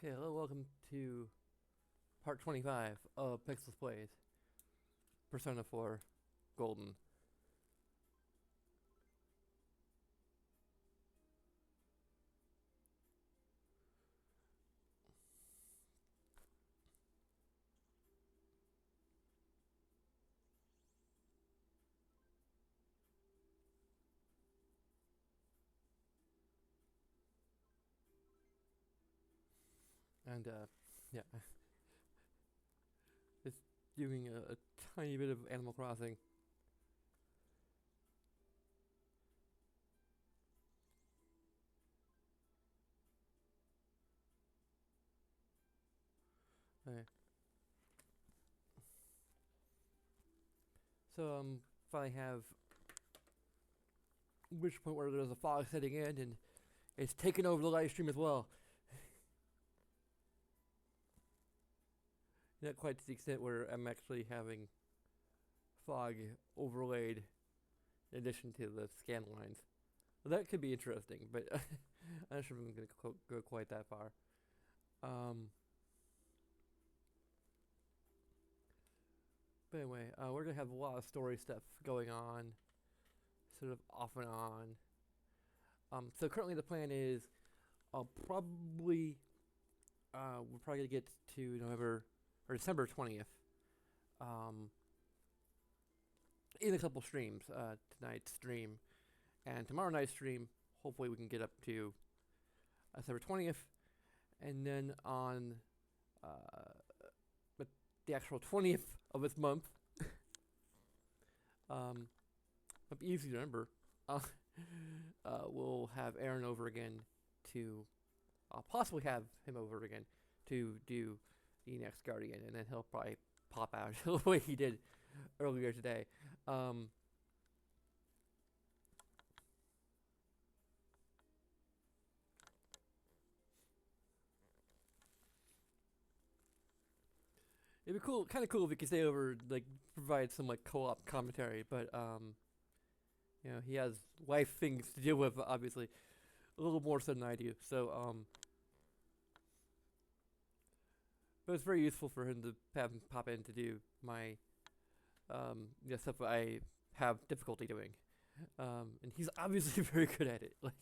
Okay, hello, welcome to part 25 of Pixels Plays Persona 4 Golden. And, yeah, it's doing a tiny bit of Animal Crossing. Okay. So, finally have reached a point where there's a fog setting in and it's taken over the live stream as well. Not quite to the extent where I'm actually having fog overlaid in addition to the scan lines. Well, that could be interesting, but I'm not sure if I'm going to go quite that far. But anyway, we're going to have a lot of story stuff going on, sort of off and on. So currently the plan is we're probably going to get to November or December 20th in a couple streams. Tonight's stream and tomorrow night's stream. Hopefully we can get up to December 20th, and then on but the actual 20th of this month, easy to remember, we'll have Aaron over again to possibly have him over again to do the next Guardian, and then he'll probably pop out the way he did earlier today. It'd be cool, kind of cool if we could stay over, like provide some like co-op commentary, but you know, he has life things to deal with, obviously, a little more so than I do. So but it's very useful for him to have him pop in to do my stuff I have difficulty doing, and he's obviously very good at it. Like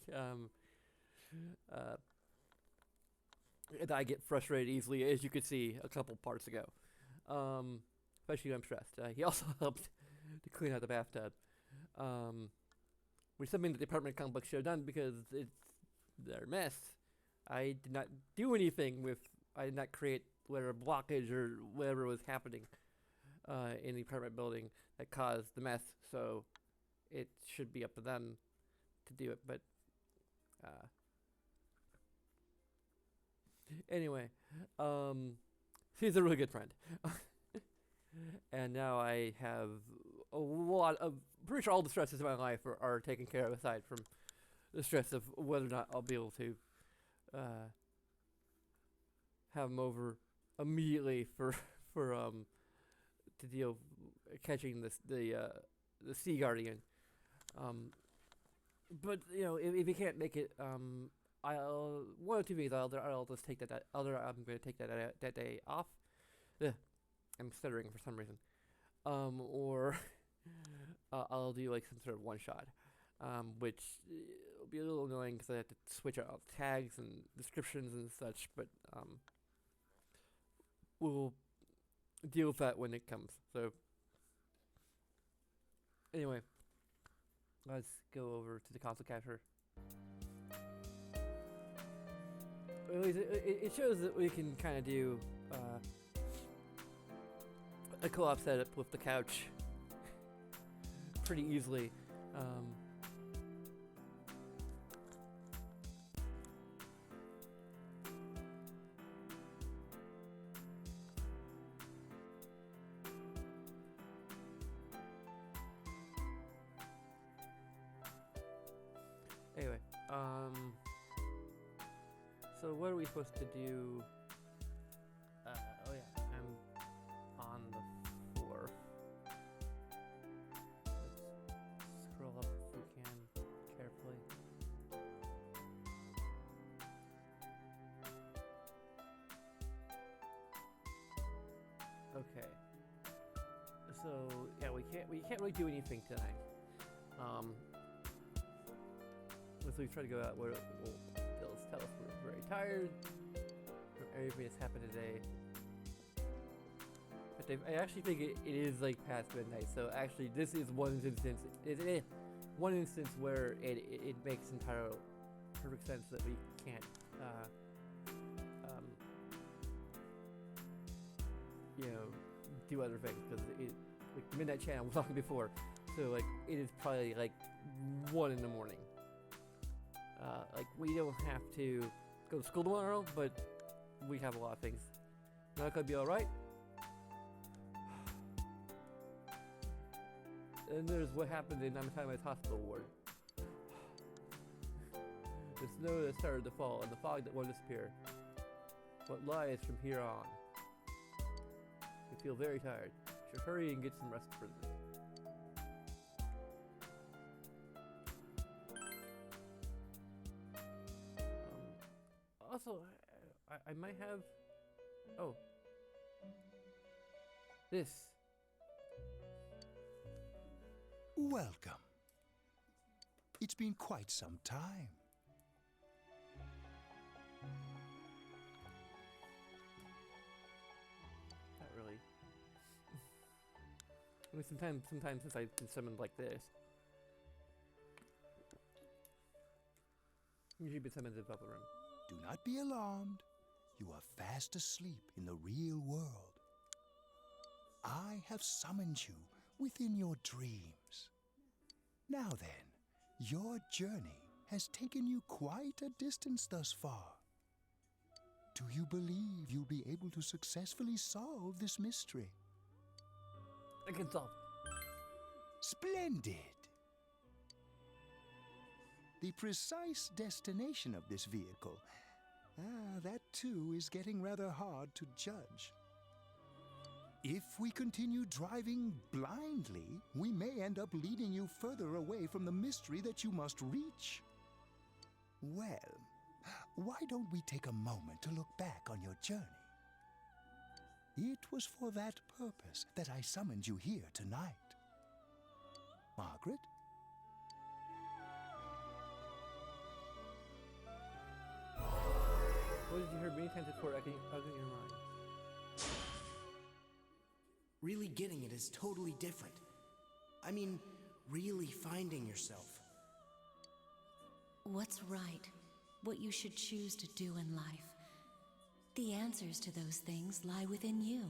and I get frustrated easily, as you could see a couple parts ago. Especially when I'm stressed. He also helped to clean out the bathtub, which is something that the apartment comic book should have done because it's their mess. I did not do anything with. I did not create whatever blockage or whatever was happening in the apartment building that caused the mess. So it should be up to them to do it. But anyway, he's a really good friend. And now I have a lot of, pretty sure all the stresses in my life are taken care of, aside from the stress of whether or not I'll be able to have him over immediately for to deal catching the Sea Guardian. But you know, if he can't make it, I'll one of two things. I'll just take that. I'm going to take that day off. Ugh, I'm stuttering for some reason. Or I'll do like some sort of one shot, which will be a little annoying because I have to switch out tags and descriptions and such. But we'll deal with that when it comes. So anyway, let's go over to the console capture. It shows that we can kind of do a co-op setup with the couch pretty easily. Anyway, so what are we supposed to do? Oh yeah, I'm on the floor. Let's scroll up if we can carefully. So yeah, we can't really do anything tonight. So we try to go out where they'll tell us we're very tired from everything that's happened today. But I actually think it is like past midnight. So actually, this is one instance. One instance where it makes perfect sense that we can't do other things, because like Midnight Channel was talking before, so like it is probably like 1 in the morning. Like we don't have to go to school tomorrow, but we have a lot of things. Not gonna be all right. And there's what happened in Namatama's hospital ward. The snow that started to fall and the fog that won't disappear. What lies from here on? You feel very tired. Should hurry and get some rest for this. Also, I might have. Oh, this. Welcome. It's been quite some time. Not really. I mean, sometimes since I've been summoned like this. Usually been summoned to the bubble room. Do not be alarmed. You are fast asleep in the real world. I have summoned you within your dreams. Now then, your journey has taken you quite a distance thus far. Do you believe you'll be able to successfully solve this mystery? I can solve. Splendid! The precise destination of this vehicle, that too is getting rather hard to judge. If we continue driving blindly, we may end up leading you further away from the mystery that you must reach. Well, why don't we take a moment to look back on your journey? It was for that purpose that I summoned you here tonight. Margaret? What did you hear many times before echoing in your mind? Really getting it is totally different. I mean, really finding yourself. What's right? What you should choose to do in life. The answers to those things lie within you.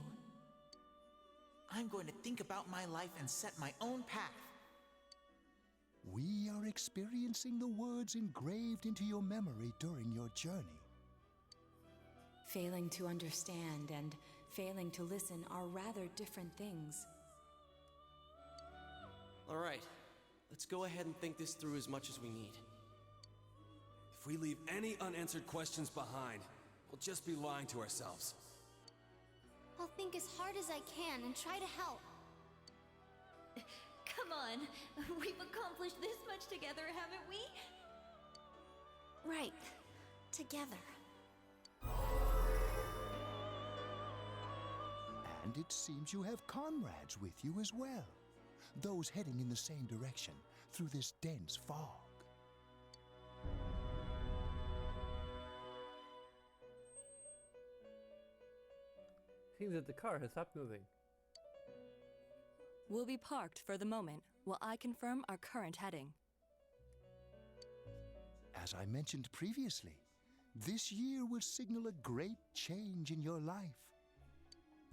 I'm going to think about my life and set my own path. We are experiencing the words engraved into your memory during your journey. Failing to understand and failing to listen are rather different things. All right, let's go ahead and think this through as much as we need. If we leave any unanswered questions behind, we'll just be lying to ourselves. I'll think as hard as I can and try to help. Come on, we've accomplished this much together, haven't we? Right. Together. And it seems you have comrades with you as well. Those heading in the same direction through this dense fog. Seems that the car has stopped moving. We'll be parked for the moment while I confirm our current heading. As I mentioned previously, this year will signal a great change in your life.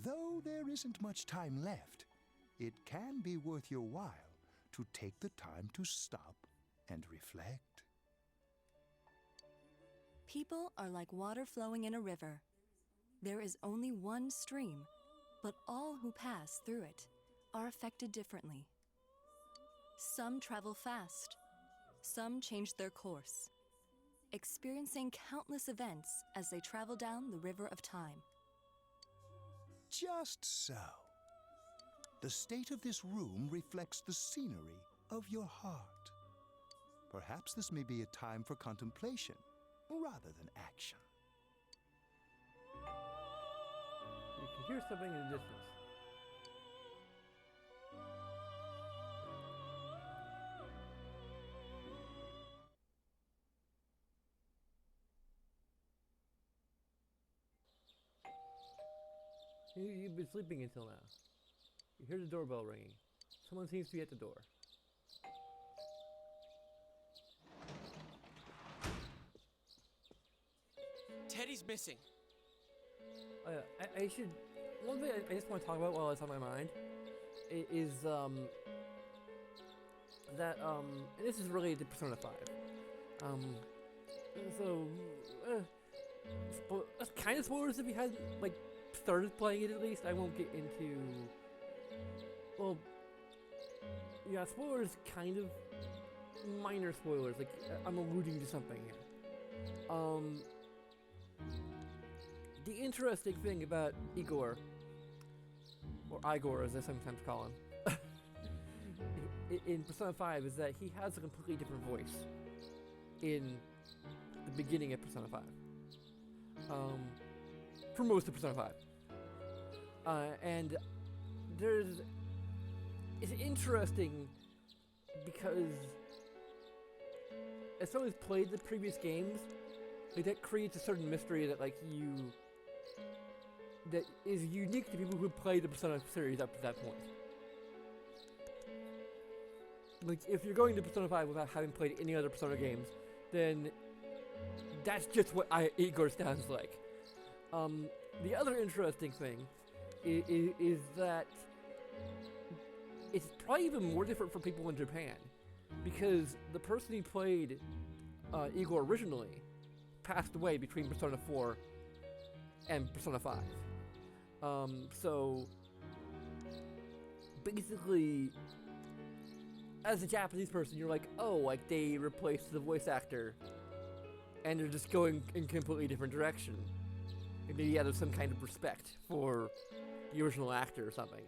Though there isn't much time left, it can be worth your while to take the time to stop and reflect. People are like water flowing in a river. There is only one stream, but all who pass through it are affected differently. Some travel fast, some change their course, experiencing countless events as they travel down the river of time. Just so. The state of this room reflects the scenery of your heart. Perhaps this may be a time for contemplation rather than action. You can hear something in the distance. You've been sleeping until now. You hear the doorbell ringing. Someone seems to be at the door. Teddy's missing. I should. One thing I just want to talk about while it's on my mind is that and this is related to Persona 5. So that's kind of spoilers if you hadn't like started playing it at least. I won't get into. Well, yeah, spoilers, kind of minor spoilers. Like I'm alluding to something here. The interesting thing about Igor, or Igor as I sometimes call him, in Persona 5 is that he has a completely different voice in the beginning of Persona 5. For most of Persona 5. And it's interesting because as someone who's played the previous games, like that creates a certain mystery that that is unique to people who play the Persona series up to that point. Like, if you're going to Persona 5 without having played any other Persona games, then that's just what Igor sounds like. The other interesting thing is that it's probably even more different for people in Japan, because the person who played Igor originally passed away between Persona 4 and Persona 5. So basically, as a Japanese person, you're like, oh, like they replaced the voice actor and they're just going in completely different direction. And maybe out of some kind of respect for the original actor or something.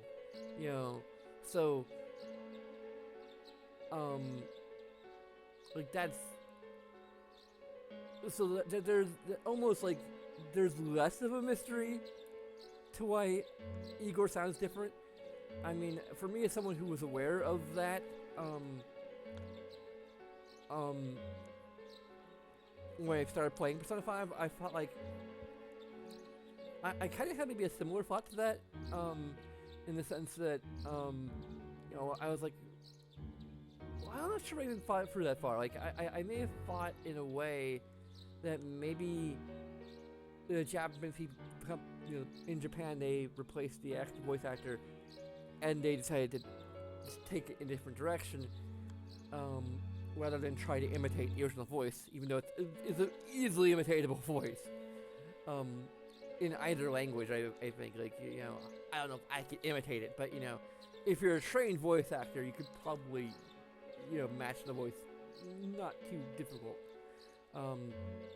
You know, so like that's so there's almost like there's less of a mystery to why Igor sounds different. I mean, for me as someone who was aware of that, when I started playing Persona 5, I felt like I kind of had maybe a similar thought to that, in the sense that, you know, I was like, well, I'm not sure I even thought through that far. Like, I may have thought in a way that maybe the Japanese people, you know, in Japan, they replaced the voice actor, and they decided to just take it in a different direction, rather than try to imitate the original voice, even though it's an easily imitatable voice. In either language, I think, like, you know, I don't know if I could imitate it, but, you know, if you're a trained voice actor, you could probably, you know, match the voice. Not too difficult.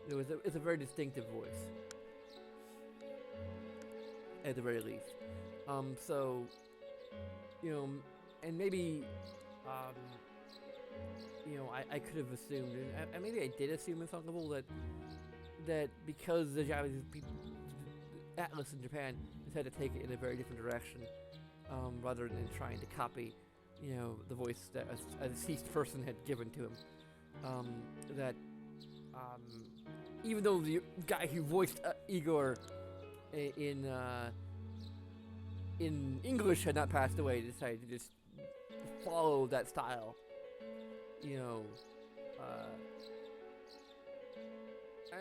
It's a very distinctive voice, at the very least. So, you know, and maybe, you know, I could have assumed, and maybe I did assume in some level that because the Japanese people, Atlas in Japan, decided to take it in a very different direction, rather than trying to copy, you know, the voice that a deceased person had given to him. Even though the guy who voiced Igor in English had not passed away, they decided to just follow that style. You know,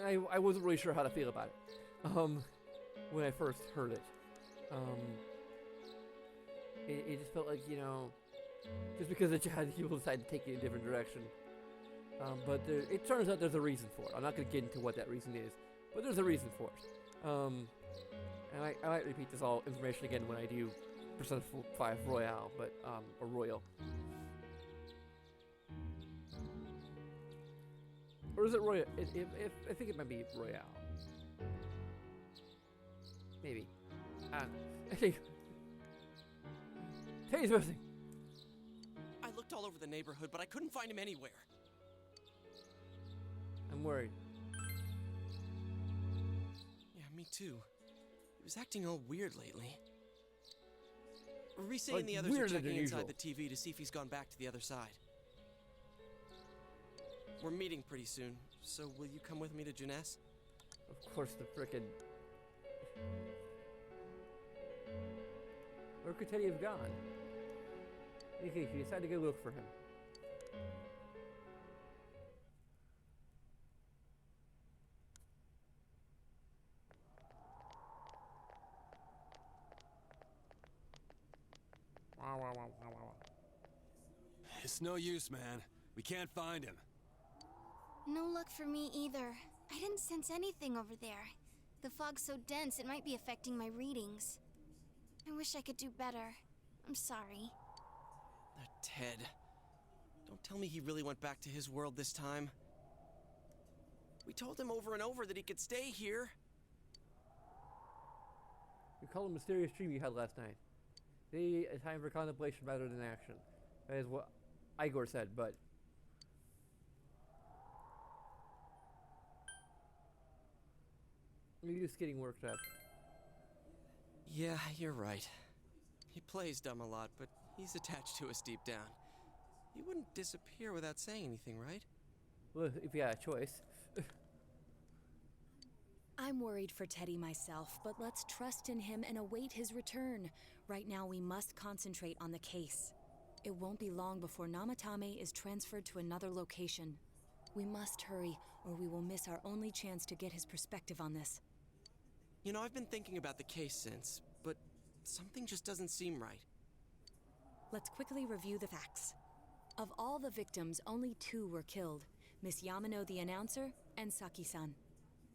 and I wasn't really sure how to feel about it. When I first heard it. It just felt like, you know, just because the Japanese people decided to take it in a different direction. But it turns out there's a reason for it. I'm not going to get into what that reason is, but there's a reason for it. And I might repeat this all information again when I do Persona 5 Royale, but, or Royal. Or is it Royal? I think it might be Royale. Maybe. I don't know. I think Teddy's missing. I looked all over the neighborhood, but I couldn't find him anywhere. I'm worried. Yeah, me too. He was acting all weird lately. Rise Like, and the others are weirder than checking inside usual. the TV to see if he's gone back to the other side. We're meeting pretty soon, so will you come with me to Junes? Of course, the frickin'. Where could Teddy have gone? In case you decided to go look for him. It's no use, man. We can't find him. No luck for me either. I didn't sense anything over there. The fog's so dense it might be affecting my readings. I wish I could do better. I'm sorry. Ted. Don't tell me he really went back to his world this time. We told him over and over that he could stay here. You call a mysterious dream you had last night. Maybe a time for contemplation rather than action. That is what Igor said, but... Maybe just getting worked up. Yeah, you're right. He plays dumb a lot, but he's attached to us deep down. He wouldn't disappear without saying anything, right? Well, if you had a choice. I'm worried for Teddy myself, but let's trust in him and await his return. Right now, we must concentrate on the case. It won't be long before Namatame is transferred to another location. We must hurry, or we will miss our only chance to get his perspective on this. You know, I've been thinking about the case since, but something just doesn't seem right. Let's quickly review the facts. Of all the victims, only 2 were killed, Miss Yamano the announcer and Saki-san.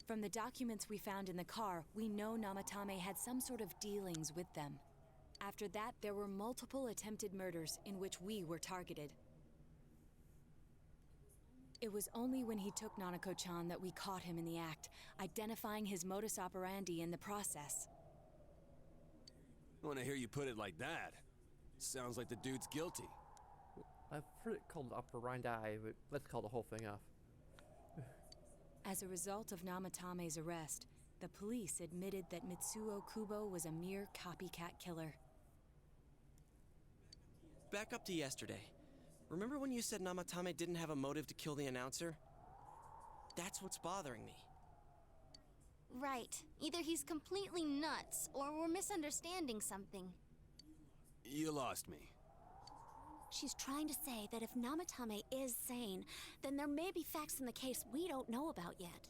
From the documents we found in the car, we know Namatame had some sort of dealings with them. After that, there were multiple attempted murders in which we were targeted. It was only when he took Nanako-chan that we caught him in the act, identifying his modus operandi in the process. When I hear you put it like that, sounds like the dude's guilty. I've heard it called operandi, but let's call the whole thing off. As a result of Namatame's arrest, the police admitted that Mitsuo Kubo was a mere copycat killer. Back up to yesterday. Remember when you said Namatame didn't have a motive to kill the announcer? That's what's bothering me. Right. Either he's completely nuts, or we're misunderstanding something. You lost me. She's trying to say that if Namatame is sane, then there may be facts in the case we don't know about yet.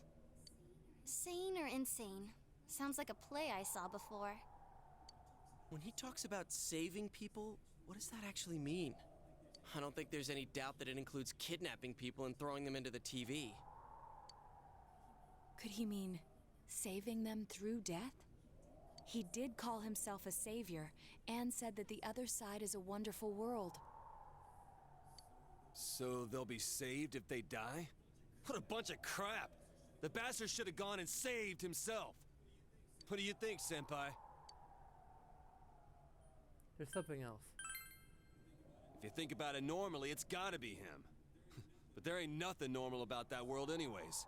Sane or insane? Sounds like a play I saw before. When he talks about saving people, what does that actually mean? I don't think there's any doubt that it includes kidnapping people and throwing them into the TV. Could he mean saving them through death? He did call himself a savior and said that the other side is a wonderful world. So they'll be saved if they die? What a bunch of crap! The bastard should have gone and saved himself! What do you think, Senpai? There's something else. If you think about it normally, it's gotta be him. But there ain't nothing normal about that world anyways.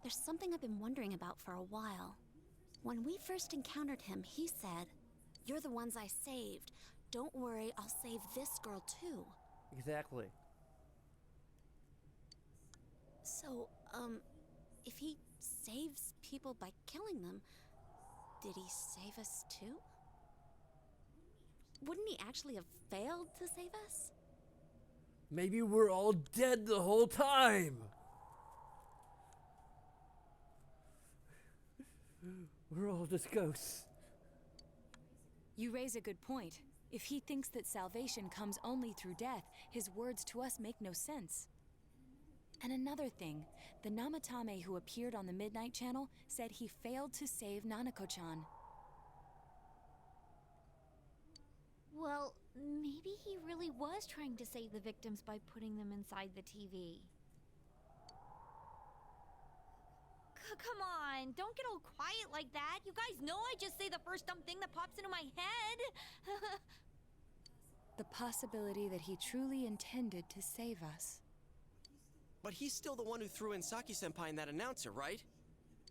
There's something I've been wondering about for a while. When we first encountered him, he said, "You're the ones I saved. Don't worry, I'll save this girl too." Exactly. So, if he saves people by killing them, did he save us too? Wouldn't he actually have failed to save us? Maybe we're all dead the whole time! We're all just ghosts. You raise a good point. If he thinks that salvation comes only through death, his words to us make no sense. And another thing, the Namatame who appeared on the Midnight Channel said he failed to save Nanako-chan. Well, maybe he really was trying to save the victims by putting them inside the TV. Come on, don't get all quiet like that. You guys know I just say the first dumb thing that pops into my head. The possibility that he truly intended to save us. But he's still the one who threw in Saki-senpai and that announcer, right?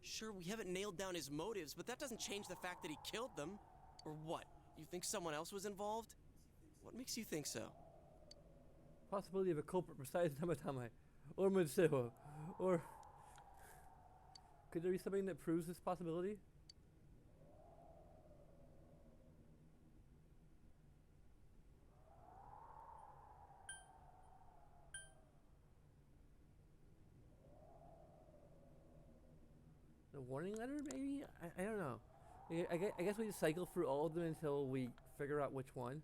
Sure, we haven't nailed down his motives, but that doesn't change the fact that he killed them. Or what? You think someone else was involved? What makes you think so? Possibility of a culprit besides Namatame, or Mitsuo, or... Could there be something that proves this possibility? The warning letter, maybe? I don't know. I guess we just cycle through all of them until we figure out which one.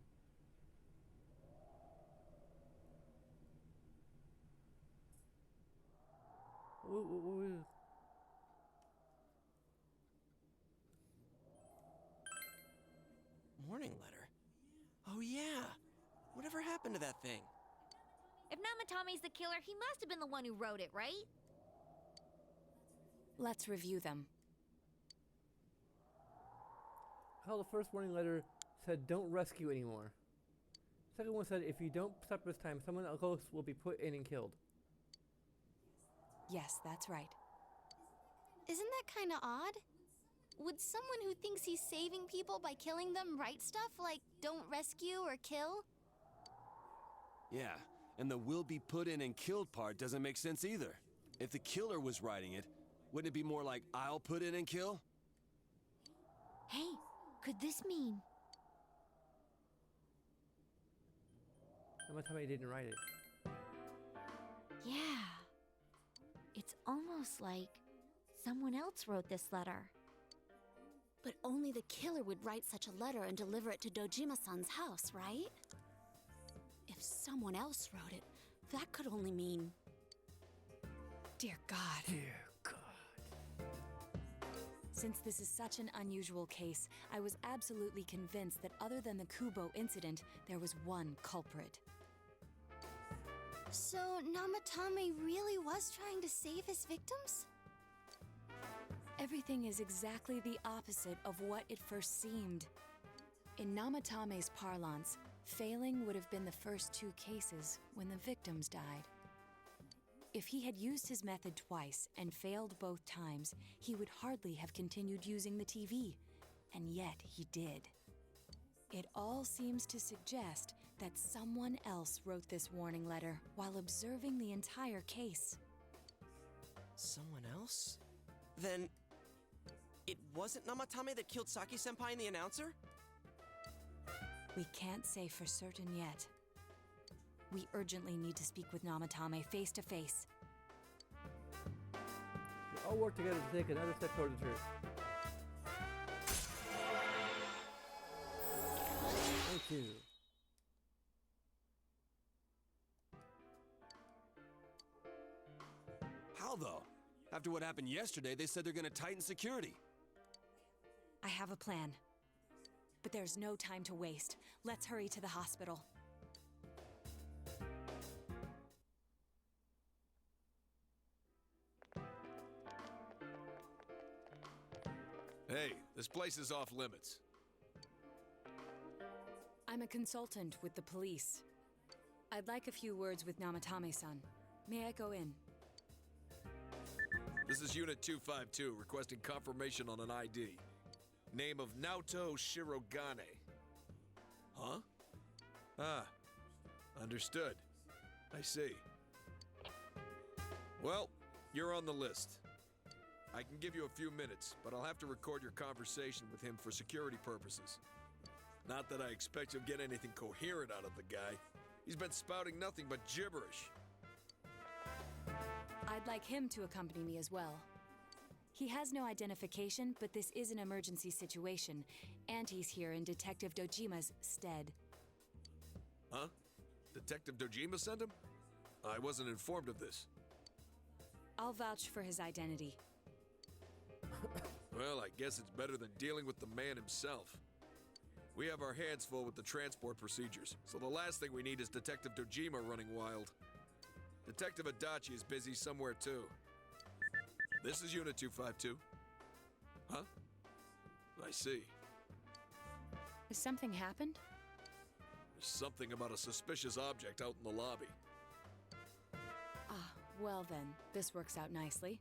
Warning letter? Oh yeah! Whatever happened to that thing? If Namatame's the killer, he must have been the one who wrote it, right? Let's review them. How the first warning letter said, "Don't rescue anymore." Second one said, "If you don't stop this time, someone else will be put in and killed." Yes, that's right. Isn't that kind of odd? Would someone who thinks he's saving people by killing them write stuff like "don't rescue" or "kill"? Yeah, and the "will be put in and killed" part doesn't make sense either. If the killer was writing it, wouldn't it be more like "I'll put in and kill"? Hey, could this mean... Namatame didn't write it. Yeah. It's almost like someone else wrote this letter. But only the killer would write such a letter and deliver it to Dojima-san's house, right? If someone else wrote it, that could only mean... Dear God. Dear God. Since this is such an unusual case, I was absolutely convinced that other than the Kubo incident, there was one culprit. So Namatame really was trying to save his victims? Everything is exactly the opposite of what it first seemed. In Namatame's parlance, failing would have been the first two cases when the victims died. If he had used his method twice and failed both times, he would hardly have continued using the TV, and yet he did. It all seems to suggest that someone else wrote this warning letter while observing the entire case. Someone else? Then... it wasn't Namatame that killed Saki-senpai and the announcer? We can't say for certain yet. We urgently need to speak with Namatame face to face. We all work together to take another step toward the truth. Thank you. How though? After what happened yesterday, they said they're gonna tighten security. I have a plan. But there's no time to waste. Let's hurry to the hospital. Hey, this place is off limits. I'm a consultant with the police. I'd like a few words with Namatame-san. May I go in? This is Unit 252, requesting confirmation on an ID. Name of Naoto Shirogane. Huh? Ah, understood. I see. Well, you're on the list. I can give you a few minutes, but I'll have to record your conversation with him for security purposes. Not that I expect you'll get anything coherent out of the guy. He's been spouting nothing but gibberish. I'd like him to accompany me as well. He has no identification, but this is an emergency situation, and he's here in Detective Dojima's stead. Huh? Detective Dojima sent him? I wasn't informed of this. I'll vouch for his identity. Well, I guess it's better than dealing with the man himself. We have our hands full with the transport procedures, so the last thing we need is Detective Dojima running wild. Detective Adachi is busy somewhere too. This is Unit 252. Huh? I see. Has something happened? There's something about a suspicious object out in the lobby. Ah, well then, this works out nicely.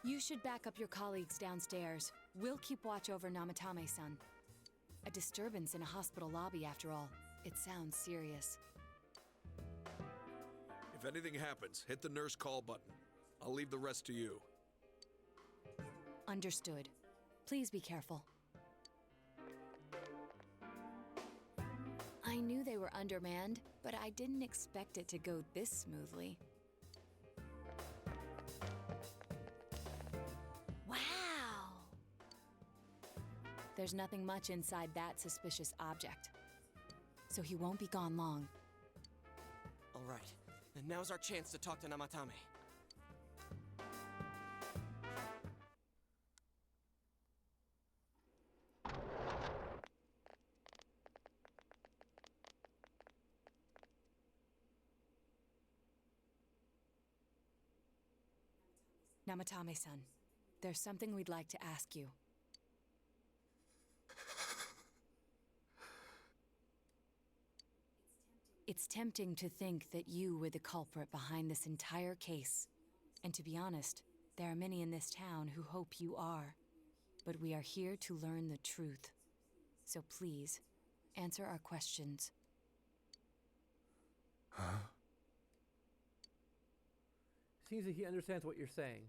You should back up your colleagues downstairs. We'll keep watch over Namatame-san. A disturbance in a hospital lobby, after all. It sounds serious. If anything happens, hit the nurse call button. I'll leave the rest to you. Understood. Please be careful. I knew they were undermanned, but I didn't expect it to go this smoothly. Wow! There's nothing much inside that suspicious object. So he won't be gone long. All right, then now's our chance to talk to Namatame. Namatame-san, there's something we'd like to ask you. It's tempting to think that you were the culprit behind this entire case. And to be honest, there are many in this town who hope you are. But we are here to learn the truth. So please, answer our questions. Huh? Seems that he understands what you're saying.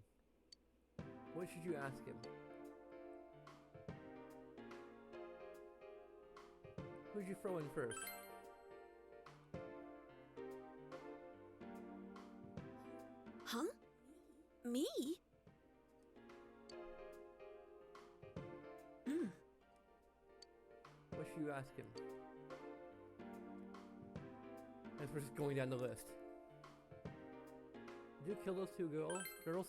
What should you ask him? Who'd you throw in first? Huh? Me? What should you ask him? As we're just going down the list. Did you kill those two girls?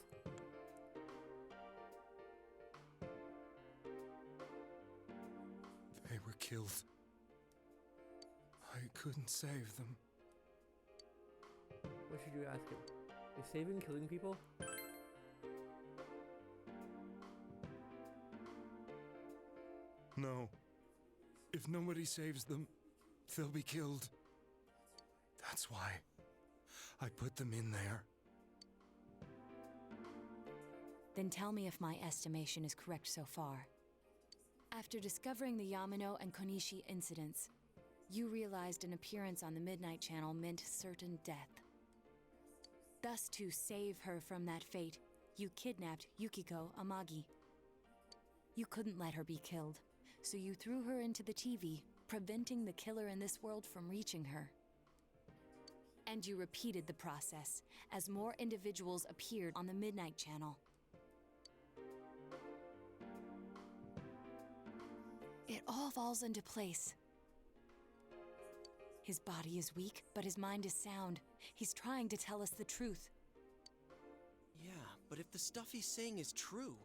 They were killed. I couldn't save them. What should you ask him? Is saving killing people? No. If nobody saves them, they'll be killed. That's why I put them in there. Then tell me if my estimation is correct so far. After discovering the Yamano and Konishi incidents, you realized an appearance on the Midnight Channel meant certain death. Thus, to save her from that fate, you kidnapped Yukiko Amagi. You couldn't let her be killed, so you threw her into the TV, preventing the killer in this world from reaching her. And you repeated the process, as more individuals appeared on the Midnight Channel. It all falls into place. His body is weak, but his mind is sound. He's trying to tell us the truth. Yeah, but if the stuff he's saying is true...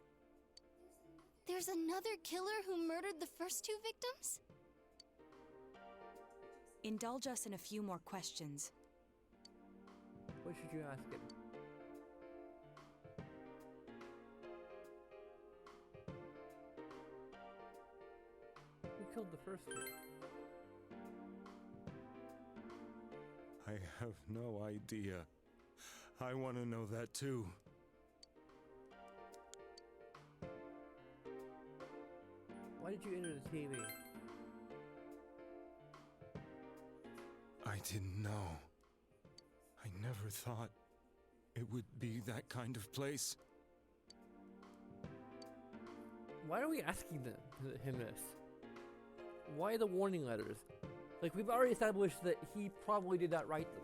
There's another killer who murdered the first two victims? Indulge us in a few more questions. What should you ask him? Who killed the first two? I have no idea. I want to know that too. Why did you enter the TV? I didn't know. I never thought it would be that kind of place. Why are we asking him this? Why the warning letters? Like, we've already established that he probably did not write them.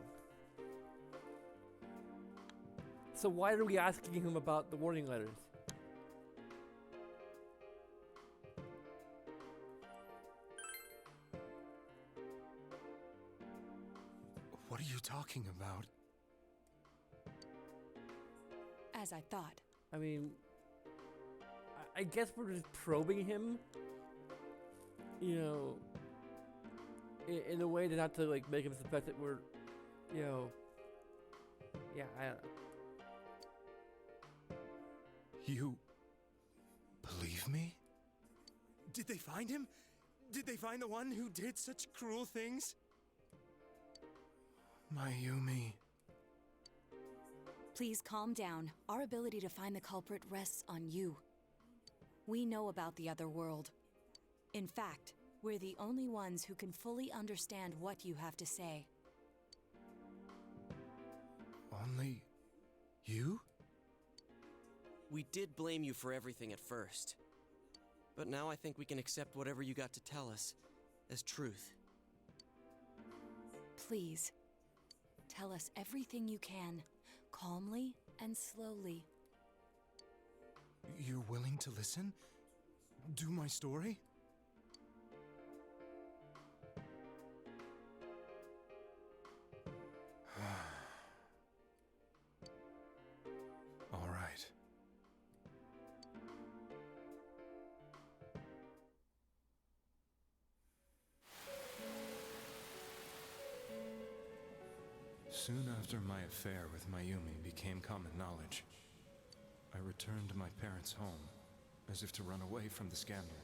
So why are we asking him about the warning letters? What are you talking about? As I thought. I mean, I guess we're just probing him, you know, in a way to not to like make him suspect that we're, you know, yeah, I don't know. You believe me? Did they find him? Did they find the one who did such cruel things? Mayumi. Please calm down. Our ability to find the culprit rests on you. We know about the other world. In fact, we're the only ones who can fully understand what you have to say. Only you? We did blame you for everything at first. But now I think we can accept whatever you got to tell us as truth. Please, tell us everything you can, calmly and slowly. You're willing to listen? Do my story? Soon after my affair with Mayumi became common knowledge, I returned to my parents' home, as if to run away from the scandal.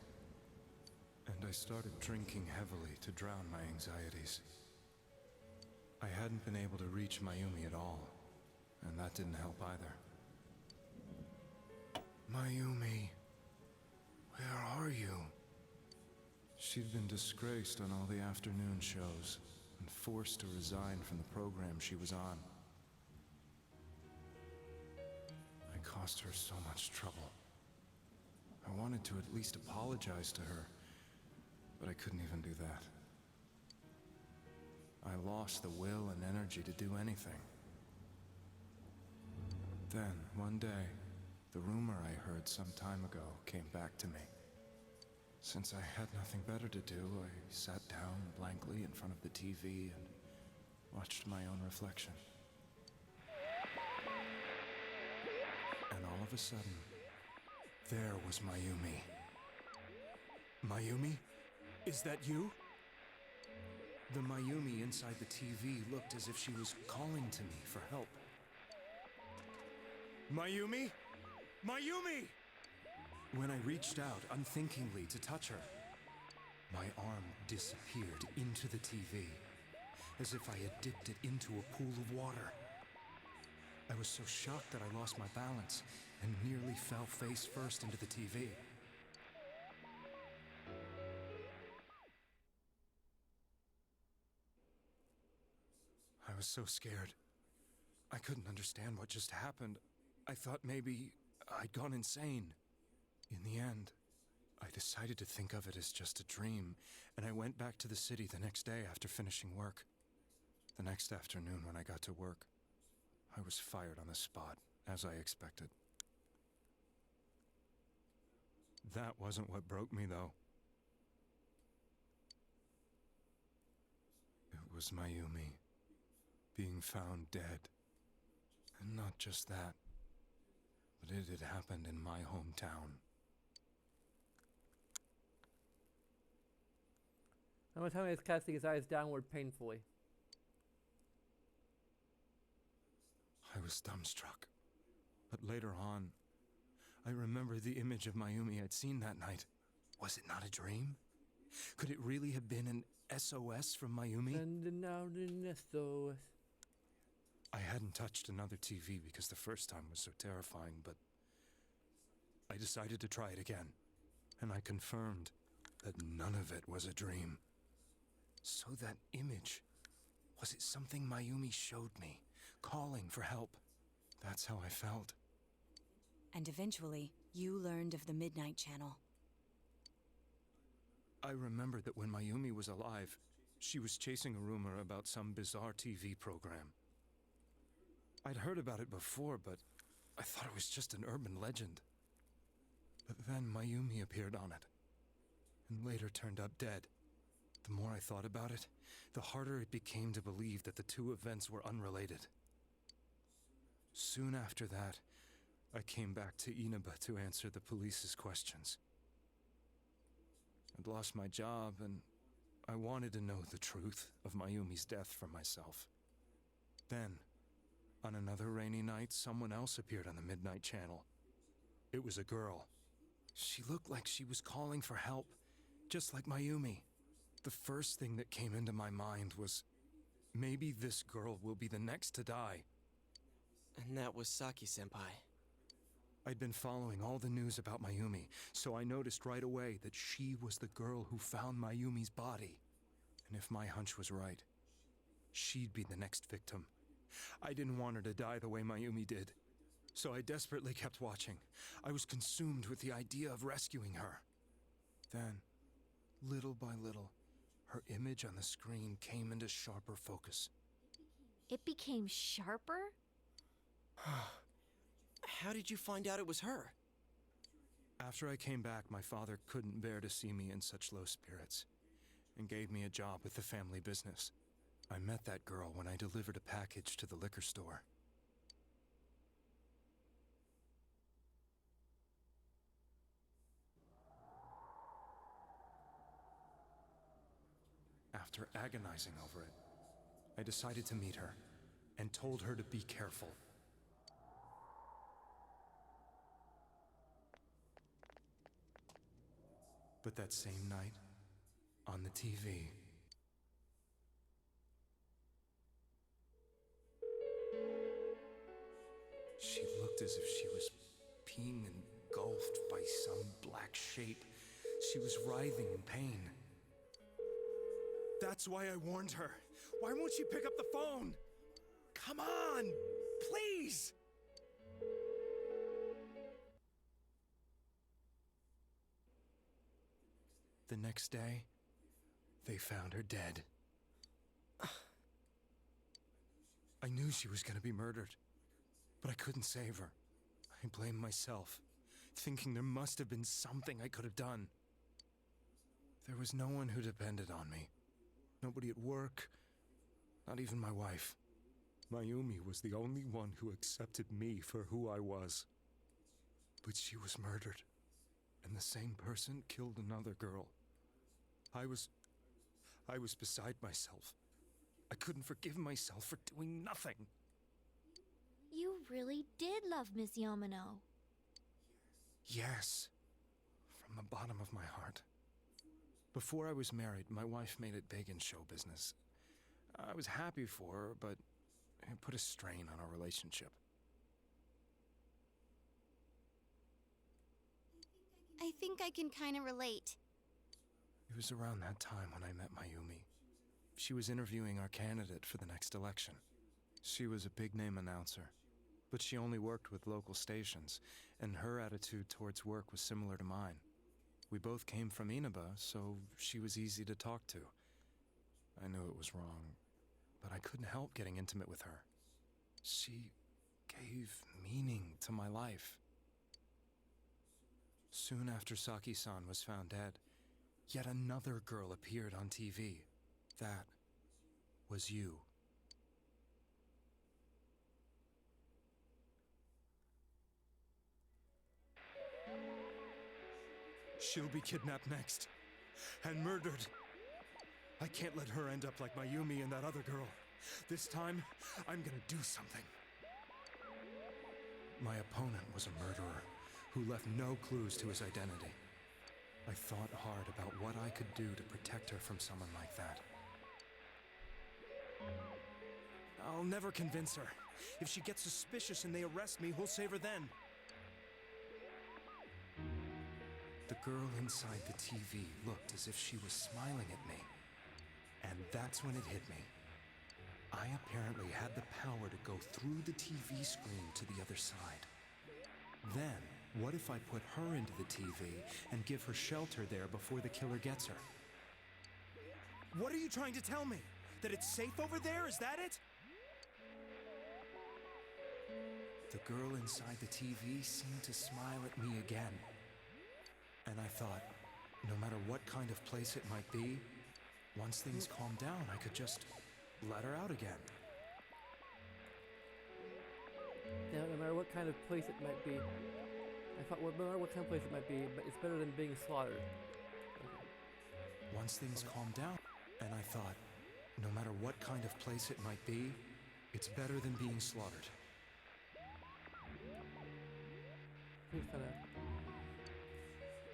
And I started drinking heavily to drown my anxieties. I hadn't been able to reach Mayumi at all, and that didn't help either. Mayumi, where are you? She'd been disgraced on all the afternoon shows and forced to resign from the program she was on. I caused her so much trouble. I wanted to at least apologize to her, but I couldn't even do that. I lost the will and energy to do anything. Then, one day, the rumor I heard some time ago came back to me. Since I had nothing better to do, I sat down blankly in front of the TV and watched my own reflection. And all of a sudden, there was Mayumi. Mayumi? Is that you? The Mayumi inside the TV looked as if she was calling to me for help. Mayumi? Mayumi! When I reached out unthinkingly to touch her, my arm disappeared into the TV, as if I had dipped it into a pool of water. I was so shocked that I lost my balance and nearly fell face first into the TV. I was so scared. I couldn't understand what just happened. I thought maybe I'd gone insane. In the end, I decided to think of it as just a dream, and I went back to the city the next day after finishing work. The next afternoon when I got to work, I was fired on the spot, as I expected. That wasn't what broke me, though. It was Mayumi being found dead. And not just that, but it had happened in my hometown. Simultaneously, is casting his eyes downward painfully. I was dumbstruck. But later on, I remembered the image of Mayumi I'd seen that night. Was it not a dream? Could it really have been an SOS from Mayumi? Sending out an SOS. I hadn't touched another TV because the first time was so terrifying, but I decided to try it again, and I confirmed that none of it was a dream. So that image, was it something Mayumi showed me, calling for help? That's how I felt. And eventually, you learned of the Midnight Channel. I remembered that when Mayumi was alive, she was chasing a rumor about some bizarre TV program. I'd heard about it before, but I thought it was just an urban legend. But then Mayumi appeared on it, and later turned up dead. The more I thought about it, the harder it became to believe that the two events were unrelated. Soon after that, I came back to Inaba to answer the police's questions. I'd lost my job, and I wanted to know the truth of Mayumi's death for myself. Then, on another rainy night, someone else appeared on the Midnight Channel. It was a girl. She looked like she was calling for help, just like Mayumi. The first thing that came into my mind was, maybe this girl will be the next to die. And that was Saki-senpai. I'd been following all the news about Mayumi, so I noticed right away that she was the girl who found Mayumi's body. And if my hunch was right, she'd be the next victim. I didn't want her to die the way Mayumi did, so I desperately kept watching. I was consumed with the idea of rescuing her. Then, little by little, her image on the screen came into sharper focus. It became sharper? How did you find out it was her? After I came back, my father couldn't bear to see me in such low spirits, and gave me a job with the family business. I met that girl when I delivered a package to the liquor store. After agonizing over it, I decided to meet her and told her to be careful. But that same night, on the TV, she looked as if she was being engulfed by some black shape. She was writhing in pain. That's why I warned her. Why won't she pick up the phone? Come on, please! The next day, they found her dead. I knew she was gonna be murdered, but I couldn't save her. I blamed myself, thinking there must have been something I could have done. There was no one who depended on me. Nobody at work, not even my wife. Mayumi was the only one who accepted me for who I was. But she was murdered, and the same person killed another girl. I was beside myself. I couldn't forgive myself for doing nothing. You really did love Miss Yamano. Yes, from the bottom of my heart. Before I was married, my wife made it big in show business. I was happy for her, but it put a strain on our relationship. I think I can kind of relate. It was around that time when I met Mayumi. She was interviewing our candidate for the next election. She was a big-name announcer, but she only worked with local stations, and her attitude towards work was similar to mine. We both came from Inaba, so she was easy to talk to. I knew it was wrong, but I couldn't help getting intimate with her. She gave meaning to my life. Soon after Saki-san was found dead, yet another girl appeared on TV. That was you. She'll be kidnapped next, and murdered. I can't let her end up like Mayumi and that other girl. This time, I'm gonna do something. My opponent was a murderer who left no clues to his identity. I thought hard about what I could do to protect her from someone like that. I'll never convince her. If she gets suspicious and they arrest me, we'll save her then. The girl inside the TV looked as if she was smiling at me. And that's when it hit me. I apparently had the power to go through the TV screen to the other side. Then, what if I put her into the TV and give her shelter there before the killer gets her? What are you trying to tell me? That it's safe over there? Is that it? The girl inside the TV seemed to smile at me again. And I thought, no matter what kind of place it might be, once things calmed down, I could just let her out again. Yeah, no matter what kind of place it might be. I thought, well, no matter what kind of place it might be, but it's better than being slaughtered. Okay. Once things calmed down, and I thought, no matter what kind of place it might be, it's better than being slaughtered.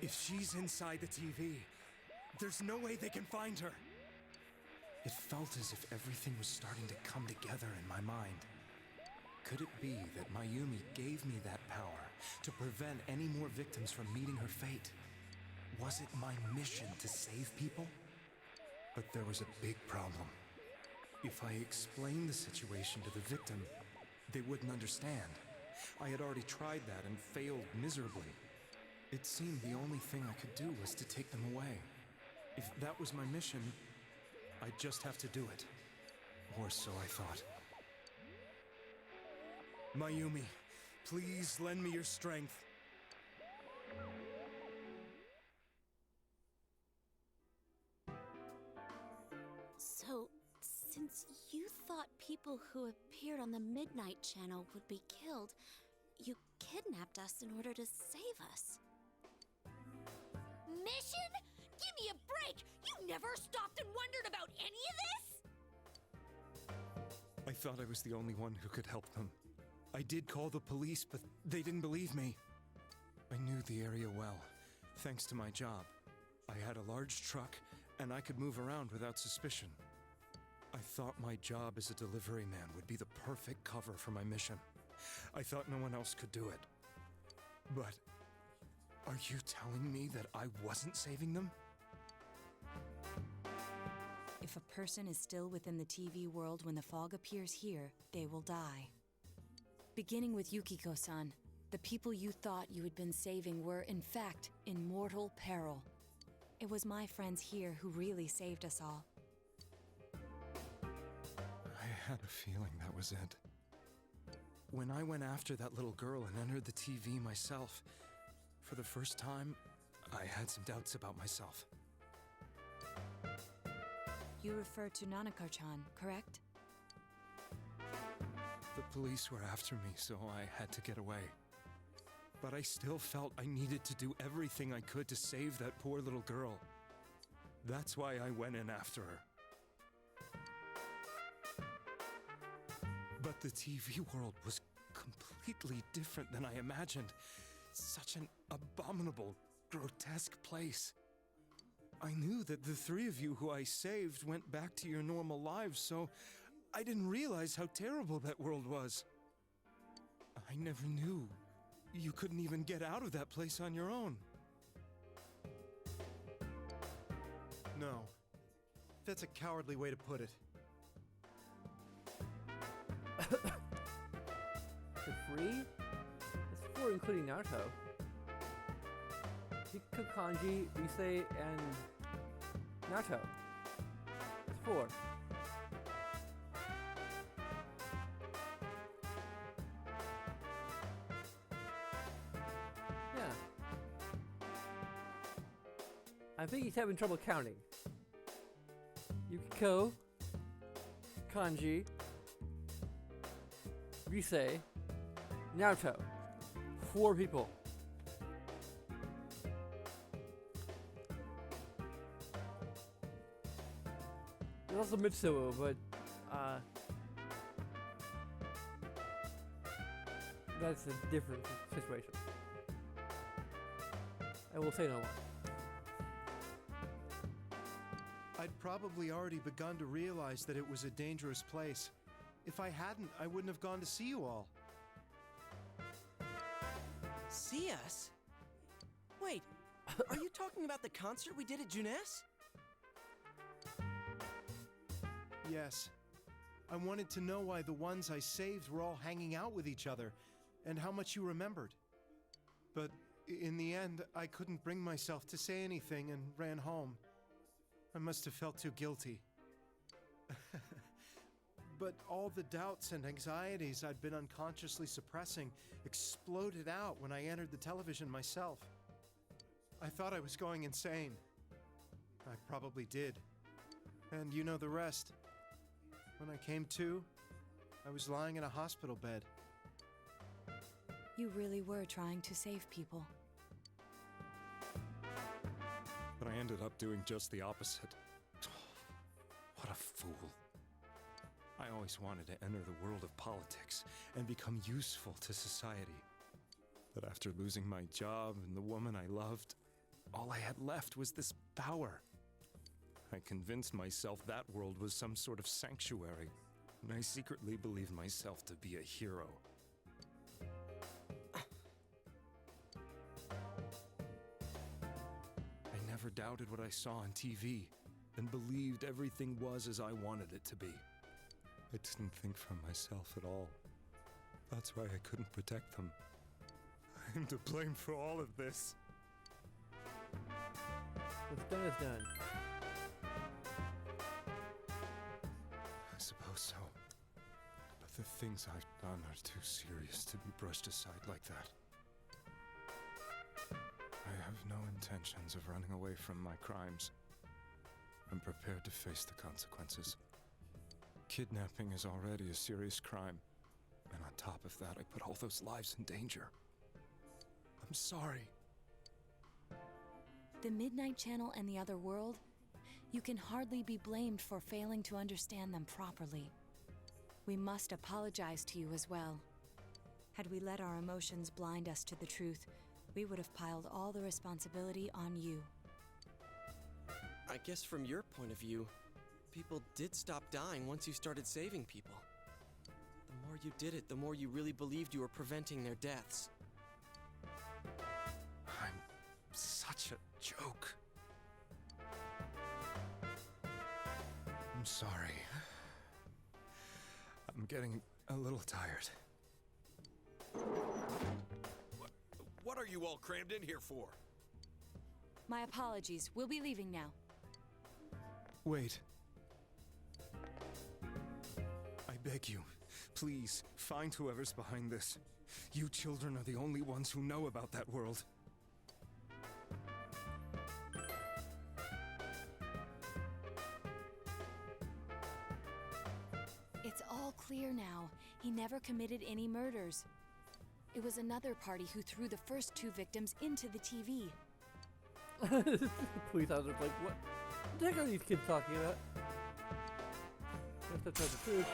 If she's inside the TV, there's no way they can find her. It felt as if everything was starting to come together in my mind. Could it be that Mayumi gave me that power to prevent any more victims from meeting her fate? Was it my mission to save people? But there was a big problem. If I explained the situation to the victim, they wouldn't understand. I had already tried that and failed miserably. It seemed the only thing I could do was to take them away. If that was my mission, I'd just have to do it. Or so I thought. Mayumi, please lend me your strength. So, since you thought people who appeared on the Midnight Channel would be killed, you kidnapped us in order to save us. Mission? Give me a break! You never stopped and wondered about any of this? I thought I was the only one who could help them. I did call the police, but they didn't believe me. I knew the area well, thanks to my job. I had a large truck, and I could move around without suspicion. I thought my job as a delivery man would be the perfect cover for my mission. I thought no one else could do it. But are you telling me that I wasn't saving them? If a person is still within the TV world when the fog appears here, they will die. Beginning with Yukiko-san, the people you thought you had been saving were, in fact, in mortal peril. It was my friends here who really saved us all. I had a feeling that was it. When I went after that little girl and entered the TV myself, for the first time, I had some doubts about myself. You refer to Nanako-chan, correct? The police were after me, so I had to get away. But I still felt I needed to do everything I could to save that poor little girl. That's why I went in after her. But the TV world was completely different than I imagined. Such an abominable, grotesque place. I knew that the three of you who I saved went back to your normal lives, so I didn't realize how terrible that world was. I never knew you couldn't even get out of that place on your own. No. That's a cowardly way to put it. The free? It's 4 including Naruto. Hiko, Kanji, Rise, and Naruto. It's 4. Yeah. I think he's having trouble counting. Yukiko, Kanji, Rise, Naruto. 4 people. There's also Mitsuo, but that's a different situation. I will say no more. I'd probably already begun to realize that it was a dangerous place. If I hadn't, I wouldn't have gone to see you all. See us? Wait, are you talking about the concert we did at Junes? Yes. I wanted to know why the ones I saved were all hanging out with each other, and how much you remembered. But in the end, I couldn't bring myself to say anything and ran home. I must have felt too guilty. But all the doubts and anxieties I'd been unconsciously suppressing exploded out when I entered the television myself. I thought I was going insane. I probably did. And you know the rest. When I came to, I was lying in a hospital bed. You really were trying to save people. But I ended up doing just the opposite. What a fool. I always wanted to enter the world of politics and become useful to society. But after losing my job and the woman I loved, all I had left was this power. I convinced myself that world was some sort of sanctuary, and I secretly believed myself to be a hero. I never doubted what I saw on TV, and believed everything was as I wanted it to be. I didn't think for myself at all. That's why I couldn't protect them. I'm to blame for all of this. What's done is done. I suppose so. But the things I've done are too serious to be brushed aside like that. I have no intentions of running away from my crimes. I'm prepared to face the consequences. Kidnapping is already a serious crime, and on top of that, I put all those lives in danger. I'm sorry. The Midnight Channel and the other world, you can hardly be blamed for failing to understand them properly. We must apologize to you as well. Had we let our emotions blind us to the truth, we would have piled all the responsibility on you. I guess from your point of view, people did stop dying once you started saving people. The more you did it, the more you really believed you were preventing their deaths. I'm such a joke. I'm sorry. I'm getting a little tired. What are you all crammed in here for? My apologies. We'll be leaving now. Wait. I beg you, please, find whoever's behind this. You children are the only ones who know about that world. It's all clear now. He never committed any murders. It was another party who threw the first 2 victims into the TV. The police officer's like, what the heck are these kids talking about? That's the truth.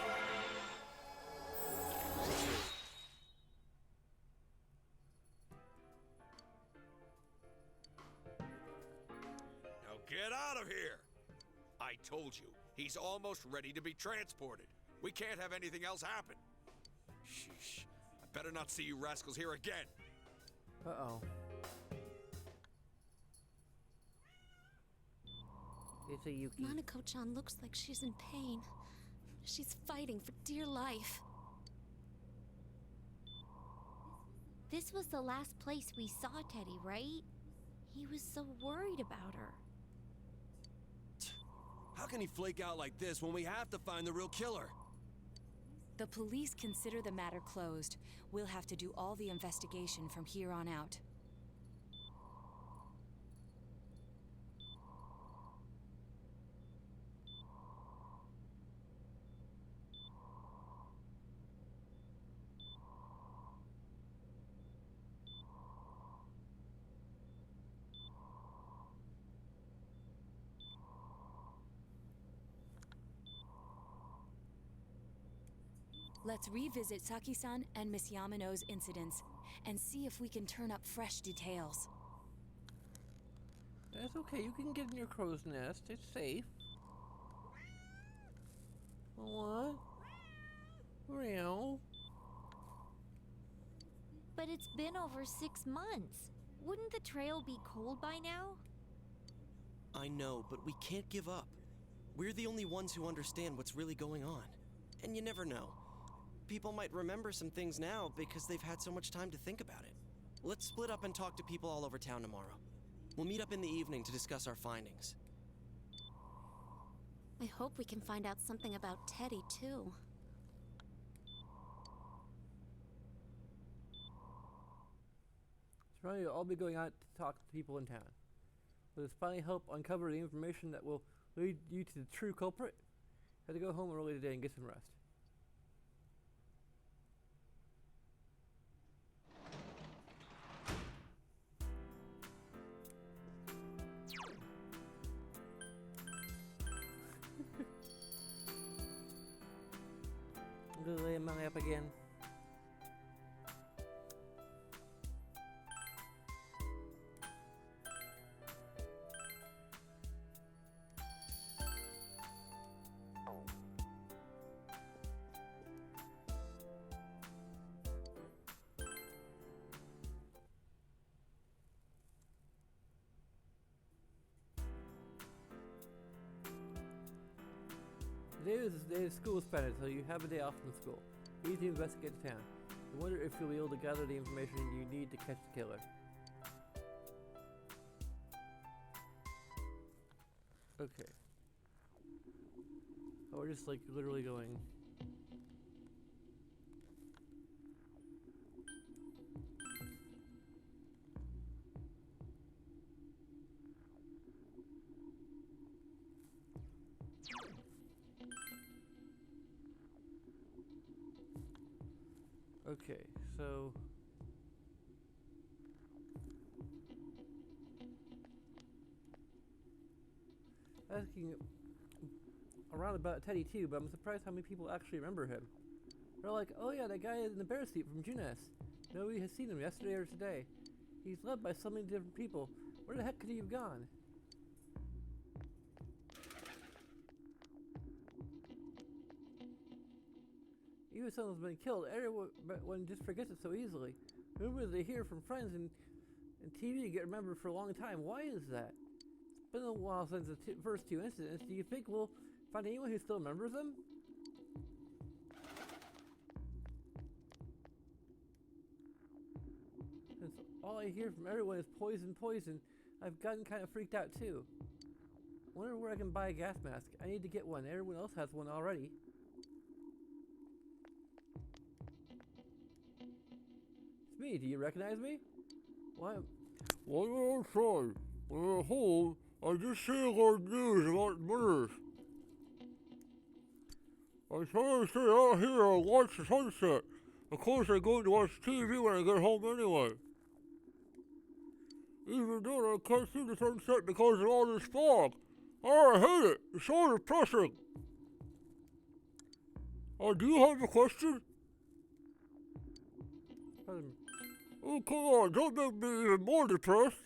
Now get out of here! I told you, he's almost ready to be transported. We can't have anything else happen. Sheesh. I better not see you rascals here again. Uh-oh. It's a Yuki. Nanako-chan looks like she's in pain. She's fighting for dear life. This was the last place we saw Teddy, right? He was so worried about her. How can he flake out like this when we have to find the real killer? The police consider the matter closed. We'll have to do all the investigation from here on out. Let's revisit Saki-san and Miss Yamano's incidents and see if we can turn up fresh details. That's okay, you can get in your crow's nest. It's safe. What? Real? But it's been over 6 months. Wouldn't the trail be cold by now? I know, but we can't give up. We're the only ones who understand what's really going on. And you never know. People might remember some things now because they've had so much time to think about it. Let's split up and talk to people all over town tomorrow. We'll meet up in the evening to discuss our findings. I hope we can find out something about Teddy, too. Tomorrow you'll all be going out to talk to people in town. Will this finally help uncover the information that will lead you to the true culprit? Have to go home early today and get some rest. I'm gonna lay Molly up again. Today is school suspended, so you have a day off from school. You need to investigate the town. I wonder if you'll be able to gather the information you need to catch the killer. Okay. Oh, we're just like literally going. Okay, so asking around about Teddy too, but I'm surprised how many people actually remember him. They're like, oh yeah, that guy in the bear suit from Junes. Nobody has seen him yesterday or today. He's led by so many different people. Where the heck could he have gone? Even if someone's been killed, everyone just forgets it so easily. Rumors they hear from friends and TV get remembered for a long time. Why is that? It's been a while since the first two incidents. Do you think we'll find anyone who still remembers them? Since all I hear from everyone is poison, poison, I've gotten kind of freaked out too. Wonder where I can buy a gas mask. I need to get one. Everyone else has one already. It's me. Do you recognize me? Why? While you're outside, when you're at home, I just seeing our news about murders. I try to stay out here and watch the sunset. Of course, I'm going to watch TV when I get home anyway. Even then, I can't see the sunset because of all this fog. Oh, I hate it. It's so depressing. Do you have a question? Oh, come on. Don't make me even more depressed.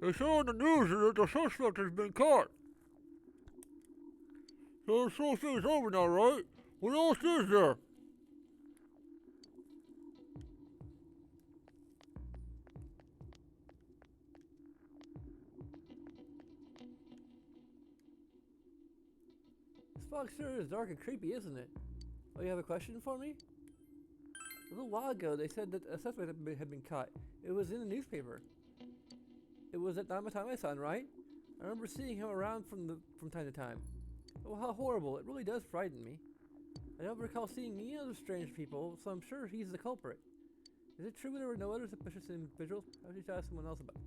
They say on the news that the suspect has been caught. So this whole thing's over now, right? What else is there? This fog sure is dark and creepy, isn't it? Oh, you have a question for me? A little while ago, they said that a suspect had been caught. It was in the newspaper. It was at Namatame-san, right? I remember seeing him around from time to time. Oh, how horrible. It really does frighten me. I don't recall seeing any other strange people, so I'm sure he's the culprit. Is it true there were no other suspicious individuals? I should ask someone else about this.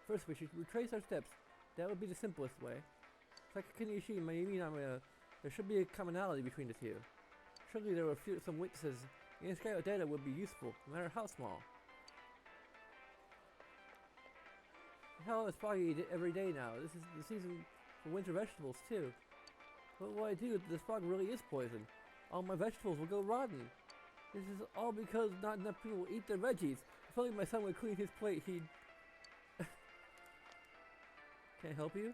First, we should retrace our steps. That would be the simplest way. Saki Kuniyoshi and Mayumi Namaya, there should be a commonality between the two. Surely there were some witnesses. Any scout data would be useful, no matter how small. Hell, it's foggy every day now. This is the season for winter vegetables too. What will I do if this fog really is poison? All my vegetables will go rotten. This is all because not enough people eat their veggies. If only my son would clean his plate, he'd... Can I help you?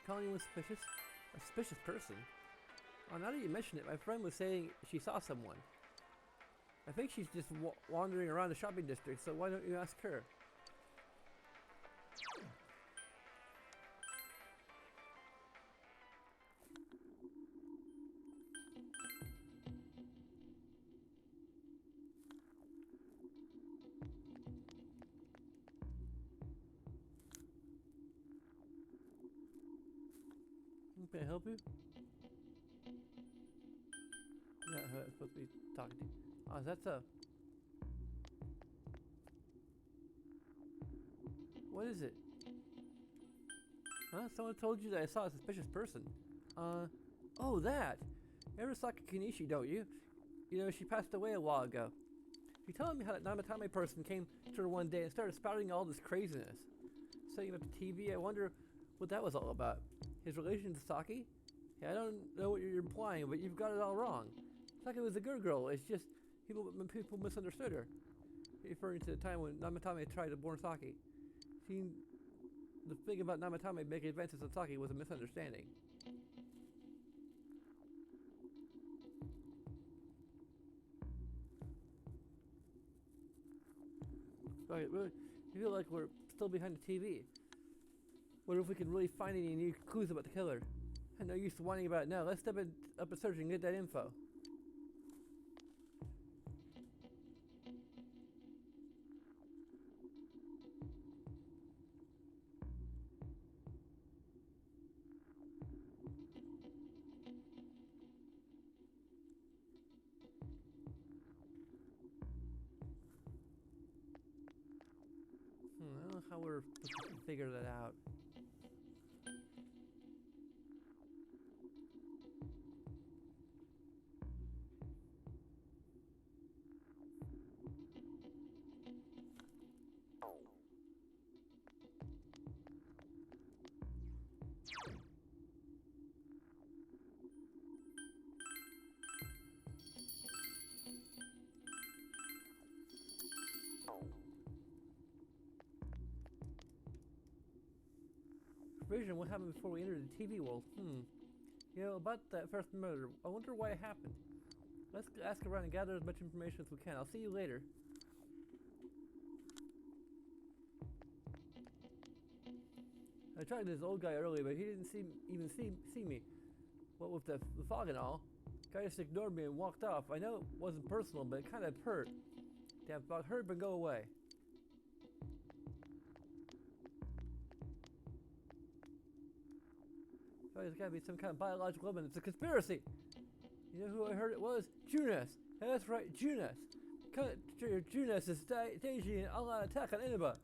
Calling you suspicious? A suspicious person? Oh, now that you mention it, my friend was saying she saw someone. I think she's just wandering around the shopping district, so why don't you ask her? Can I help you? Not who I'm supposed to be talking to. Oh, is that so? What is it? Huh? Someone told you that I saw a suspicious person. Oh, that! You ever saw Kunishi, don't you? You know, she passed away a while ago. She told me how that Namatame person came to her one day and started spouting all this craziness. Setting up the TV, I wonder what that was all about. His relation to Saki? Yeah, I don't know what you're implying, but you've got it all wrong. Saki was a good girl. It's just people misunderstood her. Referring to the time when Namatame tried to born Saki. See, the thing about Namatame making advances on Saki was a misunderstanding. Right, really, I feel like we're still behind the TV. What if we can really find any new clues about the killer? I'm no use whining about it now. Let's step up a search and get that info. I don't know how we're supposed to figure that out. vision what happened before we entered the TV world. You know, about that first murder, I wonder why it happened. Let's ask around and gather as much information as we can. I'll see you later. I tried this old guy earlier, but he didn't even see me. What with the fog and all. Guy just ignored me and walked off. I know it wasn't personal, but it kind of hurt. Damn fog, hurry up and go away. Oh, there's gotta be some kind of biological evidence. It's a conspiracy! You know who I heard it was? Junas! Yeah, that's right, Junas! Junas is staging an all-out attack on Inaba.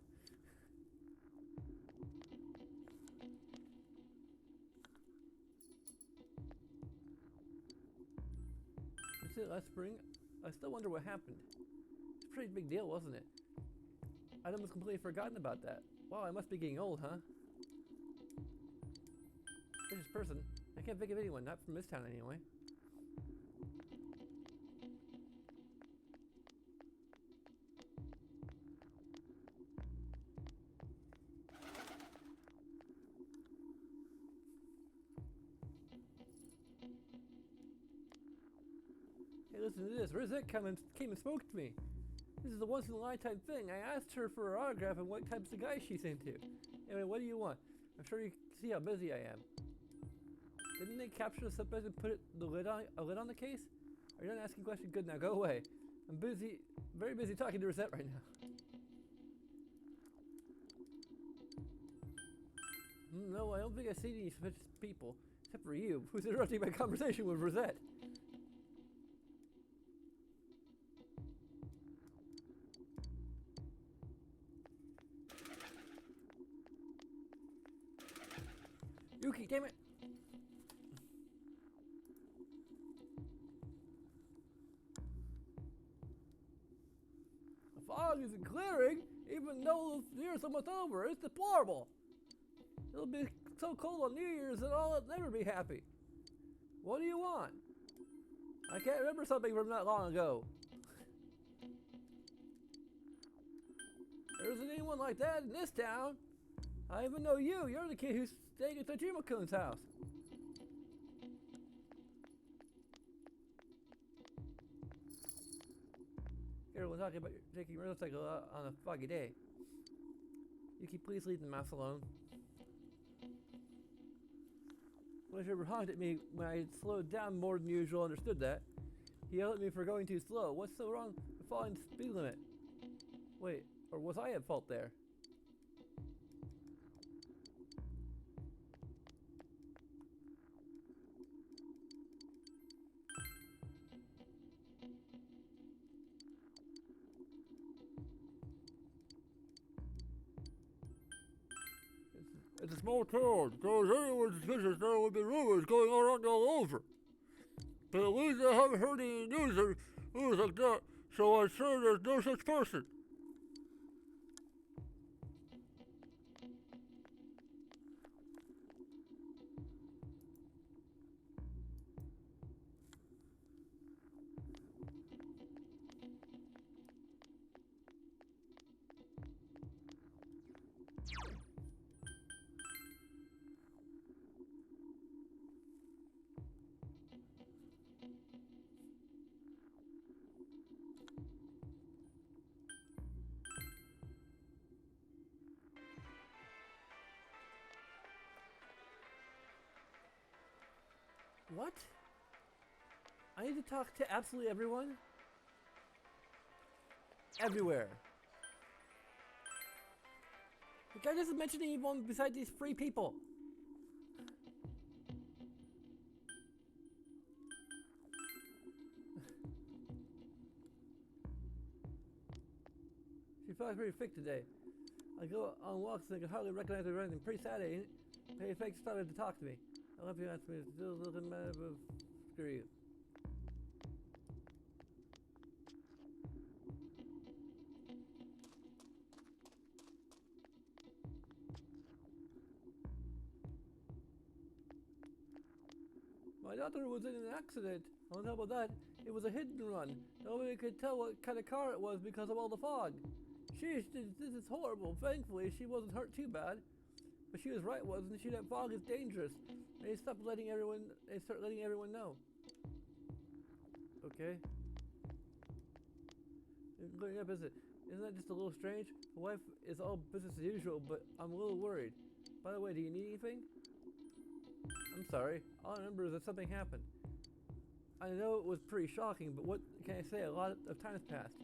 That's it, last spring. I still wonder what happened. It's a pretty big deal, wasn't it? I'd almost completely forgotten about that. Wow, I must be getting old, huh? Vicious person? I can't think of anyone, not from this town anyway. Hey, listen to this. Rosette came and spoke to me. This is a once-in-a-lifetime thing. I asked her for her autograph and what types of guys she's into. Anyway, what do you want? I'm sure you can see how busy I am. Didn't they capture the subject and put a lid on the case? Are you done asking questions? Good, now go away. I'm busy, very busy talking to Rosette right now. No, I don't think I see any such people, except for you, who's interrupting my conversation with Rosette. Yuki, damn it! The fog isn't clearing, even though the year's almost over. It's deplorable. It'll be so cold on New Year's that I'll never be happy. What do you want? I can't remember something from that long ago. There isn't anyone like that in this town. I even know you. You're the kid who's staying at Tojima-kun's house. Here, we're talking about taking your motorcycle out on a foggy day. Yuki, please leave the mouse alone. Pleasure honked at me when I slowed down more than usual. Understood that. He yelled at me for going too slow. What's so wrong with following the speed limit? Wait, or was I at fault there? It's a small town, so if anyone's suspicious, there would be rumors going around all over. But at least I haven't heard any news like that, so I'm sure there's no such person. What? I need to talk to absolutely everyone? Everywhere. The guy doesn't mention anyone besides these three people. She felt pretty thick today. I go on walks and I can hardly recognize her anything. Pretty sad, ain't it? Patty Fake started to talk to me. I love you, ask me to do a little matter of screw you. My daughter was in an accident. On top of that, it was a hit and run. Nobody could tell what kind of car it was because of all the fog. Sheesh, this is horrible. Thankfully, she wasn't hurt too bad. But she was right, wasn't she? That fog is dangerous. They start letting everyone know. Okay. Clearing up, is it? Isn't that just a little strange? The wife is all business as usual, but I'm a little worried. By the way, do you need anything? I'm sorry. All I remember is that something happened. I know it was pretty shocking, but what can I say? A lot of time has passed.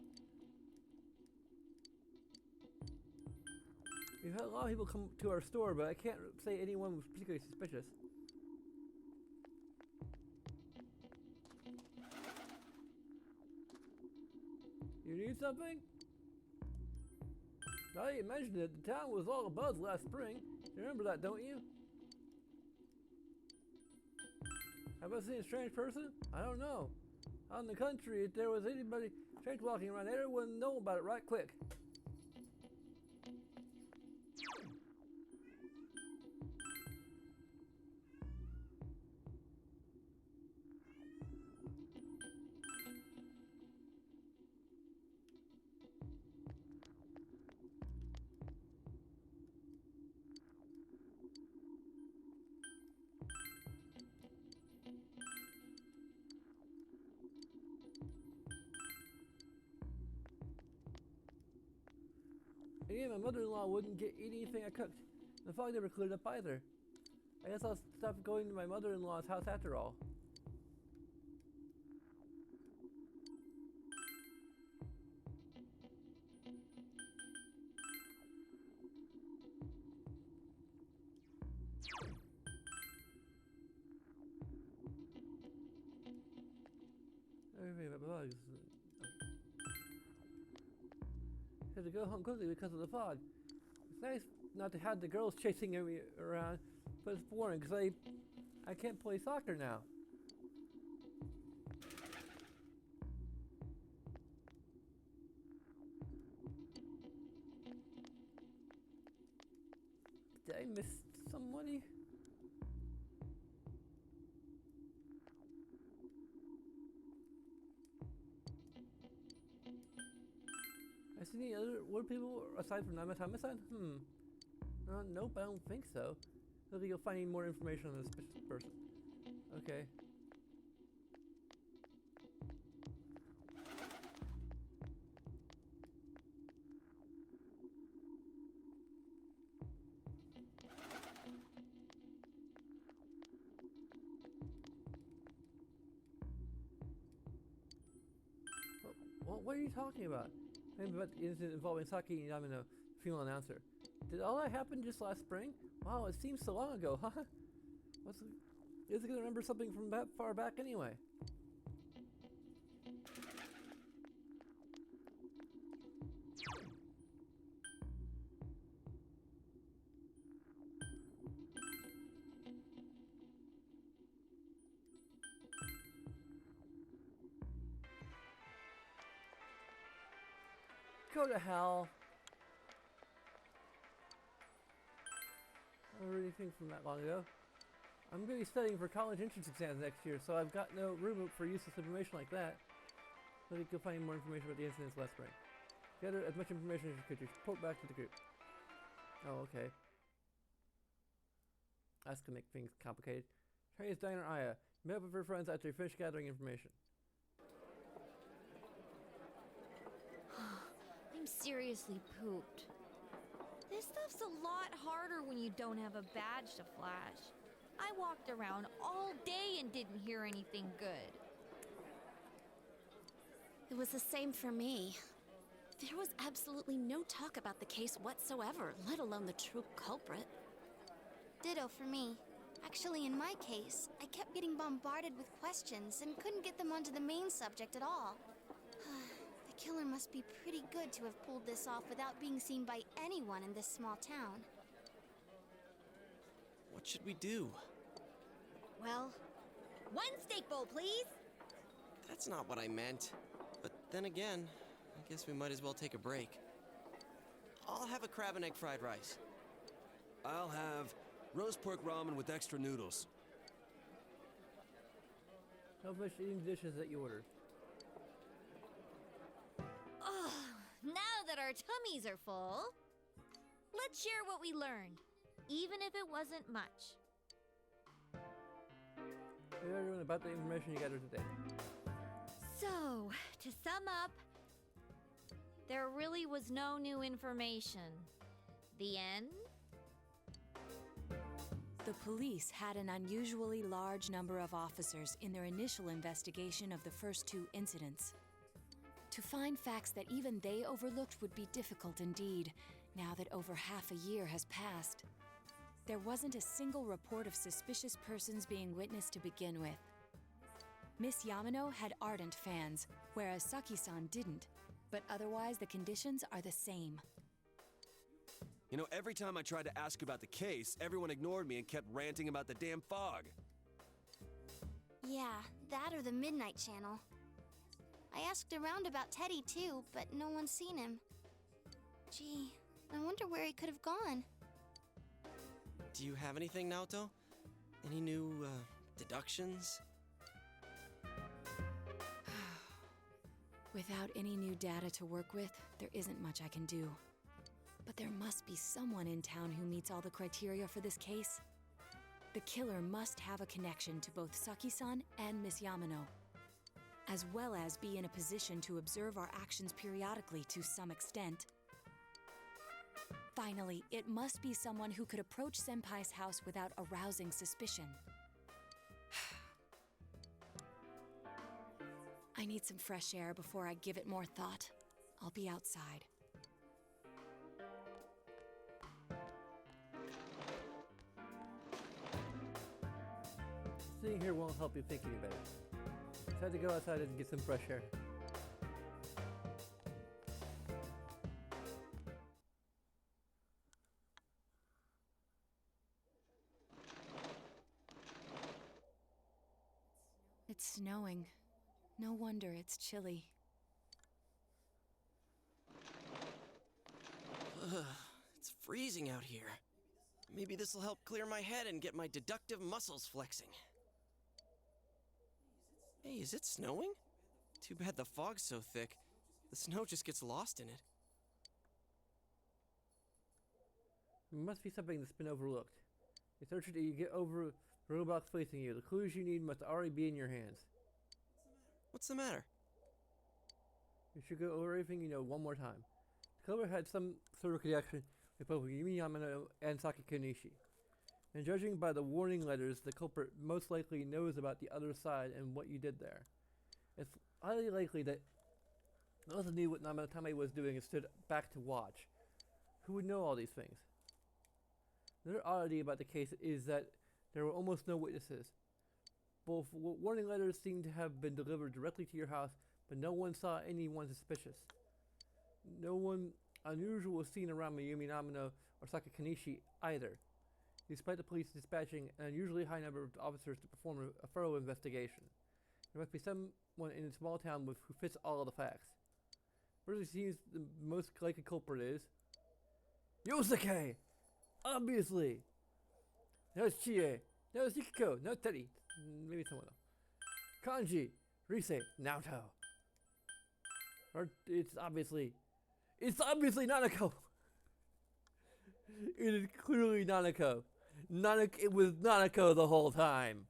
We've had a lot of people come to our store, but I can't say anyone was particularly suspicious. You need something? Now that you mentioned it, the town was all abuzz last spring. You remember that, don't you? Have I seen a strange person? I don't know. Out in the country, if there was anybody strange walking around, everyone would know about it right quick. Again, my mother-in-law wouldn't get anything I cooked. The fog never cleared up either. I guess I'll stop going to my mother-in-law's house after all. Everything about bugs. Had to go home quickly because of the fog. It's nice not to have the girls chasing me around, but it's boring because I can't play soccer now. Did I miss somebody? I see any other word people aside from Namatama-san? Nope, I don't think so. Maybe you'll find any more information on this person. Okay. What are you talking about? Maybe about the incident involving Saki Yamano, female announcer. Did all that happen just last spring? Wow, it seems so long ago, huh? Is it gonna remember something from that far back anyway? Go to hell. I don't really think from that long ago. I'm going to be studying for college entrance exams next year, so I've got no room for useless information like that. Maybe you'll find more information about the incidents last spring. Gather as much information as you could. Report back to the group. Oh, okay. That's going to make things complicated. Chinese diner Aya. Meet up with her friends after you finish gathering information. I'm seriously pooped. This stuff's a lot harder when you don't have a badge to flash. I walked around all day and didn't hear anything good. It was the same for me. There was absolutely no talk about the case whatsoever, let alone the true culprit. Ditto for me. Actually, in my case, I kept getting bombarded with questions and couldn't get them onto the main subject at all. The killer must be pretty good to have pulled this off without being seen by anyone in this small town. What should we do? Well, one steak bowl, please. That's not what I meant. But then again, I guess we might as well take a break. I'll have a crab and egg fried rice. I'll have roast pork ramen with extra noodles. How much eating dishes that you ordered? Oh, now that our tummies are full, let's share what we learned. even if it wasn't much. Hey everyone, about the information you gathered today. So, to sum up, there really was no new information. The end? The police had an unusually large number of officers in their initial investigation of the first two incidents. To find facts that even they overlooked would be difficult indeed, now that over half a year has passed. There wasn't a single report of suspicious persons being witnessed to begin with. Miss Yamano had ardent fans, whereas Saki-san didn't, but otherwise the conditions are the same. You know, every time I tried to ask about the case, everyone ignored me and kept ranting about the damn fog. Yeah, that or the Midnight Channel. I asked around about Teddy too, but no one's seen him. Gee, I wonder where he could have gone. Do you have anything, Naoto? Any new, deductions? Without any new data to work with, there isn't much I can do. But there must be someone in town who meets all the criteria for this case. The killer must have a connection to both Saki-san and Miss Yamano, as well as be in a position to observe our actions periodically to some extent. Finally, it must be someone who could approach Senpai's house without arousing suspicion. I need some fresh air before I give it more thought. I'll be outside. Sitting here won't help you think any better. Just had to go outside and get some fresh air. It's snowing. No wonder it's chilly. Ugh, it's freezing out here. Maybe this'll help clear my head and get my deductive muscles flexing. Hey, is it snowing? Too bad the fog's so thick. The snow just gets lost in it. There must be something that's been overlooked. It's urgent that you get over the roadblocks facing you. The clues you need must already be in your hands. What's the matter? You should go over everything you know one more time. The killer had some sort of connection with both Yumi Yamano and Saki Konishi. And judging by the warning letters, the culprit most likely knows about the other side and what you did there. It's highly likely that those who knew what Namatame was doing and stood back to watch. Who would know all these things? Another oddity about the case is that there were almost no witnesses. Both warning letters seem to have been delivered directly to your house, but no one saw anyone suspicious. No one unusual was seen around Mayumi Namino or Saki Konishi either, despite the police dispatching an unusually high number of officers to perform a thorough investigation. There must be someone in a small town who fits all of the facts. First, it seems the most likely culprit is Yosuke! Obviously! No, it's Chie. No, it's Yukiko. No, Teddy. Maybe someone else. Kanji. Rise. Naoto. Or it's obviously Nanako! It is clearly Nanako. It was Nanako the whole time.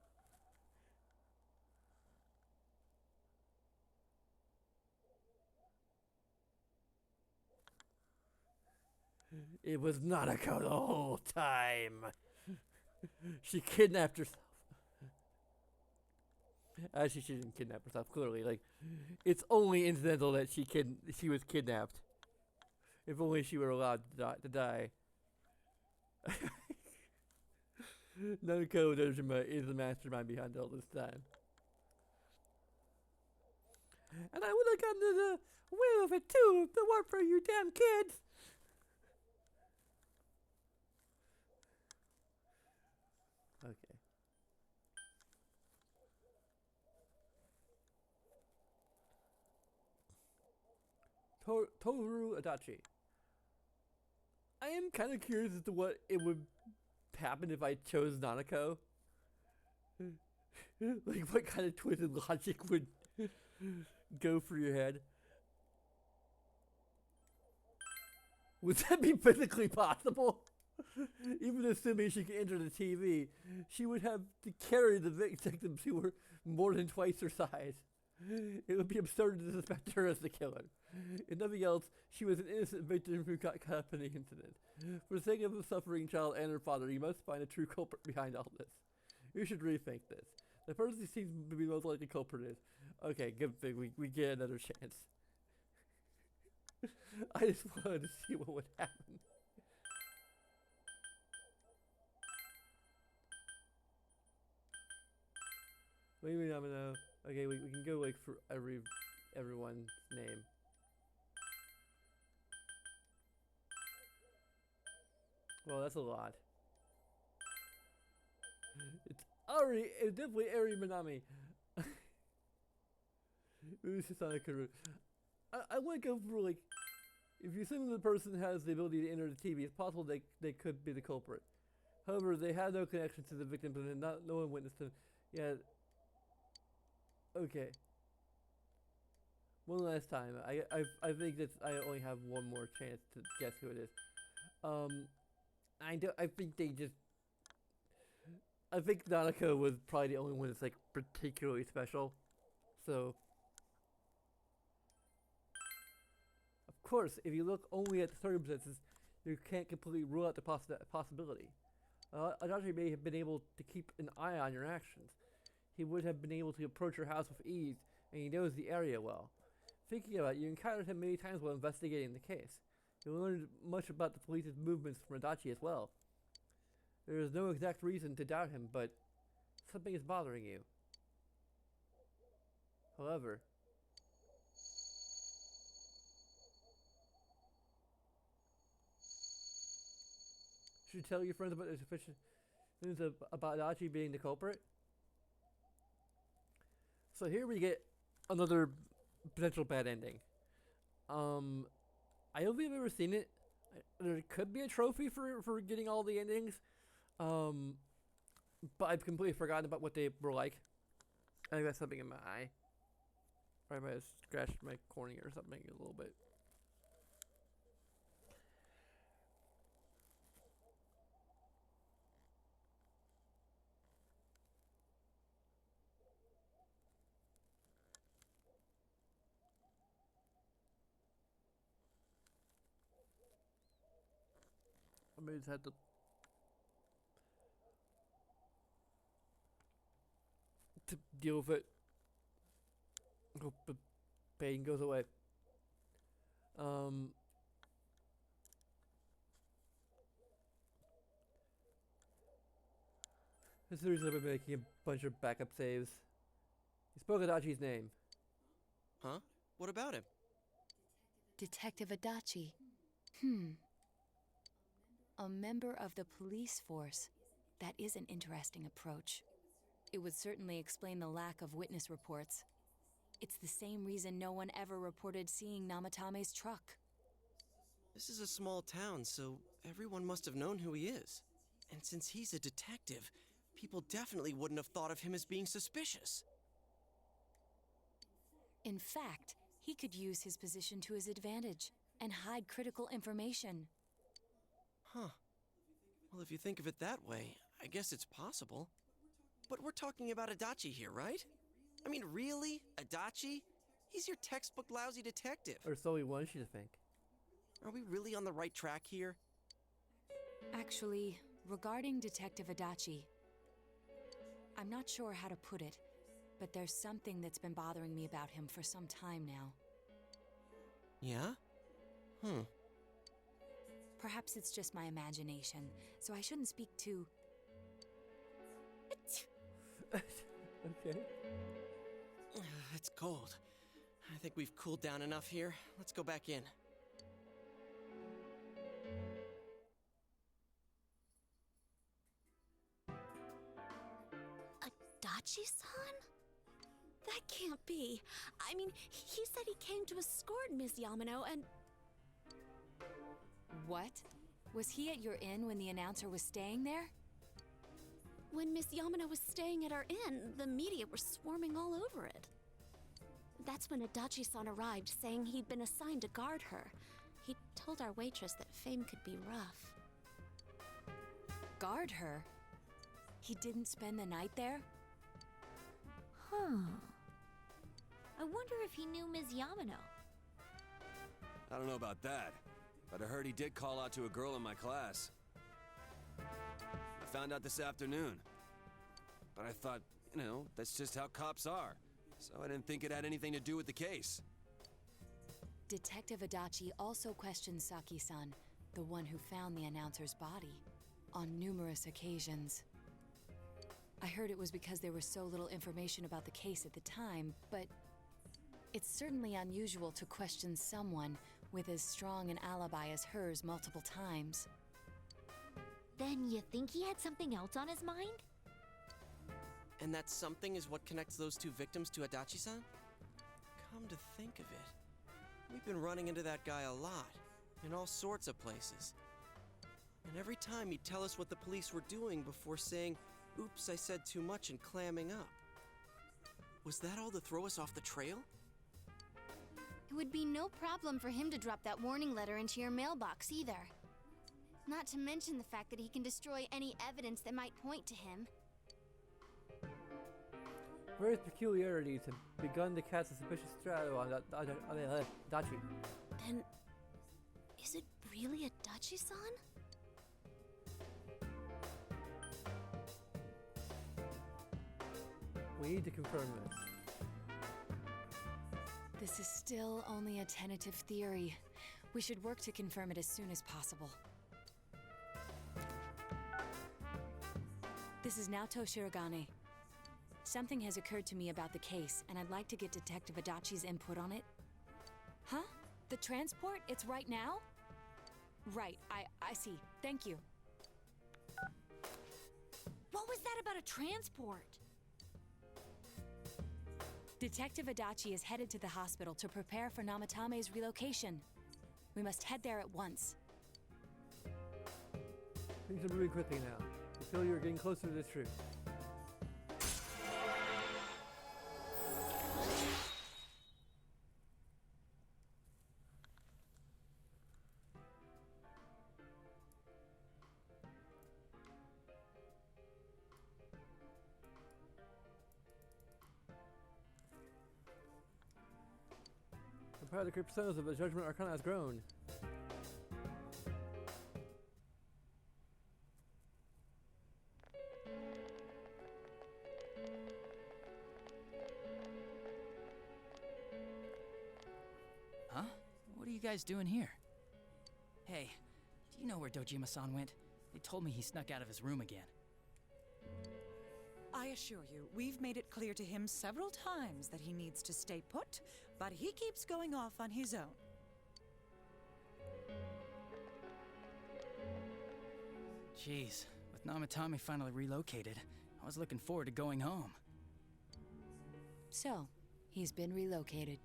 It was Nanako the whole time. She kidnapped herself. Actually, she didn't kidnap herself, clearly. Like, it's only incidental that she was kidnapped. If only she were allowed to die. Nanako Dojima is the mastermind behind all this time. And I would have gotten to the will of it too if it weren't for you damn kids. Okay. Toru Adachi. I am kind of curious as to what it would happen if I chose Nanako. Like, what kind of twisted logic would go through your head? Would that be physically possible? Even assuming she could enter the TV, she would have to carry the victims who were more than twice her size. It would be absurd to suspect her as the killer. If nothing else, she was an innocent victim who got caught up in the incident. For the sake of the suffering child and her father, you must find a true culprit behind all this. You should rethink this. The person who seems to be most likely culprit is... Okay, good thing we get another chance. I just wanted to see what would happen. Maybe I'm gonna... Okay, we can go like for everyone's name. Well, that's a lot. It's definitely Ari Minami. I would go for like, if you assume the person has the ability to enter the TV, it's possible they could be the culprit. However, they had no connection to the victims and no one witnessed them. Yeah. Okay. One last time. I think that I only have one more chance to guess who it is. I think Nanako was probably the only one that's like particularly special. So of course, if you look only at the circumstances, you can't completely rule out the possibility. Adachi may have been able to keep an eye on your actions. He would have been able to approach your house with ease, and he knows the area well. Thinking about it, you encountered him many times while investigating the case. You learned much about the police's movements from Adachi as well. There is no exact reason to doubt him, but something is bothering you. However, should you tell your friends about the suspicion news about Adachi being the culprit? So here we get another potential bad ending. I don't think I've ever seen it. There could be a trophy for getting all the endings. But I've completely forgotten about what they were like. I got something in my eye. Or I might have scratched my cornea or something a little bit. I may just have to deal with it. Hope the pain goes away. This series I've been making a bunch of backup saves. He spoke Adachi's name. Huh? What about him? Detective Adachi. A member of the police force. That is an interesting approach. It would certainly explain the lack of witness reports. It's the same reason no one ever reported seeing Namatame's truck. This is a small town, so everyone must have known who he is. And since he's a detective, people definitely wouldn't have thought of him as being suspicious. In fact, he could use his position to his advantage and hide critical information. Huh. Well, if you think of it that way, I guess it's possible. But we're talking about Adachi here, right? I mean, really? Adachi? He's your textbook lousy detective. Or so he wants you to think. Are we really on the right track here? Actually, regarding Detective Adachi, I'm not sure how to put it, but there's something that's been bothering me about him for some time now. Yeah? Perhaps it's just my imagination, so I shouldn't speak too... Okay. It's cold. I think we've cooled down enough here. Let's go back in. Adachi-san? That can't be. I mean, he said he came to escort Miss Yamano and... What? Was he at your inn when the announcer was staying there? When Miss Yamano was staying at our inn, the media were swarming all over it. That's when Adachi-san arrived, saying he'd been assigned to guard her. He told our waitress that fame could be rough. guard her? He didn't spend the night there? Huh. I wonder if he knew Ms. Yamano. I don't know about that, but I heard he did call out to a girl in my class. I found out this afternoon. But I thought, you know, that's just how cops are. So I didn't think it had anything to do with the case. Detective Adachi also questioned Saki-san, the one who found the announcer's body, on numerous occasions. I heard it was because there was so little information about the case at the time, but it's certainly unusual to question someone with as strong an alibi as hers multiple times. Then you think he had something else on his mind? And that something is what connects those two victims to Adachi-san? Come to think of it, we've been running into that guy a lot, in all sorts of places. And every time he'd tell us what the police were doing before saying, "Oops, I said too much," and clamming up. Was that all to throw us off the trail? It would be no problem for him to drop that warning letter into your mailbox either. Not to mention the fact that he can destroy any evidence that might point to him. Various peculiarities have begun to cast a suspicious shadow on Adachi. Then, is it really Adachi-san? We need to confirm this. This is still only a tentative theory. We should work to confirm it as soon as possible. This is Naoto Shirogane. Something has occurred to me about the case, and I'd like to get Detective Adachi's input on it. Huh? The transport? It's right now? Right, I see. Thank you. What was that about a transport? Detective Adachi is headed to the hospital to prepare for Namatame's relocation. We must head there at once. Things are moving quickly now. I feel you're getting closer to the truth. Prepare the cryptostones of the Judgment Arcana has grown. Huh? What are you guys doing here? Hey, do you know where Dojima-san went? They told me he snuck out of his room again. I assure you, we've made it clear to him several times that he needs to stay put, but he keeps going off on his own. Jeez, with Namatame finally relocated, I was looking forward to going home. So, he's been relocated.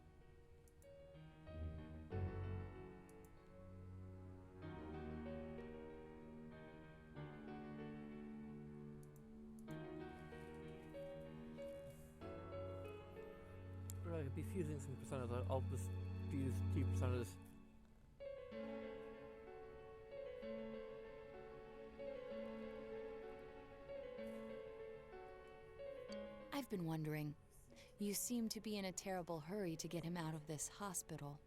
I could be fusing some personas. I'll just fuse 2 personas. I've been wondering. You seem to be in a terrible hurry to get him out of this hospital.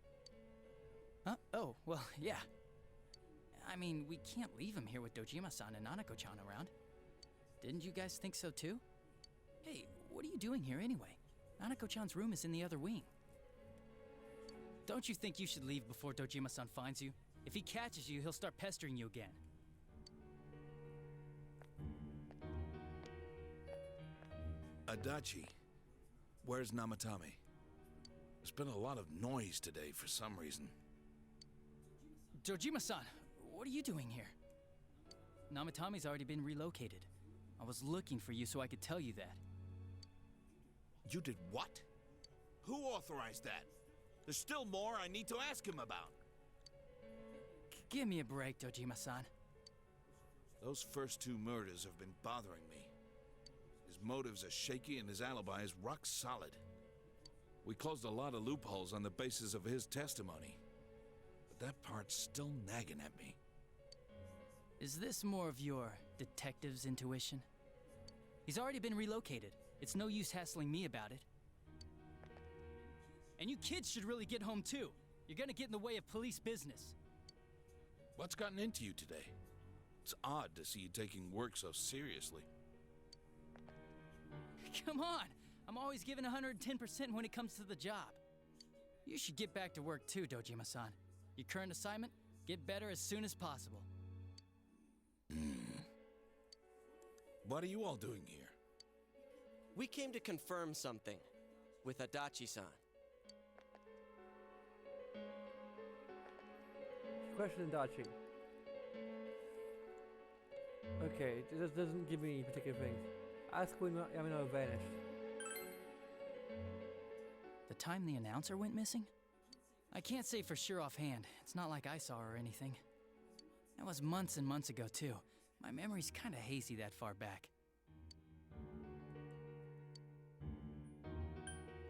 Huh? Oh, well, yeah. I mean, we can't leave him here with Dojima-san and Nanako-chan around. Didn't you guys think so too? Hey, what are you doing here anyway? Nanako-chan's room is in the other wing. Don't you think you should leave before Dojima-san finds you? If he catches you, he'll start pestering you again. Adachi, where's Namatame? There's been a lot of noise today for some reason. Dojima-san, what are you doing here? Namatame's already been relocated. I was looking for you so I could tell you that. You did what? Who authorized that? There's still more I need to ask him about. Give me a break, Dojima-san. Those first 2 murders have been bothering me. His motives are shaky and his alibi is rock solid. We closed a lot of loopholes on the basis of his testimony. But that part's still nagging at me. Is this more of your detective's intuition. He's already been relocated. It's no use hassling me about it. And you kids should really get home too. You're gonna get in the way of police business. What's gotten into you today? It's odd to see you taking work so seriously. Come on! I'm always giving 110% when it comes to the job. You should get back to work too, Dojima-san. Your current assignment? Get better as soon as possible. What are you all doing here? We came to confirm something with Adachi-san. Question Adachi. Okay, this doesn't give me any particular things. Ask when Yamano vanished. The time the announcer went missing? I can't say for sure offhand. It's not like I saw her or anything. That was months and months ago, too. My memory's kinda hazy that far back.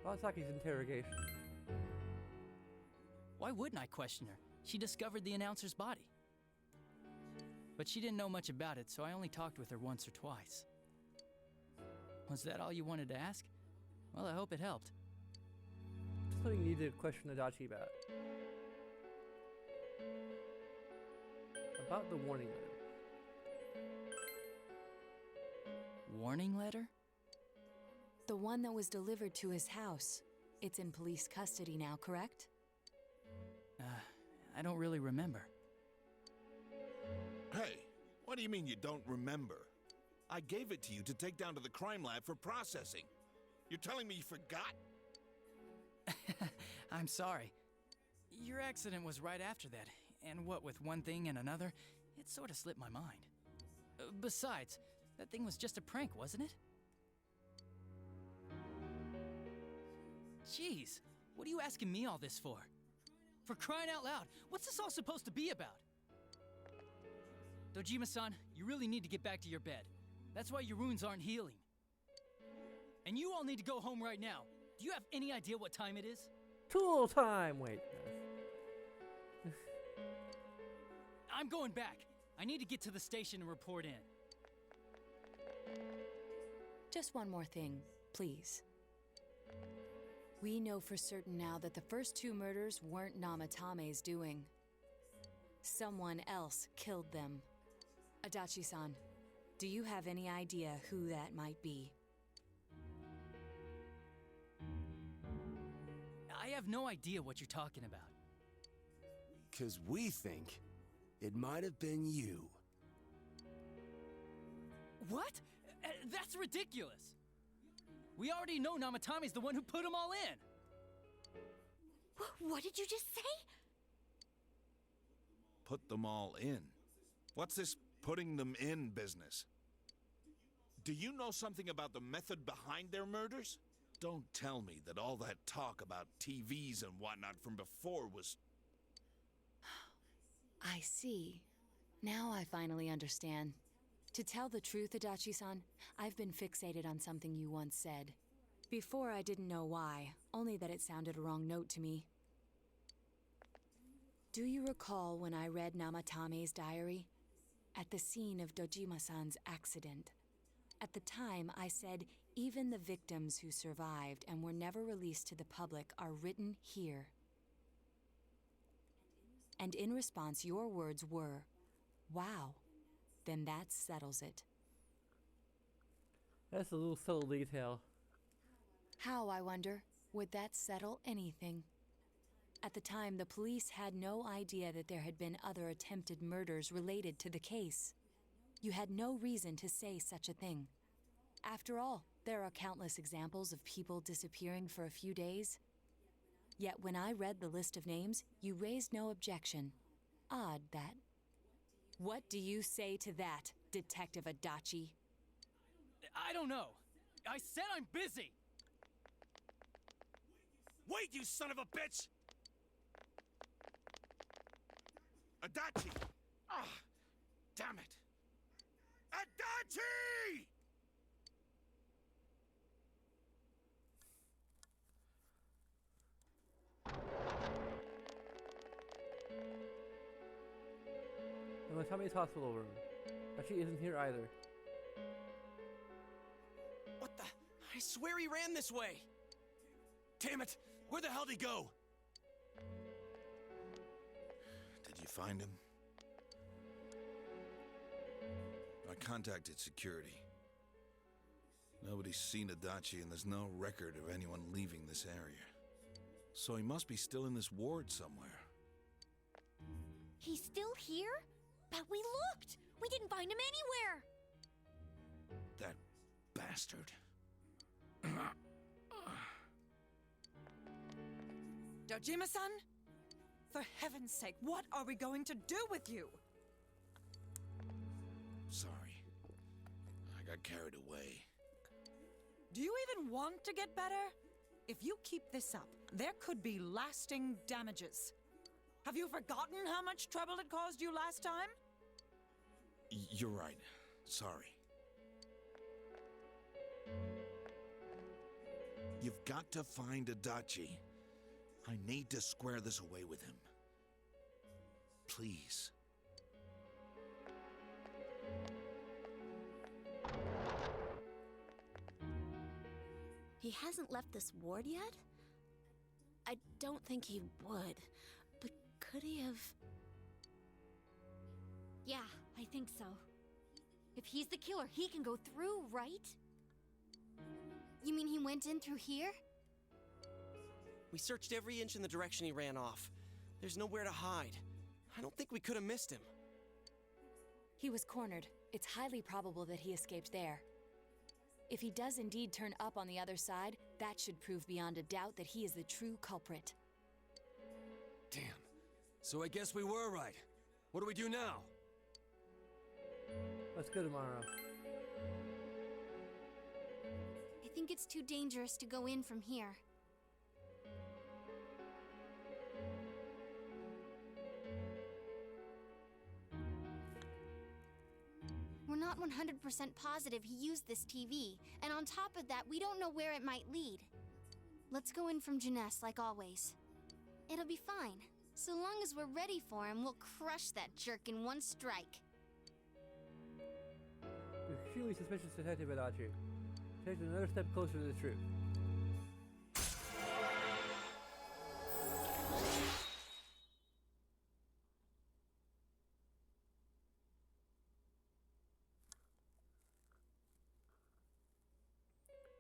Arasaki's interrogation. Why wouldn't I question her? She discovered the announcer's body. But she didn't know much about it, so I only talked with her once or twice. Was that all you wanted to ask? Well, I hope it helped. Just something you need to question Adachi about. About the warning letter. Warning letter? The one that was delivered to his house. It's in police custody now, correct? I don't really remember. Hey, what do you mean you don't remember? I gave it to you to take down to the crime lab for processing. You're telling me you forgot? I'm sorry. Your accident was right after that, and what with one thing and another, it sort of slipped my mind. Besides, that thing was just a prank, wasn't it? Jeez, what are you asking me all this for? For crying out loud, what's this all supposed to be about? Dojima-san, you really need to get back to your bed. That's why your wounds aren't healing. And you all need to go home right now. Do you have any idea what time it is? Tool time! Wait. I'm going back. I need to get to the station and report in. Just one more thing, please. We know for certain now that the first two murders weren't Namatame's doing. Someone else killed them. Adachi-san, do you have any idea who that might be? I have no idea what you're talking about. 'Cause we think it might have been you. What? That's ridiculous! We already know Namatame's the one who put them all in! What did you just say? Put them all in? What's this putting them in business? Do you know something about the method behind their murders? Don't tell me that all that talk about TVs and whatnot from before was... I see. Now I finally understand. To tell the truth, Adachi-san, I've been fixated on something you once said. Before I didn't know why, only that it sounded a wrong note to me. Do you recall when I read Namatame's diary? At the scene of Dojima-san's accident. At the time, I said, even the victims who survived and were never released to the public are written here. And in response, your words were, wow, then that settles it. That's a little subtle detail. How, I wonder, would that settle anything? At the time, the police had no idea that there had been other attempted murders related to the case. You had no reason to say such a thing. After all, there are countless examples of people disappearing for a few days. Yet when I read the list of names, you raised no objection. Odd that. What do you say to that, Detective Adachi? I don't know. I said I'm busy! Wait, you son of a bitch! Adachi! Ah, damn it! Adachi! Namatame's hospital room. But she isn't here either. What the? I swear he ran this way! Damn it! Where the hell did he go? Did you find him? I contacted security. Nobody's seen Adachi, and there's no record of anyone leaving this area. So he must be still in this ward somewhere. He's still here? But we looked! We didn't find him anywhere! That bastard. Dojima-san? For heaven's sake, what are we going to do with you? Sorry. I got carried away. Do you even want to get better? If you keep this up, there could be lasting damages. Have you forgotten how much trouble it caused you last time? You're right. Sorry. You've got to find Adachi. I need to square this away with him. Please. He hasn't left this ward yet? I don't think he would. But could he have... Yeah, I think so. If he's the killer, he can go through, right? You mean he went in through here? We searched every inch in the direction he ran off. There's nowhere to hide. I don't think we could have missed him. He was cornered. It's highly probable that he escaped there. If he does indeed turn up on the other side, that should prove beyond a doubt that he is the true culprit. Damn. So I guess we were right. What do we do now? Let's go tomorrow. I think it's too dangerous to go in from here. We're not 100% positive he used this TV, and on top of that, we don't know where it might lead. Let's go in from Jeunesse like always. It'll be fine. So long as we're ready for him, we'll crush that jerk in one strike. Extremely suspicious Detective Adachi. Takes another step closer to the truth.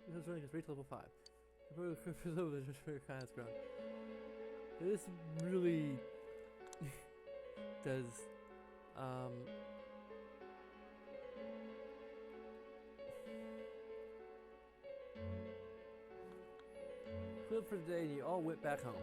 This is running as reach level 5. This really does clip for the day and you all went back home.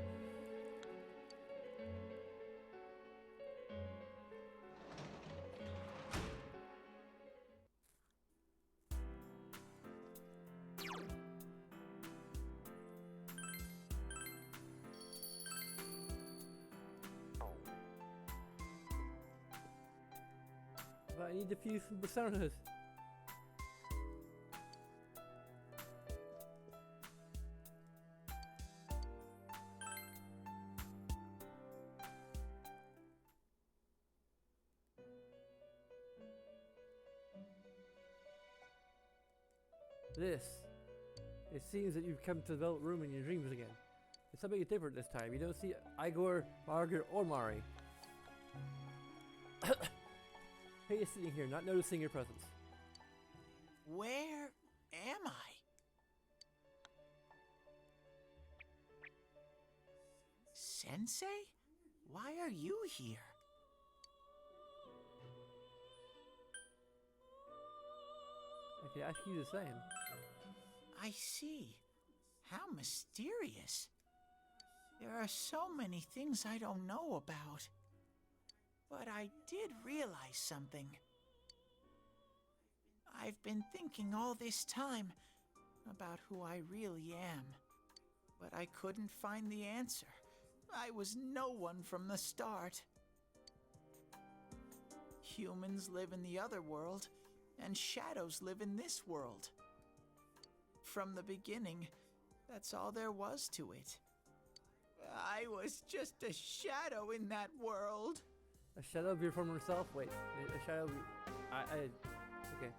But I need to fuse some personas. This. It seems that you've come to the Velvet Room in your dreams again. It's something different this time. You don't see Igor, Margaret, or Mari. Hey, is sitting here, not noticing your presence. Where am I? Sensei? Why are you here? I can ask you the same. I see. How mysterious. There are so many things I don't know about. But I did realize something. I've been thinking all this time about who I really am. But I couldn't find the answer. I was no one from the start. Humans live in the other world, and shadows live in this world. From the beginning, that's all there was to it. I was just a shadow in that world. A shadow of your former self? Wait, a shadow of Okay.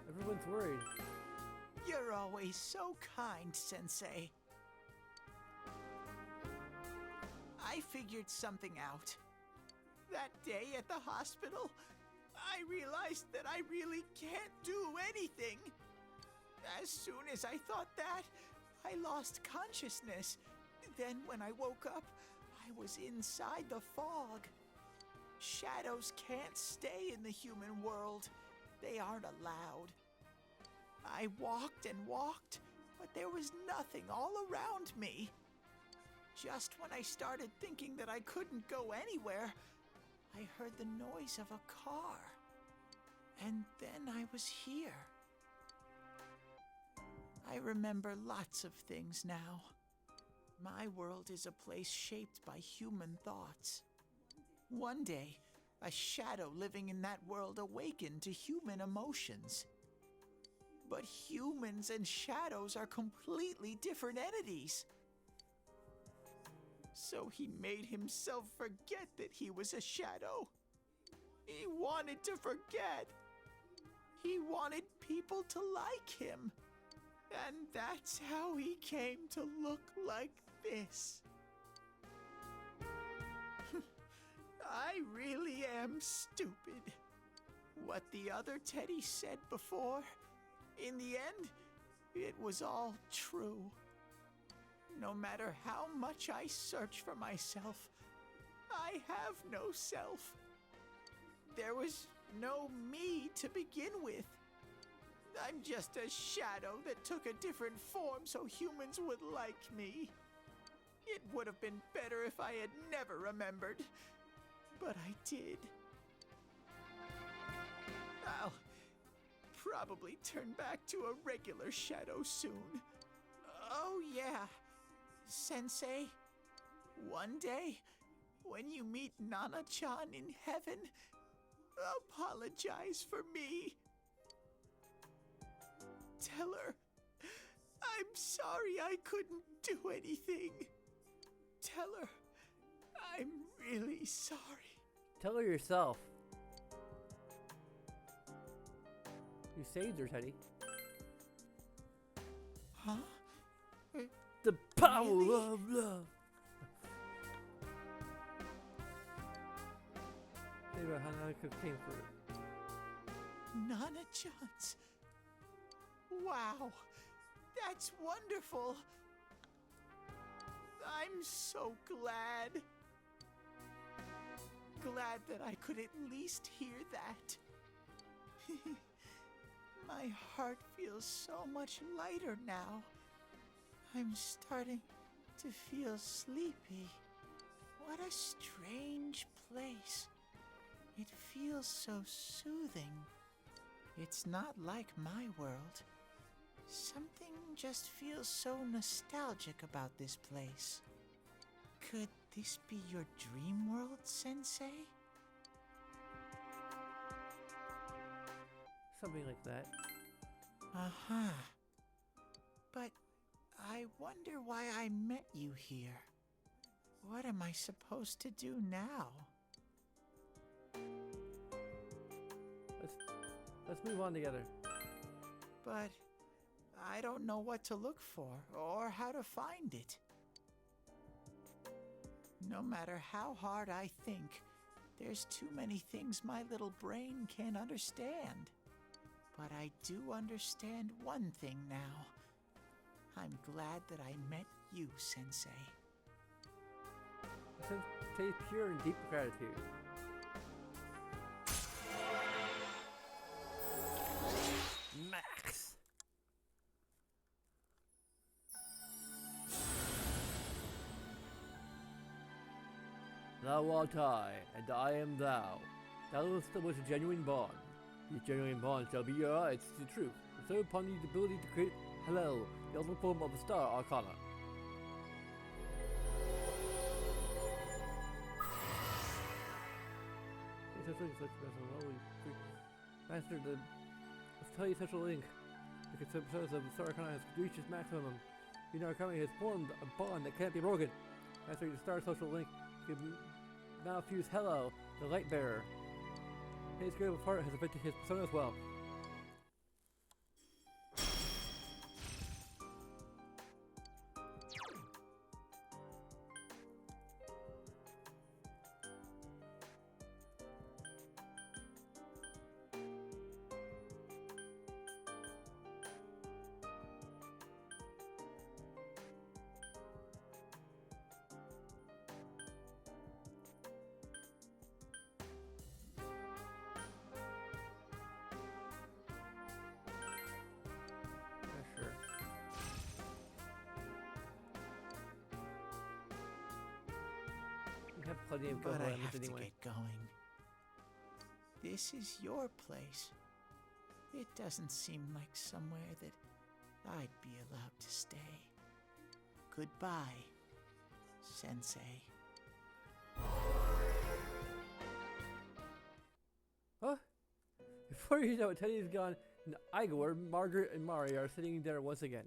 Everyone's worried. You're always so kind, Sensei. I figured something out. That day at the hospital, I realized that I really can't do anything. As soon as I thought that, I lost consciousness. Then when I woke up, I was inside the fog. Shadows can't stay in the human world. They aren't allowed. I walked and walked, but there was nothing all around me. Just when I started thinking that I couldn't go anywhere, I heard the noise of a car. And then I was here. I remember lots of things now. My world is a place shaped by human thoughts. One day, a shadow living in that world awakened to human emotions. But humans and shadows are completely different entities. So he made himself forget that he was a shadow. He wanted to forget. He wanted people to like him. And that's how he came to look like this. I really am stupid. What the other Teddy said before, in the end, it was all true. No matter how much I search for myself, I have no self. There was no me to begin with. I'm just a shadow that took a different form so humans would like me. It would have been better if I had never remembered, but I did. I'll probably turn back to a regular shadow soon. Oh yeah, Sensei, one day, when you meet Nana-chan in heaven, apologize for me. Tell her, I'm sorry I couldn't do anything. Tell her, I'm really sorry. Tell her yourself. You saved her, Teddy. Huh? The power Really? of love. Think about how Nana came for it. Nana-chan's. Wow, that's wonderful. I'm so glad. Glad that I could at least hear that. My heart feels so much lighter now. I'm starting to feel sleepy. What a strange place. It feels so soothing. It's not like my world. Something just feels so nostalgic about this place. Could this be your dream world, Sensei? Something like that. Uh-huh. But I wonder why I met you here. What am I supposed to do now? Let's move on together. But I don't know what to look for or how to find it. No matter how hard I think, there's too many things my little brain can't understand. But I do understand one thing now. I'm glad that I met you, Sensei. Take pure and deep gratitude. Max. Thou art I, and I am thou. Thou hast established a genuine bond. This genuine bond shall be your eyes to the truth. Bestow upon you the ability to create Hallel, the ultimate form of the Star Arcana. Master, let's tell you such a link. The consensus of the Star Arcana has reached its maximum. The Arcana has formed a bond that can't be broken. Master, the Star Social Link can Malfuse Hello, the Light Bearer. His great part has affected his persona as well. Have plenty of But I Goblins have to anyway. get going. This is your place. It doesn't seem like somewhere that I'd be allowed to stay. Goodbye, Sensei. Huh? Before you know it, Teddy's gone, and Igor, Margaret, and Mari are sitting there once again.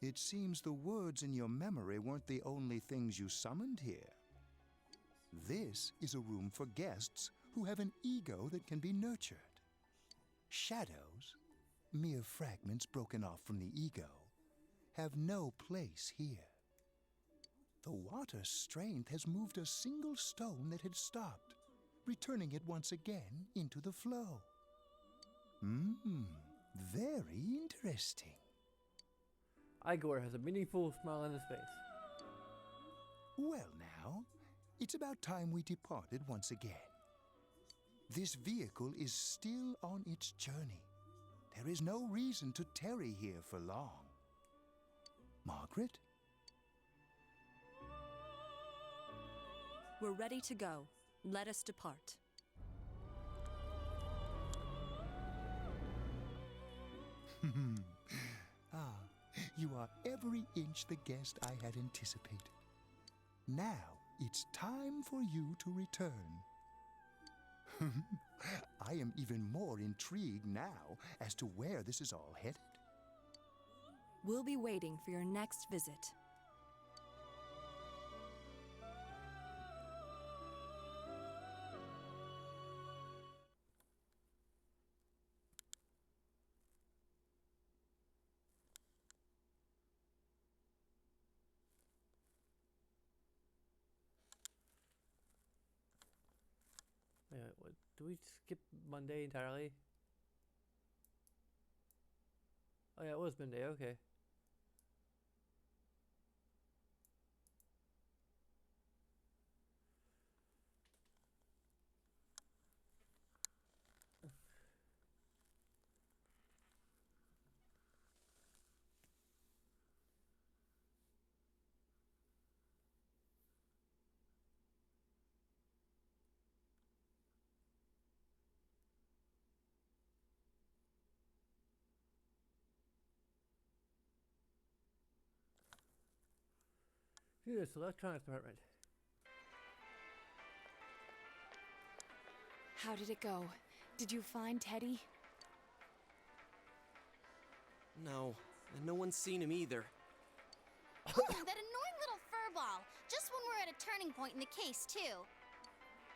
It seems the words in your memory weren't the only things you summoned here. This is a room for guests who have an ego that can be nurtured. Shadows, mere fragments broken off from the ego, have no place here. The water's strength has moved a single stone that had stopped, returning it once again into the flow. Very interesting. Igor has a meaningful smile on his face. Well now, it's about time we departed once again. This vehicle is still on its journey. There is no reason to tarry here for long. Margaret? We're ready to go. Let us depart. You are every inch the guest I had anticipated. Now it's time for you to return. I am even more intrigued now as to where this is all headed. We'll be waiting for your next visit. Wait, what? Do we skip Monday entirely? Oh yeah, it was Monday, okay. Here's the electronics department. How did it go? Did you find Teddy? No, and no one's seen him either. That annoying little furball! Just when we're at a turning point in the case, too.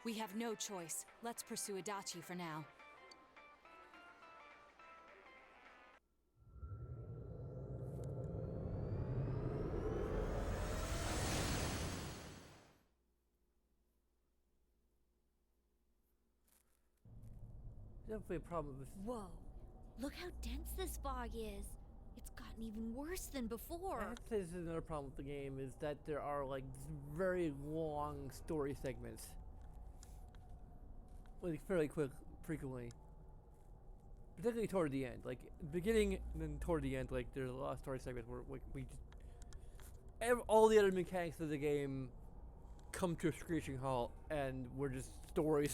We have no choice. Let's pursue Adachi for now. Definitely a problem with. Whoa. Look how dense this fog is. It's gotten even worse than before. I have to say this is another problem with the game is that there are like very long story segments. Like fairly quick, frequently. Particularly toward the end. Like beginning and then toward the end, like there's a lot of story segments where we just all the other mechanics of the game come to a screeching halt and we're just story.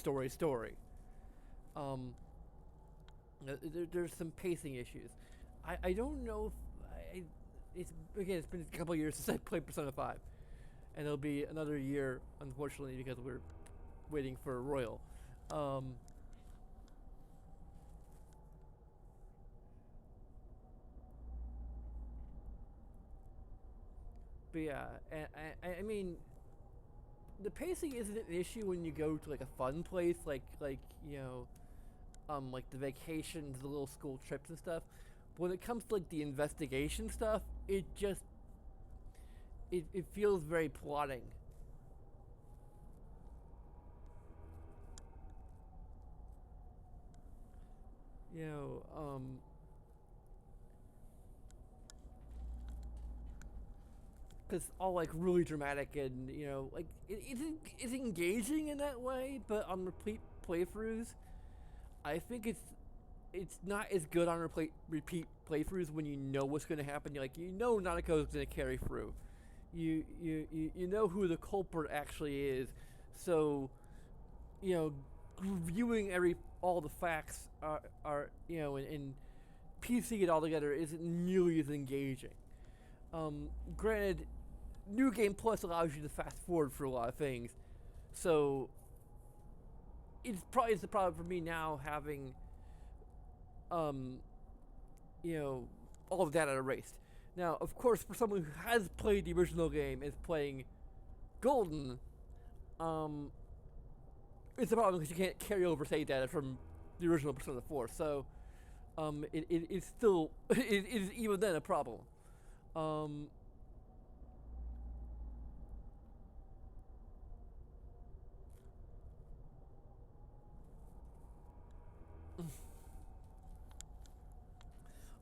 There's some pacing issues. I don't know if it's been a couple years since I played Persona 5, and it'll be another year, unfortunately, because we're waiting for Royal. But But yeah, and I mean, the pacing isn't an issue when you go to like a fun place, like you know, like the vacations, the little school trips and stuff. But when it comes to like the investigation stuff, it just it feels very plotting. You know, because all like really dramatic and you know like it's engaging in that way, but on repeat playthroughs, I think it's not as good on repeat playthroughs when you know what's going to happen. You're like, you know Nanako is going to carry through. You know who the culprit actually is, so you know reviewing all the facts are you know and piecing it all together isn't nearly as engaging. Granted, New Game Plus allows you to fast forward for a lot of things, so it's probably the problem for me now having you know all of that erased. Now, of course, for someone who has played the original game is playing Golden, it's a problem because you can't carry over save data from the original Persona 4. So, it is still it is even then a problem.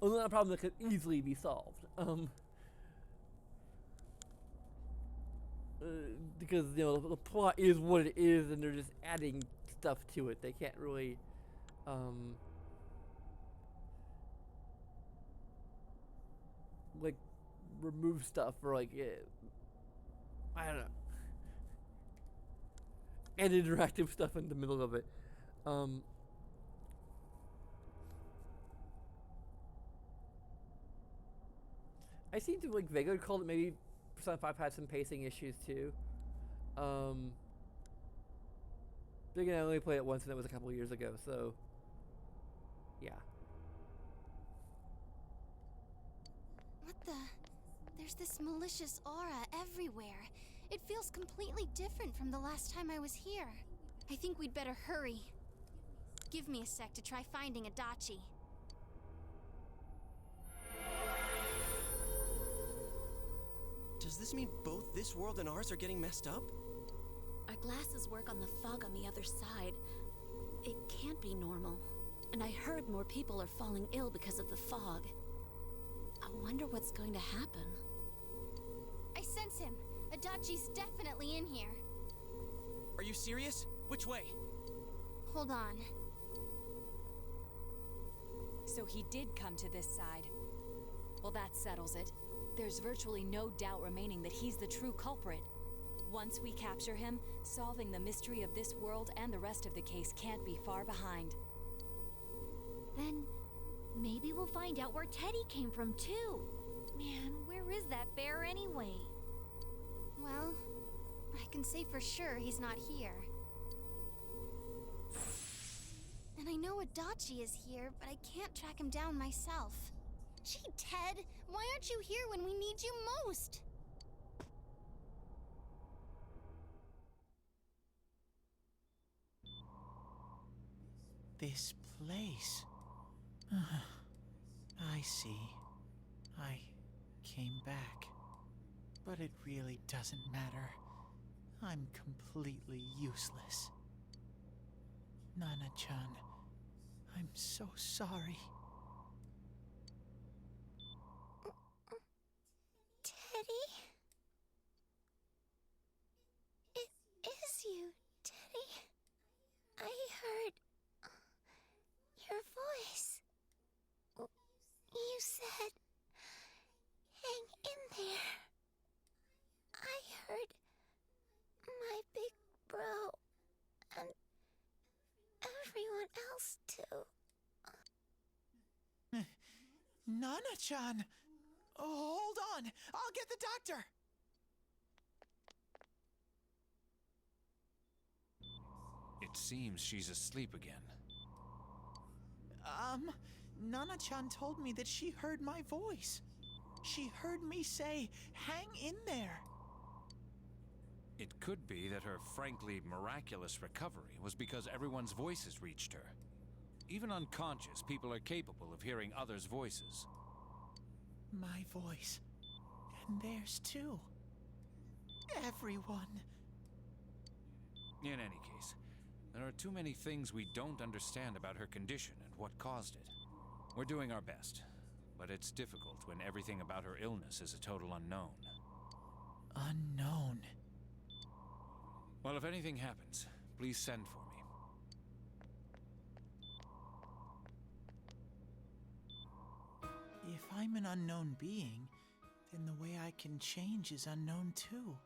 Another problem that could easily be solved. Because you know the plot is what it is, and they're just adding stuff to it. They can't really, like remove stuff or like I don't know, add interactive stuff in the middle of it. I seem to like vaguely recall that maybe Persona 5 had some pacing issues too. But again, I only played it once and it was a couple years ago, so yeah. What the? There's this malicious aura everywhere. It feels completely different from the last time I was here. I think we'd better hurry. Give me a sec to try finding Adachi. Does this mean both this world and ours are getting messed up? Our glasses work on the fog on the other side. It can't be normal. And I heard more people are falling ill because of the fog. I wonder what's going to happen. I sense him. Adachi's definitely in here. Are you serious? Which way? Hold on. So he did come to this side. Well, that settles it. There's virtually no doubt remaining that he's the true culprit. Once we capture him, solving the mystery of this world and the rest of the case can't be far behind. Then maybe we'll find out where Teddy came from too. Man, where is that bear anyway? Well, I can say for sure he's not here. And I know Adachi is here, but I can't track him down myself. Gee, Ted, why aren't you here when we need you most? This place. I see. I came back. But it really doesn't matter. I'm completely useless. Nana-chan, I'm so sorry. Teddy? It is you, Teddy. I heard your voice. You said, hang in there. I heard my big bro and everyone else too. Nana-chan! Oh, hold on! I'll get the doctor! It seems she's asleep again. Nana-chan told me that she heard my voice. She heard me say, hang in there. It could be that her frankly miraculous recovery was because everyone's voices reached her. Even unconscious, people are capable of hearing others' voices. My voice. And theirs too. Everyone. In any case, there are too many things we don't understand about her condition and what caused it. We're doing our best, but it's difficult when everything about her illness is a total unknown. Unknown. Well, if anything happens, please send for me. If I'm an unknown being, then the way I can change is unknown too.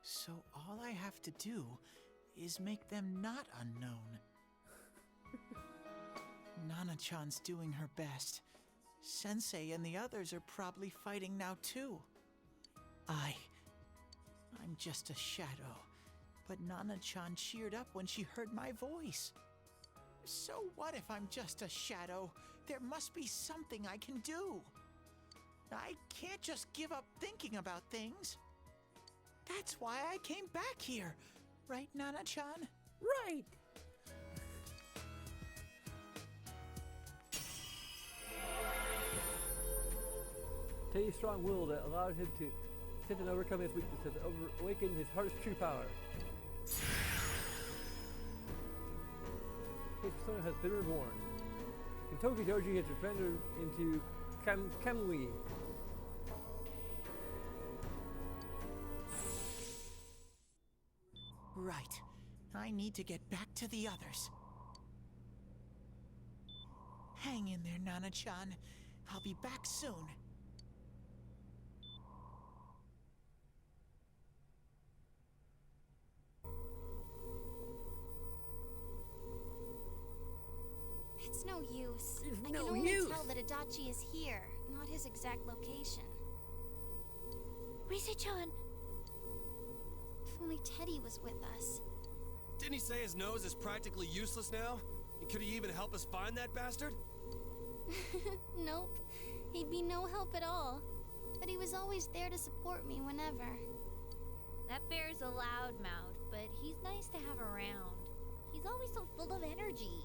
So all I have to do is make them not unknown. Nana-chan's doing her best. Sensei and the others are probably fighting now too. I'm just a shadow, but Nana-chan cheered up when she heard my voice. So what if I'm just a shadow? There must be something I can do. I can't just give up thinking about things. That's why I came back here. Right, Nana-chan? Right! Teddy's strong-willed that allowed him to sit and overcome his weaknesses and awaken his heart's true power. His persona has been reborn. Kentoki Doji has transformed into Kamui. Right. I need to get back to the others. Hang in there, Nana-chan. I'll be back soon. It's no use. It's I no can only use. tell that Adachi is here, not his exact location. Rise-chan! If only Teddy was with us. Didn't he say his nose is practically useless now? And could he even help us find that bastard? Nope. He'd be no help at all. But he was always there to support me whenever. That bear's a loudmouth, but he's nice to have around. He's always so full of energy.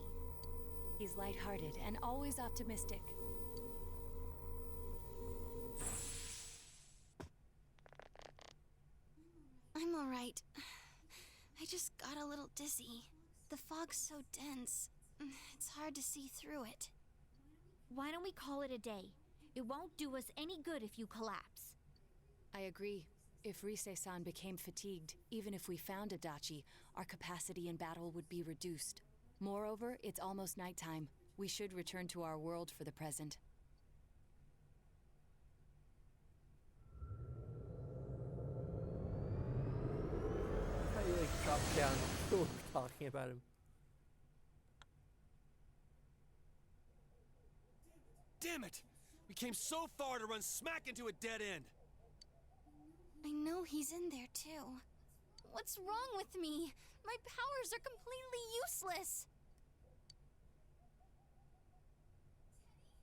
He's lighthearted and always optimistic. I'm alright. I just got a little dizzy. The fog's so dense. It's hard to see through it. Why don't we call it a day? It won't do us any good if you collapse. I agree. If Rise-san became fatigued, even if we found Adachi, our capacity in battle would be reduced. Moreover, it's almost nighttime. We should return to our world for the present. How do you like drop down still talking about him? Damn it! We came so far to run smack into a dead end! I know he's in there too. What's wrong with me? My powers are completely useless.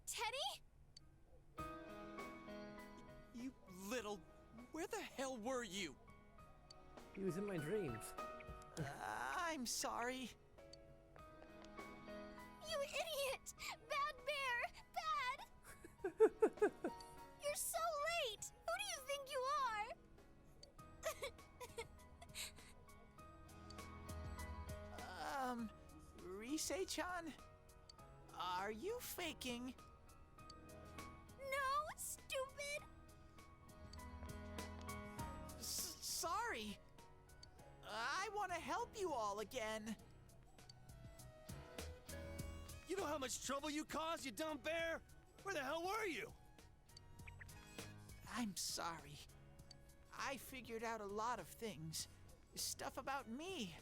Teddy? You little... Where the hell were you? He was in my dreams. I'm sorry. You idiot! Bad bear! Bad! You're so late! Who do you think you are? Rise-chan? Are you faking? No, stupid! Sorry. I want to help you all again. You know how much trouble you caused, you dumb bear? Where the hell were you? I'm sorry. I figured out a lot of things. Stuff about me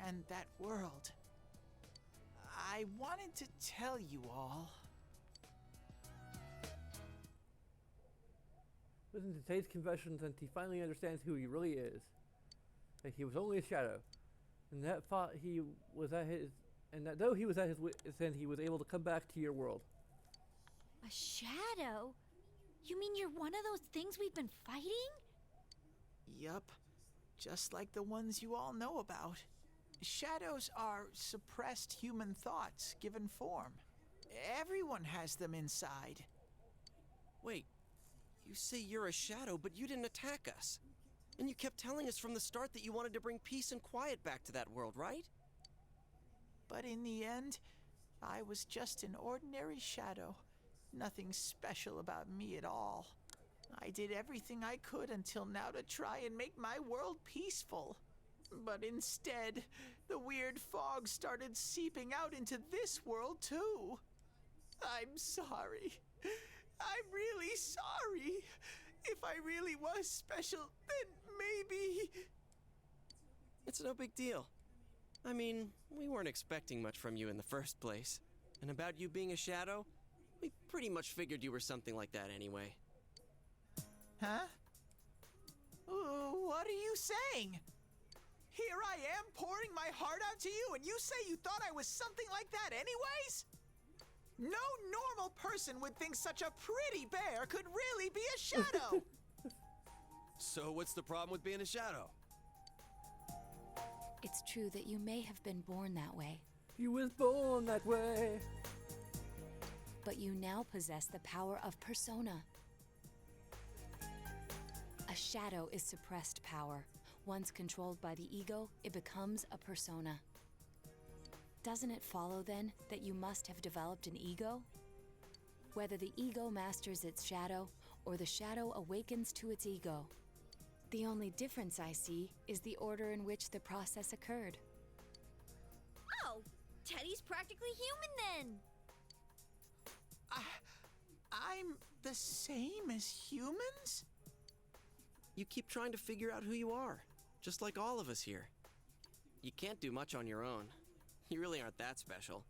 and that world. I wanted to tell you all. Listen to Tate's confessions and he finally understands who he really is. That he was only a shadow. And that thought he was at his... And that though he was at his wit's end, he was able to come back to your world. A shadow? You mean you're one of those things we've been fighting? Yup. Just like the ones you all know about. Shadows are suppressed human thoughts given form. Everyone has them inside. Wait, you say you're a shadow, but you didn't attack us. And you kept telling us from the start that you wanted to bring peace and quiet back to that world, right? But in the end, I was just an ordinary shadow. Nothing special about me at all. I did everything I could until now to try and make my world peaceful. But instead, the weird fog started seeping out into this world too. I'm sorry. I'm really sorry. If I really was special, then maybe... It's no big deal. I mean, we weren't expecting much from you in the first place. And about you being a shadow, we pretty much figured you were something like that anyway. Huh? What are you saying? Here I am pouring my heart out to you, and you say you thought I was something like that anyways? No normal person would think such a pretty bear could really be a shadow! So what's the problem with being a shadow? It's true that you may have been born that way. You was born that way. But you now possess the power of persona. A shadow is suppressed power. Once controlled by the ego, it becomes a persona. Doesn't it follow, then, that you must have developed an ego? Whether the ego masters its shadow, or the shadow awakens to its ego. The only difference I see is the order in which the process occurred. Oh, Teddy's practically human then! I'm the same as humans? You keep trying to figure out who you are, just like all of us here. You can't do much on your own. You really aren't that special.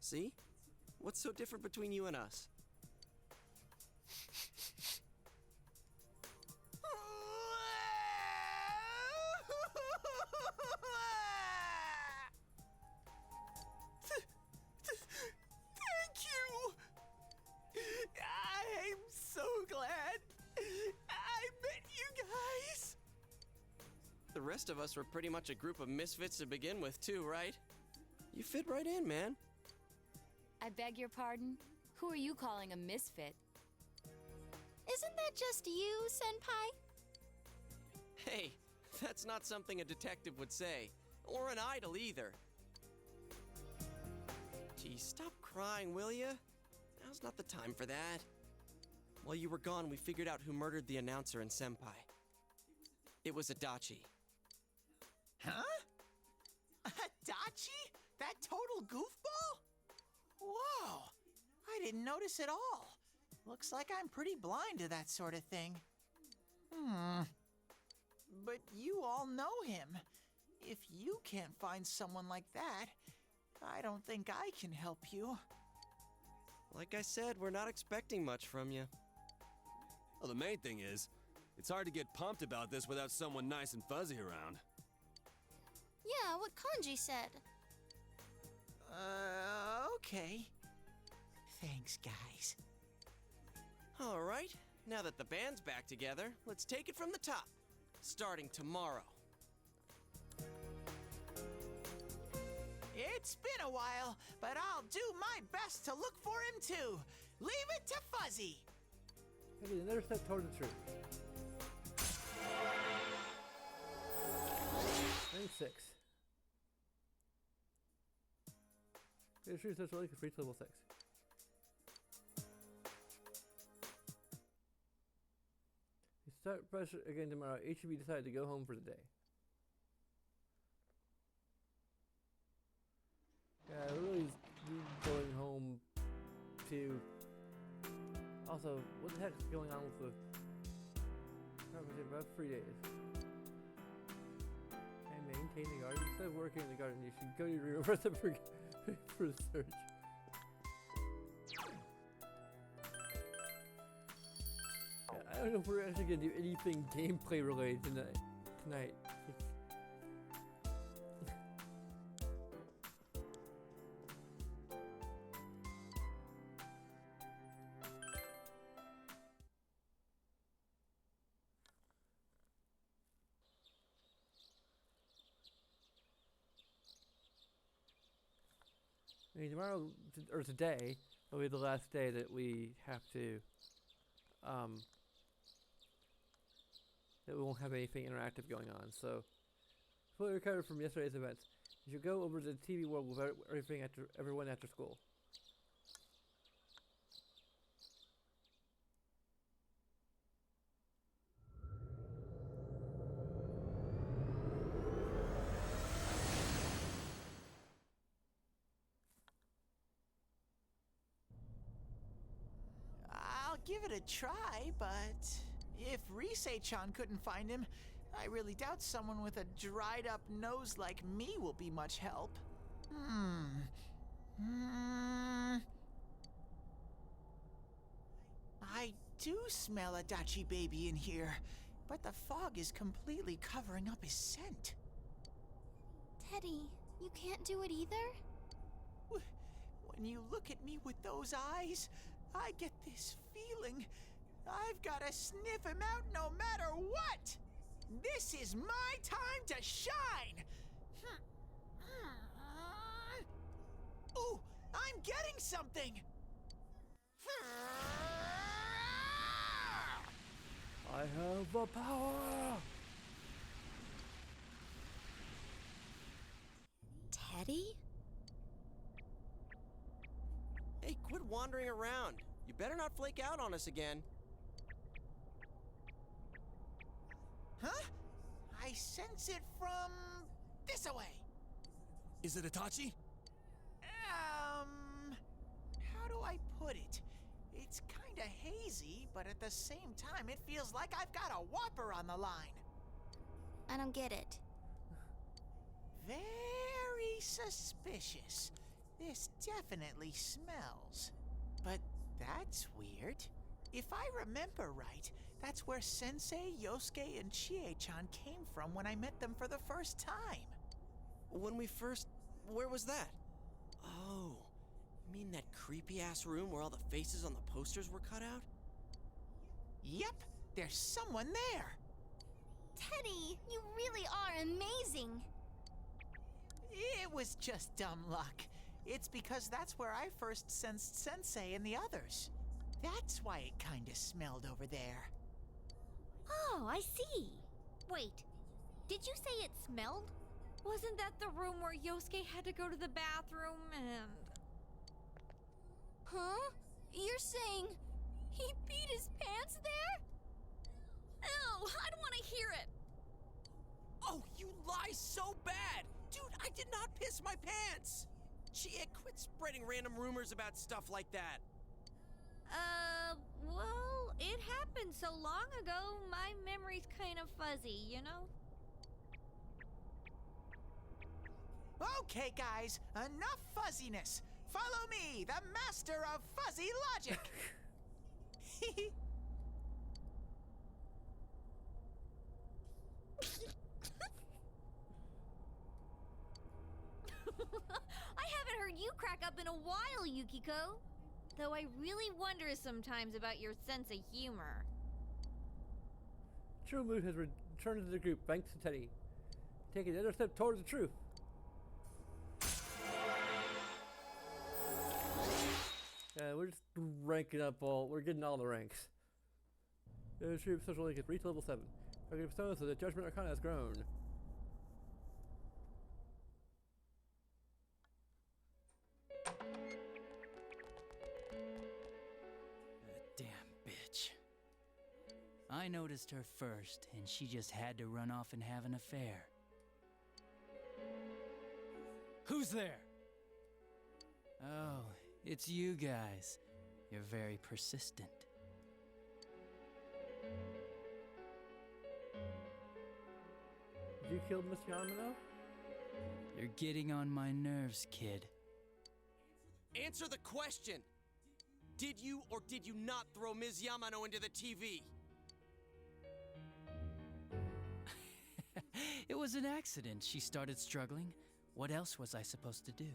See? What's so different between you and us? Thank you! I'm so glad I met you guys! The rest of us were pretty much a group of misfits to begin with, too, right? You fit right in, man. I beg your pardon? Who are you calling a misfit? Isn't that just you, Senpai? Hey, that's not something a detective would say. Or an idol, either. Gee, stop crying, will ya? Now's not the time for that. While you were gone, we figured out who murdered the announcer and Senpai. It was Adachi. Huh? Adachi? That total goofball? Whoa! I didn't notice at all. Looks like I'm pretty blind to that sort of thing. But you all know him. If you can't find someone like that, I don't think I can help you. Like I said, we're not expecting much from you. Well, the main thing is, it's hard to get pumped about this without someone nice and fuzzy around. Yeah, what Kanji said. Okay. Thanks, guys. All right, now that the band's back together, let's take it from the top, starting tomorrow. It's been a while, but I'll do my best to look for him too. Leave it to Fuzzy. Maybe another step toward the truth. 96. The truth is really reach level 6. You start pressure again tomorrow. Each of you decide to go home for the day. Yeah, really going home to... Also, what the heck is going on with the... about 3 days. And maintain the garden. Instead of working in the garden, you should go to your room for research. I don't know if we're actually gonna do anything gameplay related tonight. I mean, tomorrow or today will be the last day that we have to, that we won't have anything interactive going on. So, fully recovered from yesterday's events, you should go over to the TV world with everyone after school. I'll give it a try, but if Risei-chan couldn't find him, I really doubt someone with a dried up nose like me will be much help. I do smell a Dachi baby in here, but the fog is completely covering up his scent. Teddy, you can't do it either? When you look at me with those eyes, I get this feeling I've got to sniff him out no matter what! This is my time to shine! Ooh, I'm getting something! I have the power! Teddy? Hey, quit wandering around. You better not flake out on us again. Huh? I sense it from this away. Is it Itachi? How do I put it? It's kinda hazy, but at the same time, it feels like I've got a whopper on the line. I don't get it. Very suspicious. This definitely smells. But that's weird. If I remember right, that's where Sensei, Yosuke, and Chie-chan came from when I met them for the first time. Where was that? Oh, you mean that creepy-ass room where all the faces on the posters were cut out? Yep, there's someone there. Teddy, you really are amazing. It was just dumb luck. It's because that's where I first sensed Sensei and the others. That's why it kinda smelled over there. Oh, I see. Wait, did you say it smelled? Wasn't that the room where Yosuke had to go to the bathroom and... Huh? You're saying he peed his pants there? Ew, I don't want to hear it. Oh, you lie so bad! Dude, I did not piss my pants! Chie, quit spreading random rumors about stuff like that. Well, it happened so long ago, my memory's kind of fuzzy, you know? Okay, guys, enough fuzziness. Follow me, the master of fuzzy logic. I haven't heard you crack up in a while, Yukiko. Though I really wonder sometimes about your sense of humor. True Mood has returned to the group thanks to Teddy. Taking another step towards the truth. Yeah, we're just ranking up we're getting all the ranks. The troop social link is reached level 7. Okay, so the Judgment Arcana has grown. Damn bitch. I noticed her first, and she just had to run off and have an affair. Who's there? Oh, it's you guys. You're very persistent. Did you kill Miss Yamano? You're getting on my nerves, kid. Answer the question! Did you or did you not throw Ms. Yamano into the TV? It was an accident. She started struggling. What else was I supposed to do?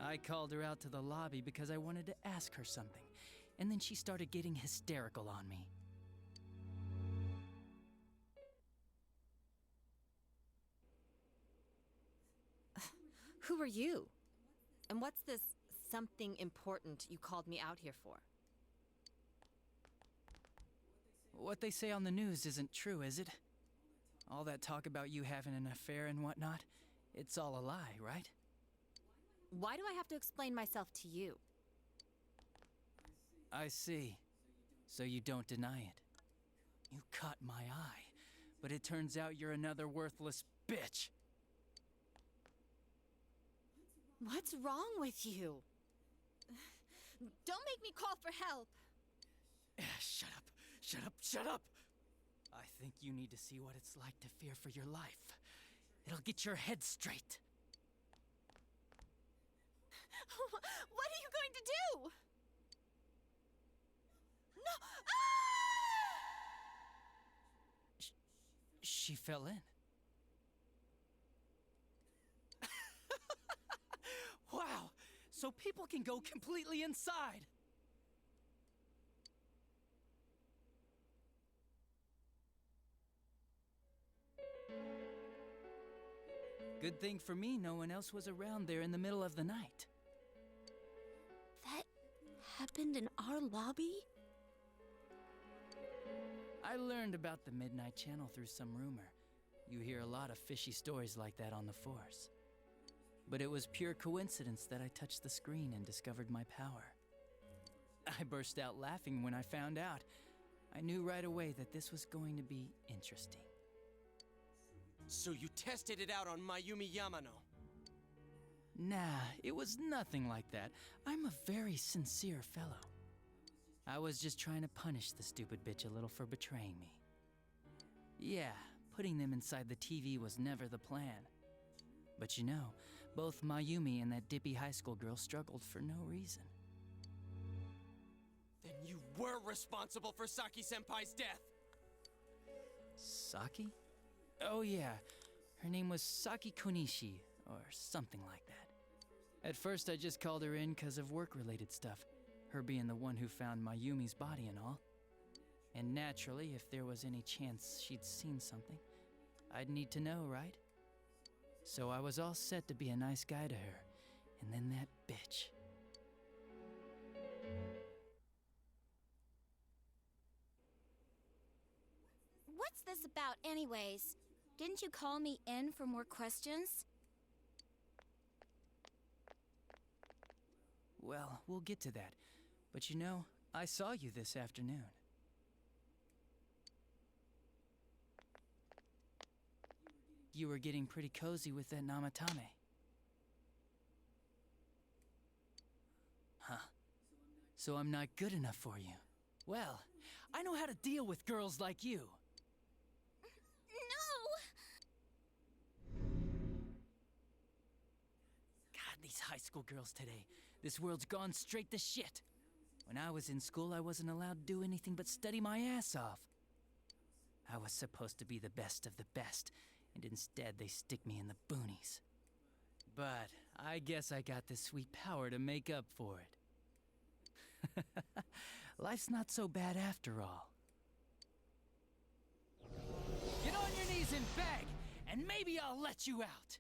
I called her out to the lobby because I wanted to ask her something, and then she started getting hysterical on me. Who are you? And what's this something important you called me out here for? What they say on the news isn't true, is it? All that talk about you having an affair and whatnot, it's all a lie, right? Why do I have to explain myself to you? I see. So you don't deny it. You caught my eye, but it turns out you're another worthless bitch. What's wrong with you? Don't make me call for help! Shut up, shut up, shut up! I think you need to see what it's like to fear for your life. It'll get your head straight. What are you going to do? No! Ah! She fell in. Wow! So people can go completely inside! Good thing for me, no one else was around there in the middle of the night. That happened in our lobby? I learned about the Midnight Channel through some rumor. You hear a lot of fishy stories like that on the Force. But it was pure coincidence that I touched the screen and discovered my power. I burst out laughing when I found out. I knew right away that this was going to be interesting. So you tested it out on Mayumi Yamano? Nah, it was nothing like that. I'm a very sincere fellow. I was just trying to punish the stupid bitch a little for betraying me. Yeah, putting them inside the TV was never the plan. But you know, both Mayumi and that dippy high school girl struggled for no reason. Then you were responsible for Saki-senpai's death! Saki? Oh yeah, her name was Saki Konishi, or something like that. At first I just called her in because of work-related stuff, her being the one who found Mayumi's body and all. And naturally, if there was any chance she'd seen something, I'd need to know, right? So I was all set to be a nice guy to her, and then that bitch. What's this about anyways? Didn't you call me in for more questions? Well, we'll get to that. But you know, I saw you this afternoon. You were getting pretty cozy with that Namatame. Huh. So I'm not good enough for you. Well, I know how to deal with girls like you. God, these high school girls today. This world's gone straight to shit. When I was in school, I wasn't allowed to do anything but study my ass off. I was supposed to be the best of the best, and instead they stick me in the boonies. But I guess I got the sweet power to make up for it. Life's not so bad after all. Get on your knees and beg, and maybe I'll let you out.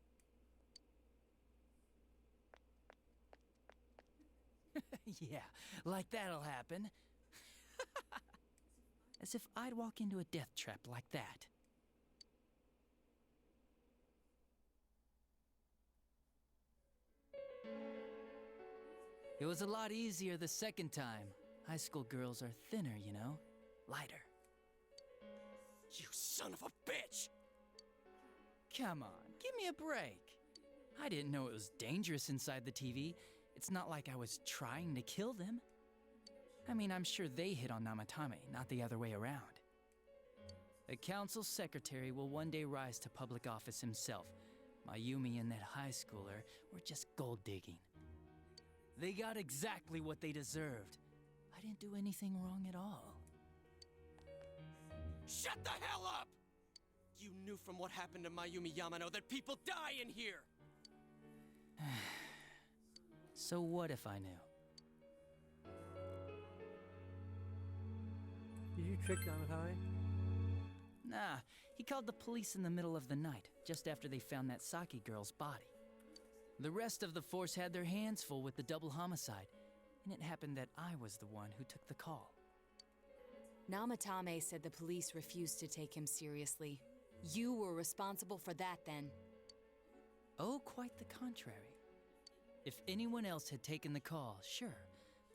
Yeah, like that'll happen. As if I'd walk into a death trap like that. It was a lot easier the second time. High school girls are thinner, you know? Lighter. You son of a bitch! Come on, give me a break. I didn't know it was dangerous inside the TV. It's not like I was trying to kill them. I mean, I'm sure they hit on Namatame, not the other way around. A council secretary will one day rise to public office himself. Mayumi and that high schooler were just gold digging. They got exactly what they deserved. I didn't do anything wrong at all. Shut the hell up! You knew from what happened to Mayumi Yamano that people die in here! So what if I knew? Did you trick Namatame? Nah, he called the police in the middle of the night, just after they found that Saki girl's body. The rest of the force had their hands full with the double homicide, and it happened that I was the one who took the call. Namatame said the police refused to take him seriously. You were responsible for that then. Oh, quite the contrary. If anyone else had taken the call, sure,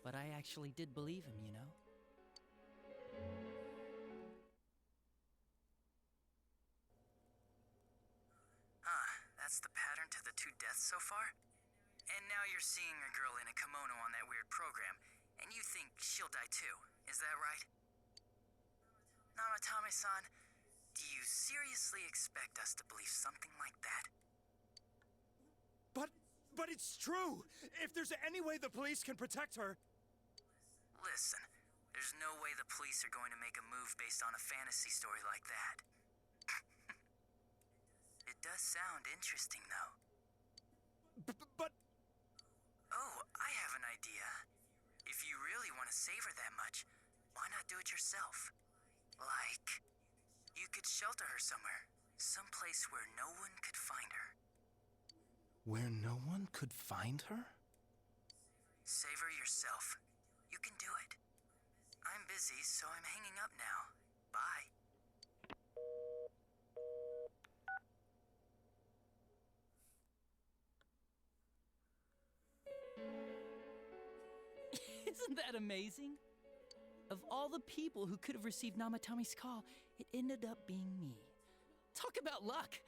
but I actually did believe him, you know? That's the pattern to the 2 deaths so far? And now you're seeing a girl in a kimono on that weird program, and you think she'll die too, is that right? Namatame-san, do you seriously expect us to believe something like that? But it's true! If there's any way the police can protect her... Listen, there's no way the police are going to make a move based on a fantasy story like that. It does sound interesting, though. But... Oh, I have an idea. If you really want to save her that much, why not do it yourself? Like, you could shelter her somewhere. Someplace where no one could find her. Where no one could find her? Save her yourself. You can do it. I'm busy, so I'm hanging up now. Bye. Isn't that amazing? Of all the people who could have received Namatame's call, it ended up being me. Talk about luck!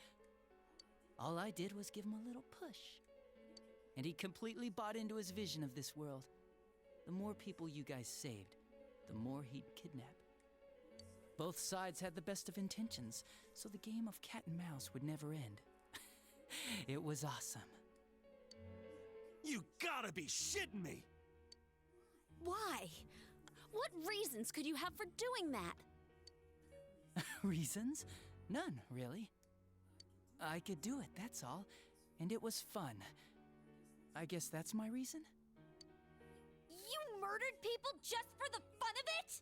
All I did was give him a little push. And he completely bought into his vision of this world. The more people you guys saved, the more he'd kidnap. Both sides had the best of intentions, so the game of cat and mouse would never end. It was awesome. You gotta be shitting me! Why? What reasons could you have for doing that? Reasons? None, really. I could do it, that's all. And it was fun. I guess that's my reason? You murdered people just for the fun of it?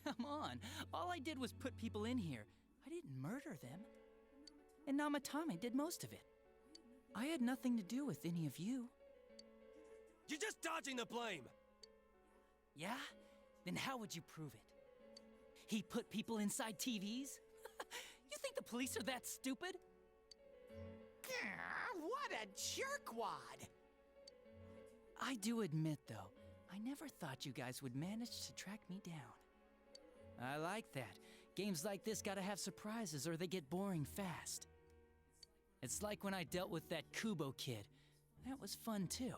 Come on, all I did was put people in here. I didn't murder them. And Namatame did most of it. I had nothing to do with any of you. You're just dodging the blame! Yeah? Then how would you prove it? He put people inside TVs? You think the police are that stupid? What a jerkwad! I do admit, though, I never thought you guys would manage to track me down. I like that. Games like this gotta have surprises or they get boring fast. It's like when I dealt with that Kubo kid. That was fun, too.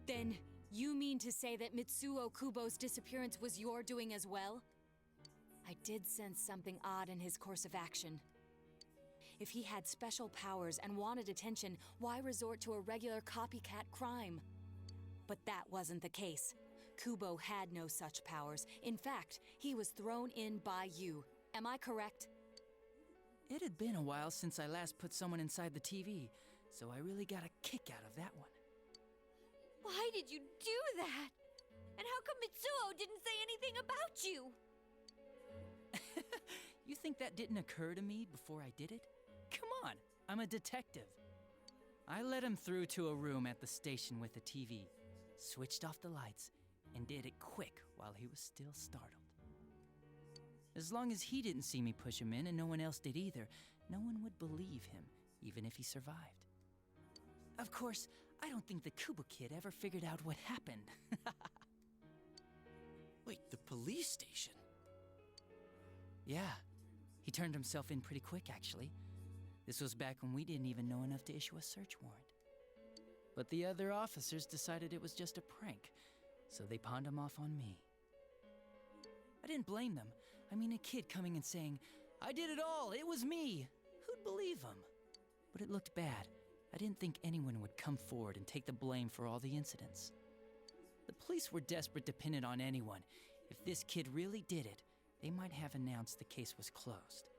Then, you mean to say that Mitsuo Kubo's disappearance was your doing as well? I did sense something odd in his course of action. If he had special powers and wanted attention, why resort to a regular copycat crime? But that wasn't the case. Kubo had no such powers. In fact, he was thrown in by you. Am I correct? It had been a while since I last put someone inside the TV, so I really got a kick out of that one. Why did you do that? And how come Mitsuo didn't say anything about you? You think that didn't occur to me before I did it? Come on, I'm a detective. I let him through to a room at the station with a TV, switched off the lights, and did it quick while he was still startled. As long as he didn't see me push him in and no one else did either, no one would believe him, even if he survived. Of course, I don't think the Kubo kid ever figured out what happened. Wait, the police station? Yeah, he turned himself in pretty quick, actually. This was back when we didn't even know enough to issue a search warrant. But the other officers decided it was just a prank, so they pawned him off on me. I didn't blame them. I mean, a kid coming and saying, "I did it all, it was me." Who'd believe him? But it looked bad. I didn't think anyone would come forward and take the blame for all the incidents. The police were desperate to pin it on anyone. If this kid really did it, they might have announced the case was closed.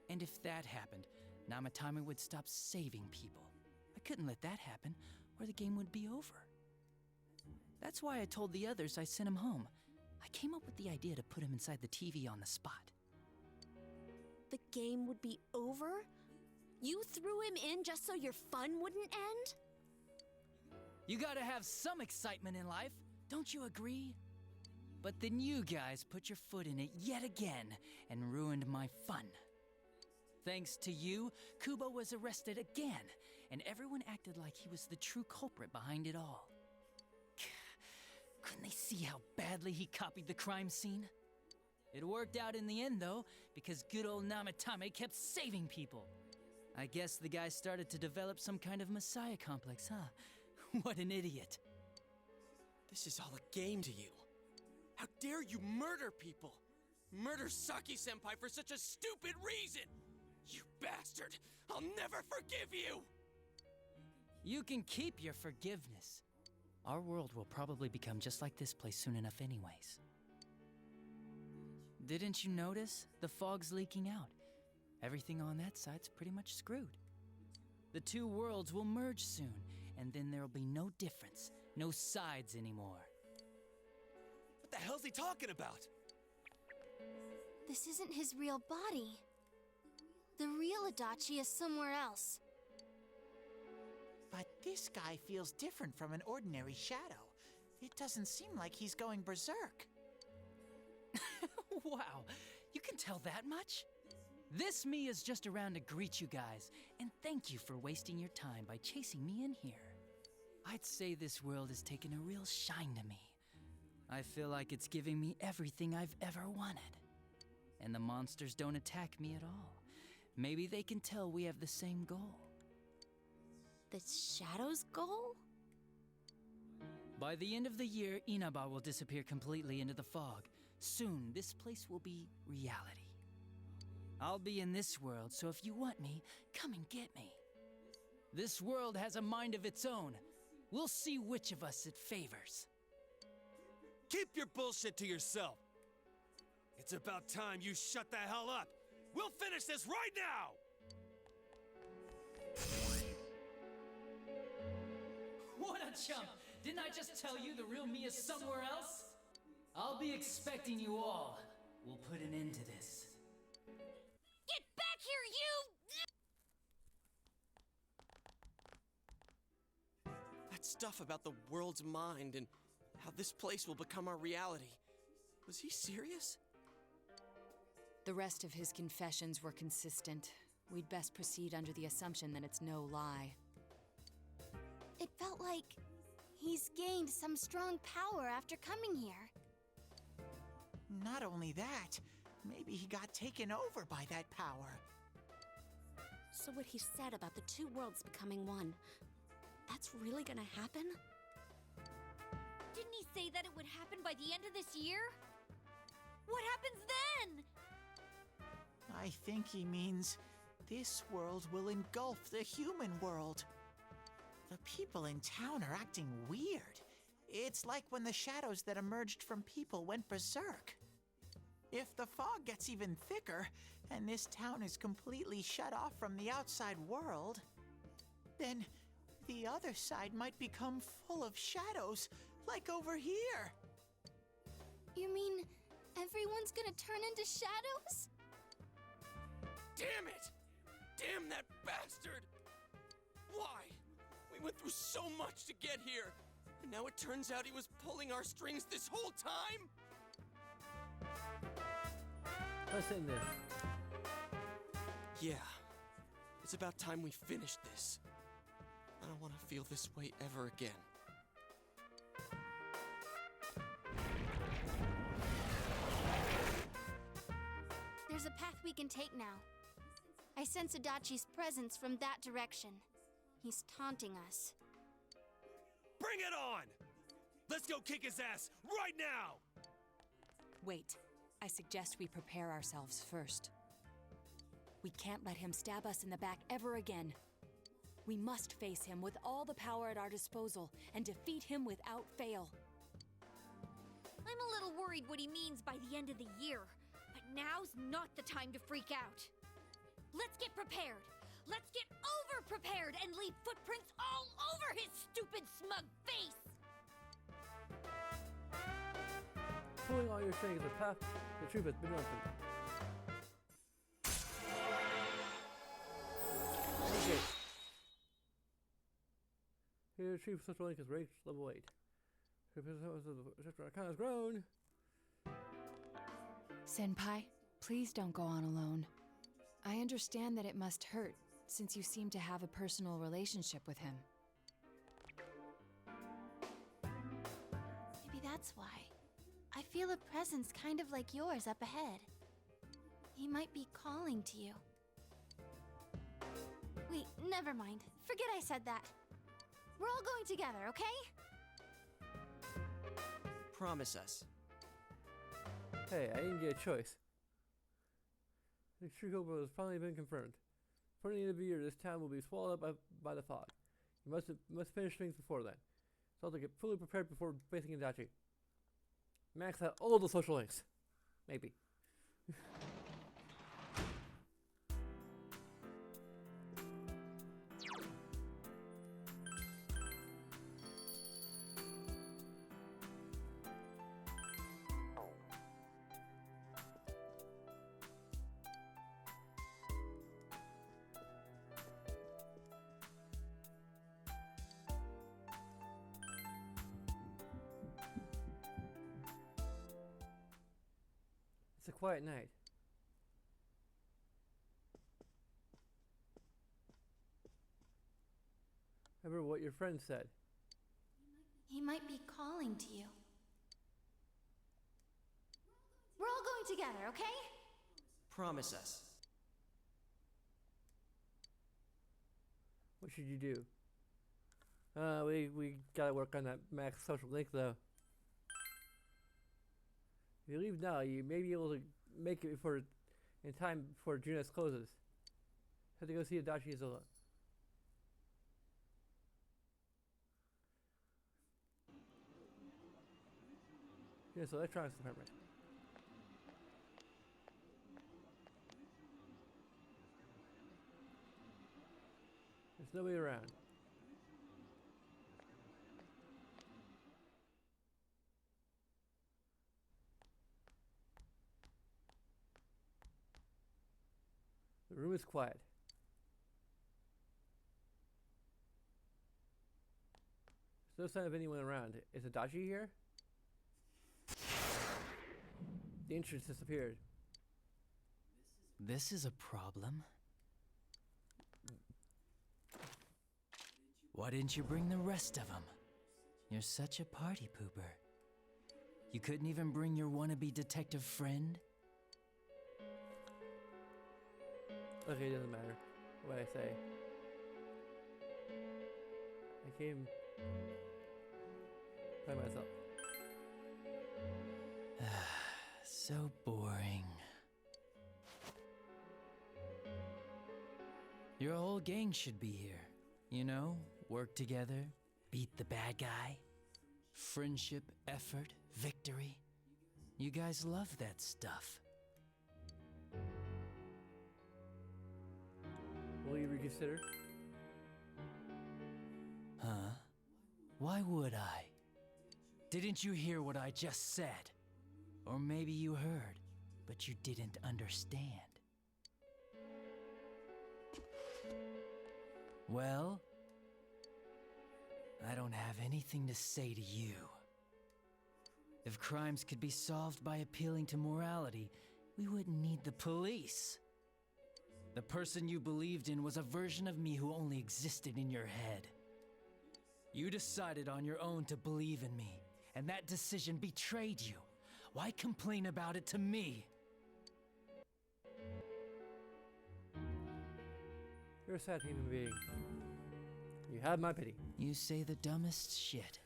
And if that happened, Namatame would stop saving people. I couldn't let that happen, or the game would be over. That's why I told the others I sent him home. I came up with the idea to put him inside the TV on the spot. The game would be over? You threw him in just so your fun wouldn't end? You gotta have some excitement in life, don't you agree? But then you guys put your foot in it yet again and ruined my fun. Thanks to you, Kubo was arrested again, and everyone acted like he was the true culprit behind it all. Couldn't they see how badly he copied the crime scene? It worked out in the end, though, because good old Namatame kept saving people. I guess the guy started to develop some kind of messiah complex, huh? What an idiot. This is all a game to you. How dare you murder people? Murder Saki-senpai for such a stupid reason! You bastard! I'll never forgive you! You can keep your forgiveness. Our world will probably become just like this place soon enough anyways. Didn't you notice? The fog's leaking out. Everything on that side's pretty much screwed. The two worlds will merge soon, and then there'll be no difference, no sides anymore. What the hell's he talking about? This isn't his real body. The real Adachi is somewhere else. But this guy feels different from an ordinary shadow. It doesn't seem like he's going berserk. Wow, you can tell that much? This me is just around to greet you guys, and thank you for wasting your time by chasing me in here. I'd say this world has taken a real shine to me. I feel like it's giving me everything I've ever wanted. And the monsters don't attack me at all. Maybe they can tell we have the same goal. The Shadow's goal? By the end of the year, Inaba will disappear completely into the fog. Soon, this place will be reality. I'll be in this world, so if you want me, come and get me. This world has a mind of its own. We'll see which of us it favors. Keep your bullshit to yourself. It's about time you shut the hell up. We'll finish this right now! What a chump! Didn't I just tell you the real me is somewhere else? I'll be expecting you all. We'll put an end to this. Get back here, you! That stuff about the world's mind and how this place will become our reality. Was he serious? The rest of his confessions were consistent. We'd best proceed under the assumption that it's no lie. It felt like he's gained some strong power after coming here. Not only that, maybe he got taken over by that power. So what he said about the two worlds becoming one, that's really gonna happen? Didn't he say that it would happen by the end of this year? What happens then? I think he means this world will engulf the human world. The people in town are acting weird. It's like when the shadows that emerged from people went berserk. If the fog gets even thicker, and this town is completely shut off from the outside world, then the other side might become full of shadows, like over here. You mean everyone's gonna turn into shadows? Damn it! Damn that bastard! Why? We went through so much to get here, and now it turns out he was pulling our strings this whole time? Let's end this. Yeah. It's about time we finish this. I don't want to feel this way ever again. There's a path we can take now. I sense Adachi's presence from that direction. He's taunting us. Bring it on! Let's go kick his ass right now! Wait, I suggest we prepare ourselves first. We can't let him stab us in the back ever again. We must face him with all the power at our disposal and defeat him without fail. I'm a little worried what he means by the end of the year, but now's not the time to freak out. Let's get prepared. Let's get over-prepared and leave footprints all over his stupid, smug face! Pulling all your strings, the path, the truth has been opened. Okay. Here, Chief Social Link is reached level 8. Account has grown. Senpai, please don't go on alone. I understand that it must hurt, since you seem to have a personal relationship with him. Maybe that's why. I feel a presence kind of like yours up ahead. He might be calling to you. Wait, never mind. Forget I said that. We're all going together, okay? Promise us. Hey, I didn't get a choice. The true hope has finally been confirmed. Before the end of the year, this town will be swallowed up by the fog. You must finish things before then. So to get fully prepared before facing Adachi. Max out all the social links. Maybe. It's a quiet night. Remember what your friend said. He might be calling to you. We're all going together, okay? Promise us. What should you do? We gotta work on that max social link though. If you leave now, you may be able to make it in time before Junes closes. Have to go see Adachi and Zola. Yes, electronics department. There's nobody around. The room is quiet. There's no sign of anyone around. Is Adachi here? The entrance disappeared. This is a problem. Why didn't you bring the rest of them? You're such a party pooper. You couldn't even bring your wannabe detective friend? Okay, it doesn't matter what I say. I came by myself. So boring. Your whole gang should be here. You know, work together, beat the bad guy. Friendship, effort, victory. You guys love that stuff. Will you reconsider? Huh? Why would I? Didn't you hear what I just said? Or maybe you heard, but you didn't understand. Well, I don't have anything to say to you. If crimes could be solved by appealing to morality, we wouldn't need the police. The person you believed in was a version of me who only existed in your head. You decided on your own to believe in me, and that decision betrayed you. Why complain about it to me? You're a sad human being. You have my pity. You say the dumbest shit.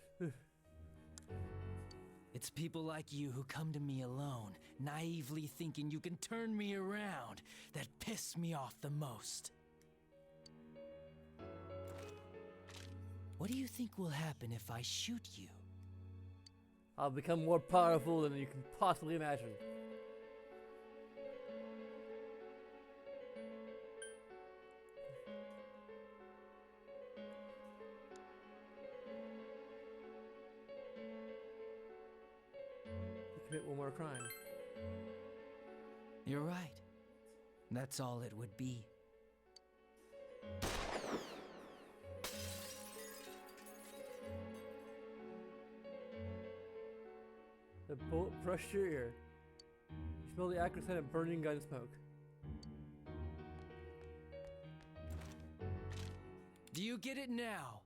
It's people like you who come to me alone, naively thinking you can turn me around, that piss me off the most. What do you think will happen if I shoot you? I'll become more powerful than you can possibly imagine. You commit one more crime. You're right. That's all it would be. The bullet brushed your ear. You smell the acrid scent of burning gun smoke. Do you get it now?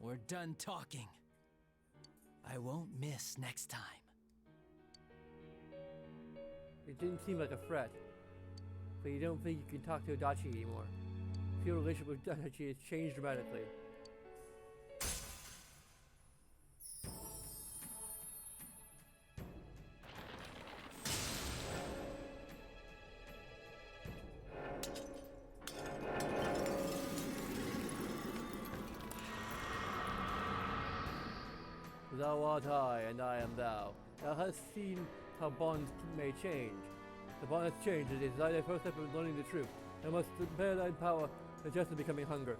We're done talking. I won't miss next time. It didn't seem like a threat, but you don't think you can talk to Adachi anymore. Your relationship with Adachi has changed dramatically. Thou art I, and I am thou. Thou hast seen how bonds may change. The bond has changed. It is thy first step in learning the truth. Thou must bear thy power, and just in becoming hunger.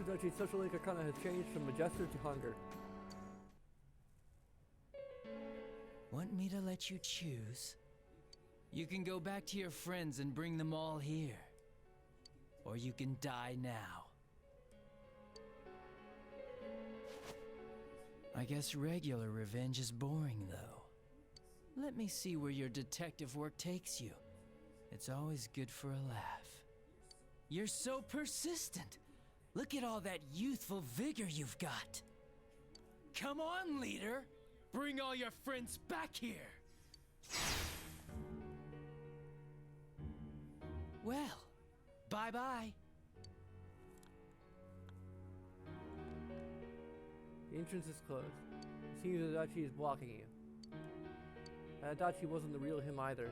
Adachi's social link arcana has changed from Majester to hunger. Want me to let you choose? You can go back to your friends and bring them all here. Or you can die now. I guess regular revenge is boring, though. Let me see where your detective work takes you. It's always good for a laugh. You're so persistent. Look at all that youthful vigor you've got. Come on, leader. Bring all your friends back here. Well, bye-bye. The entrance is closed. It seems Adachi is blocking you. And Adachi wasn't the real him either.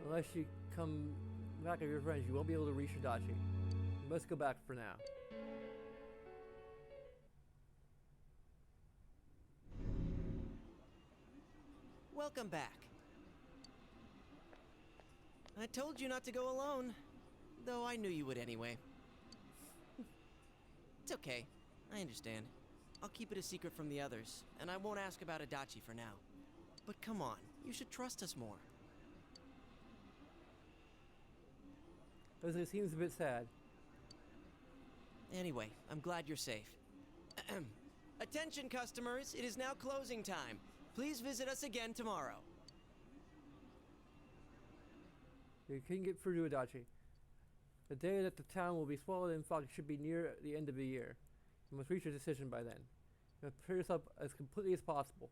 Unless you come back with your friends, you won't be able to reach Adachi. You must go back for now. Welcome back. I told you not to go alone, though I knew you would anyway. It's okay. I understand. I'll keep it a secret from the others, and I won't ask about Adachi for now. But come on, you should trust us more. Because it seems a bit sad. Anyway, I'm glad you're safe. Attention customers, it is now closing time. Please visit us again tomorrow. You can get through to Adachi. The day that the town will be swallowed in fog should be near the end of the year. You must reach a decision by then. You must prepare yourself as completely as possible.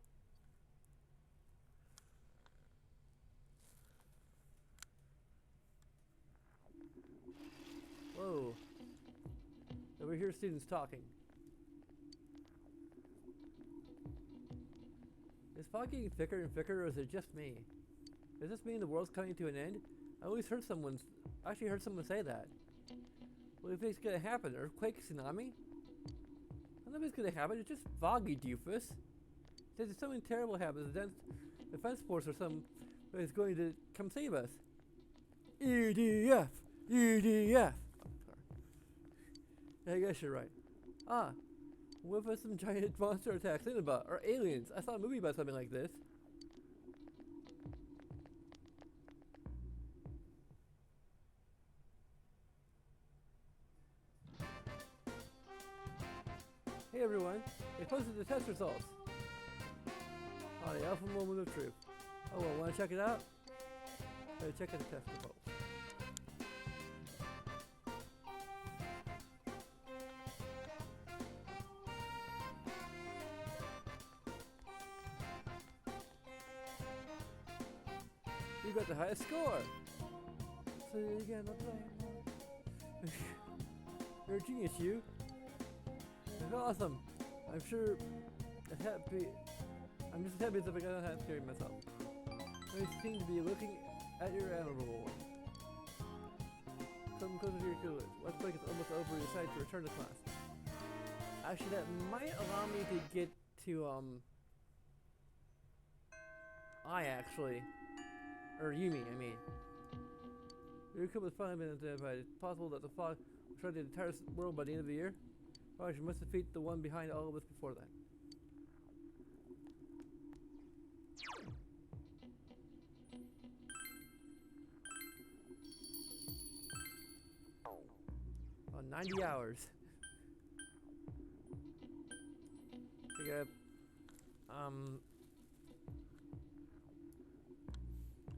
Whoa. Over here, students talking. Is fog getting thicker and thicker, or is it just me? Does this mean the world's coming to an end? I always heard someone say that. What do you think's gonna happen? Earthquake, tsunami? Nothing's gonna happen. It's just foggy, doofus. If something terrible happens, then the defense force or some is going to come save us. EDF, EDF. Oh, sorry. I guess you're right. Ah, what if some giant monster attacks Inaba or aliens? I saw a movie about something like this. Hey everyone, they posted the test results. Oh, the alpha moment of truth. Oh well, wanna check it out? Let's check out the test results. You got the highest score! Say it again, you're a genius, you. It's awesome. I'm sure I'm just as happy as if I got out scaring myself. I seem to be looking at your animal. Come closer to your coolers. Looks like it's almost over. You decide to return to class. Actually, that might allow me to get to Yumi, I mean. Your cool has finally been identified. It's possible that the fog will try the entire world by the end of the year. Oh, you must defeat the one behind all of us before then. Oh, 90 hours. Yep.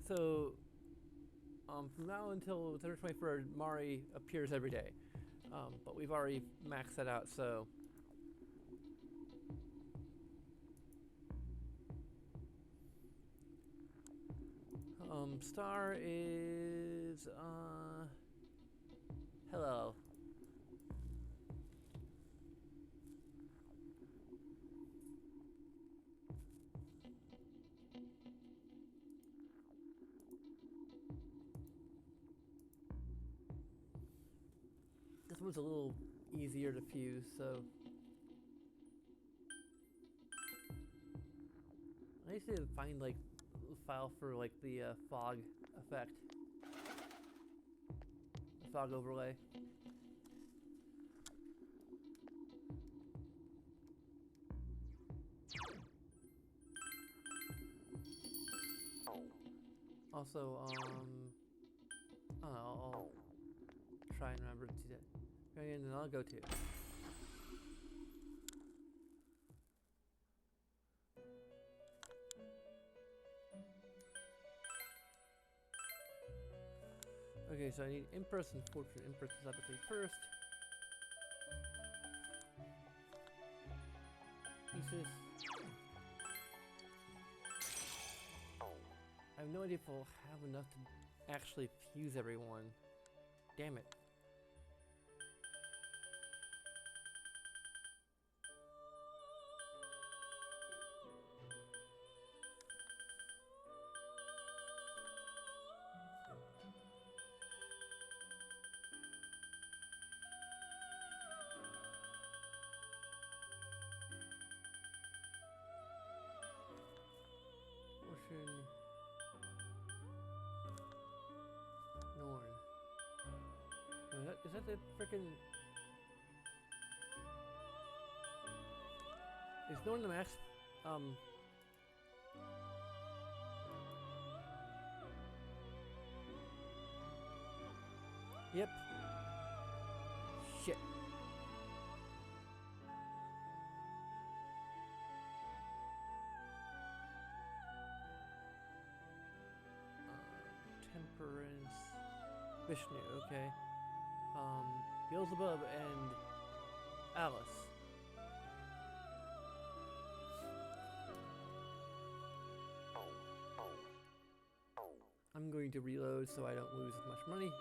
So, from now until September 23rd, Mari appears every day. But we've already maxed that out, so. Star is, hello. This one's a little easier to fuse, so. I need to find, like, file for like the fog effect, the fog overlay. Also, I don't know, I'll try and remember to do that. And then I'll go to. Okay, so I need in-person fortune. In-person obviously first. Pieces. I have no idea if we'll have enough to actually fuse everyone. Damn it. Norn. Is that the frickin'... Is Norn the max? Yep. Shit. Temperance, Vishnu, okay. Beelzebub and Alice. I'm going to reload so I don't lose as much money.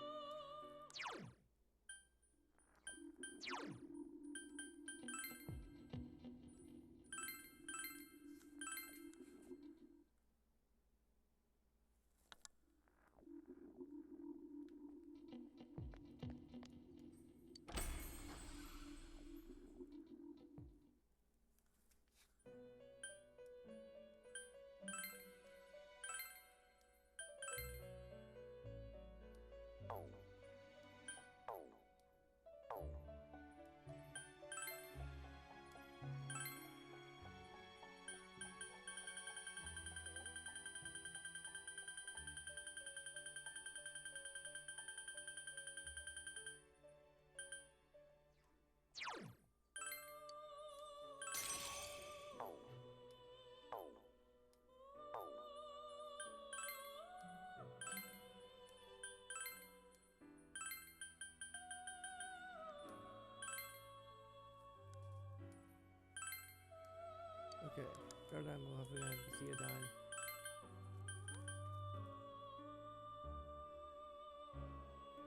Okay, Paradigm will have to see a dime.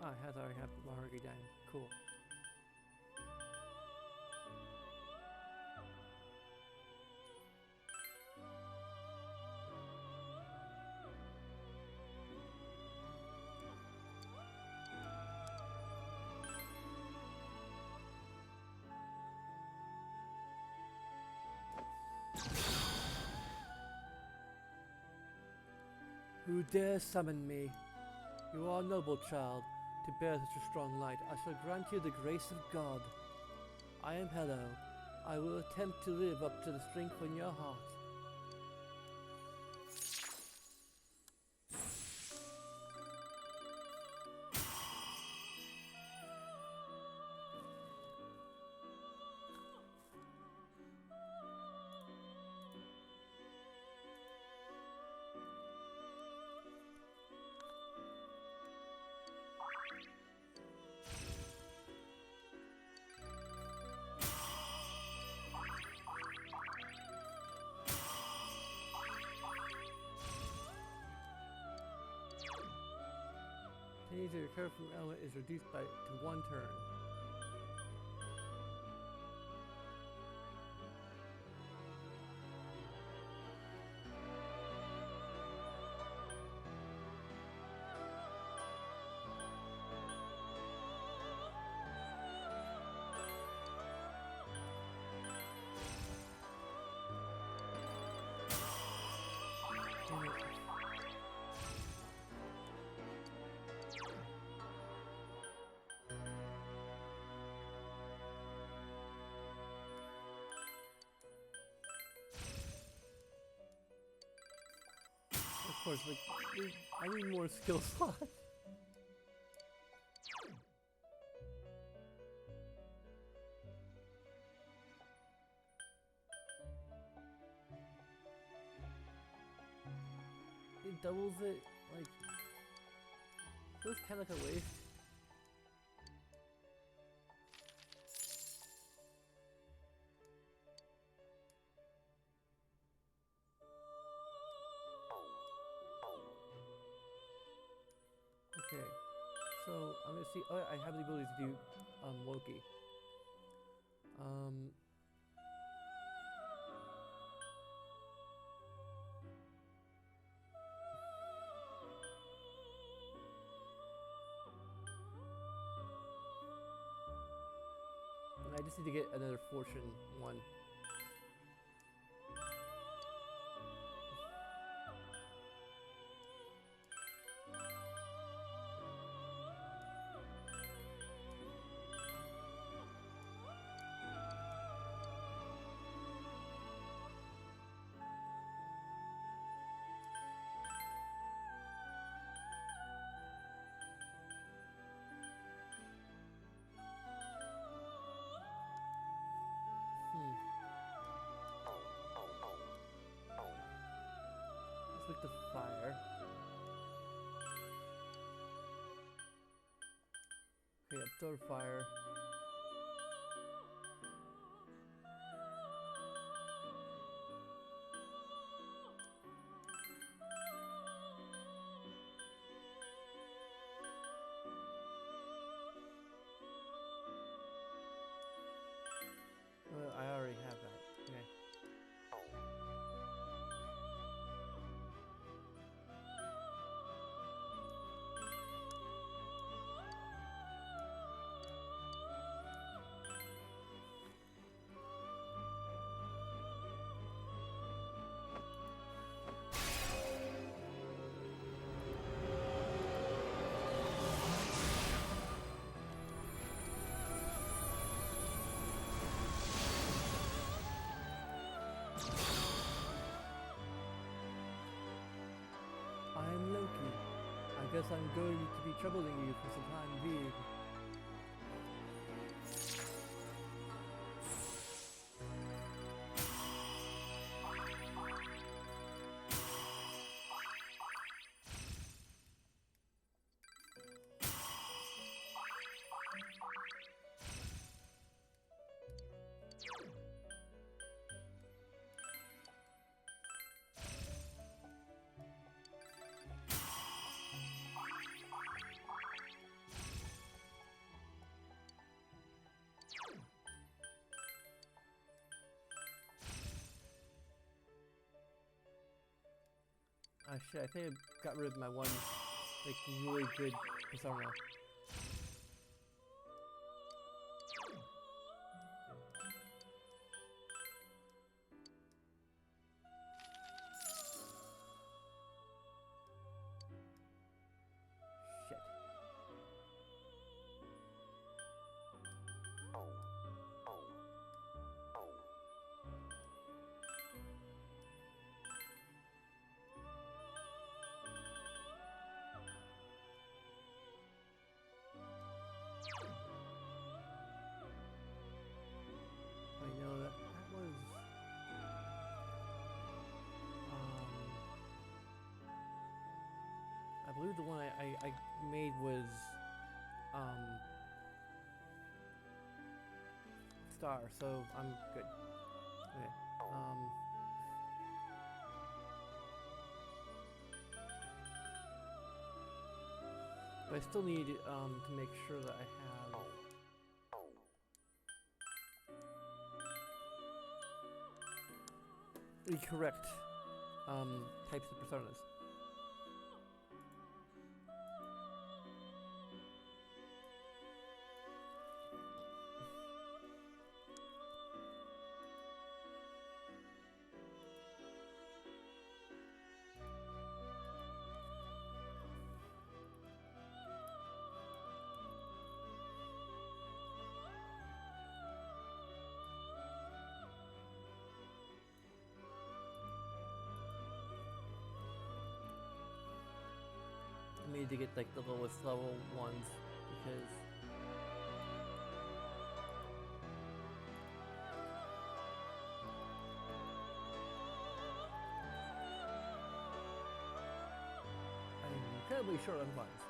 Ah, it has already have Mahogany dime. Cool. Who dares summon me? You are a noble child. To bear such a strong light, I shall grant you the grace of God. I am Hello. I will attempt to live up to the strength in your heart. means that your recovery from element is reduced to 1 turn. Damn it. Of course, like, I need more skill slots. It doubles it, like, feels kind of like a waste. Okay, so I'm gonna see. Oh, I have the ability to do Loki. I just need to get another fortune one. Let's look the fire. Okay, absorb fire. I already have that. Okay. I'm Loki. I guess I'm going to be troubling you for some time being. Shit, I think I got rid of my one, like, really good persona. Shit. I know that was I believe the one I made was Star, so I'm good. Okay. But I still need to make sure that I have the correct types of personas. I need to get like the lowest level ones because I'm incredibly short on funds.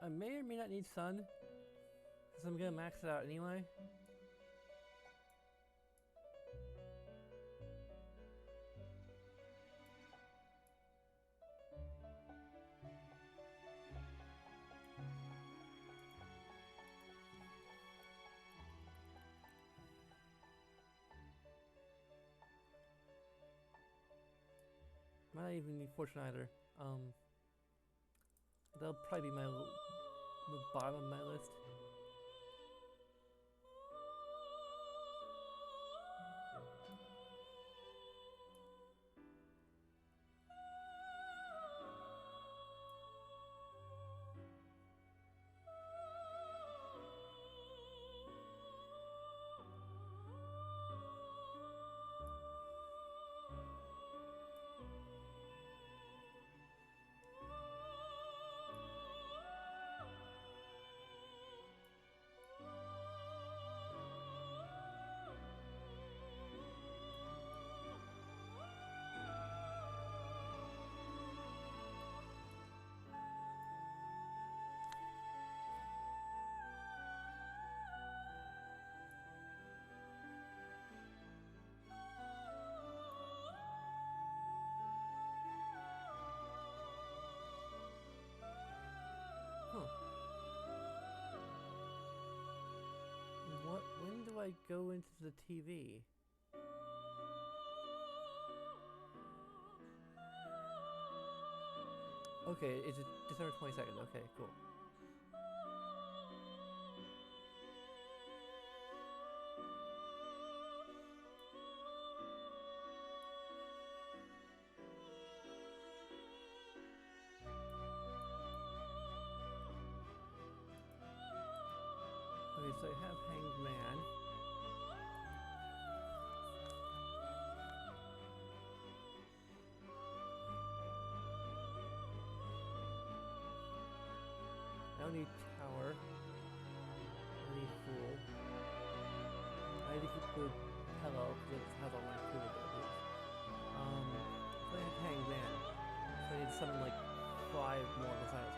I may or may not need sun, because I'm gonna max it out anyway. Might not even need fortune either. That'll probably be the bottom of my list. When do I go into the TV? Okay, it's December 22nd. Okay, cool. Okay, so I have Hanged Man. I don't need Tower. I need Fool. I need to keep the Hello because it has all my cool abilities. So I have Hanged Man. So I need something like 5 more besides.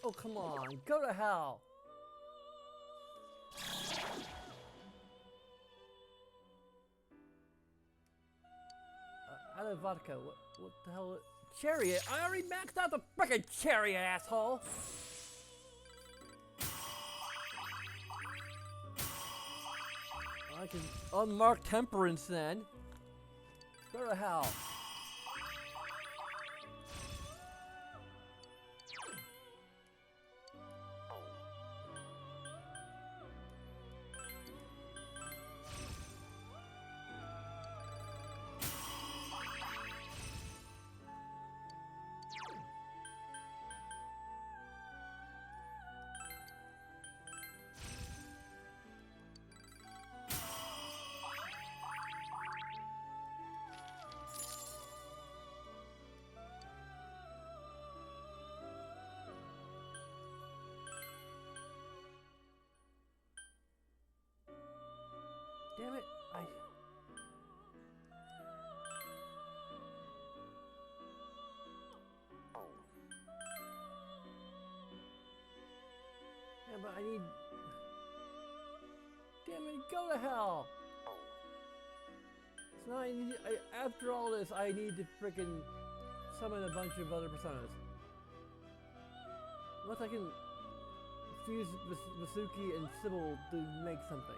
Oh, come on. Go to hell. Out of vodka. What the hell? Chariot? I already maxed out the frickin' chariot, asshole. I can unmark Temperance then. Go to hell. Damn it, Yeah, but I need... Damn it, go to hell! So now after all this, I need to frickin' summon a bunch of other personas. Unless I can fuse Vasuki and Sybil to make something.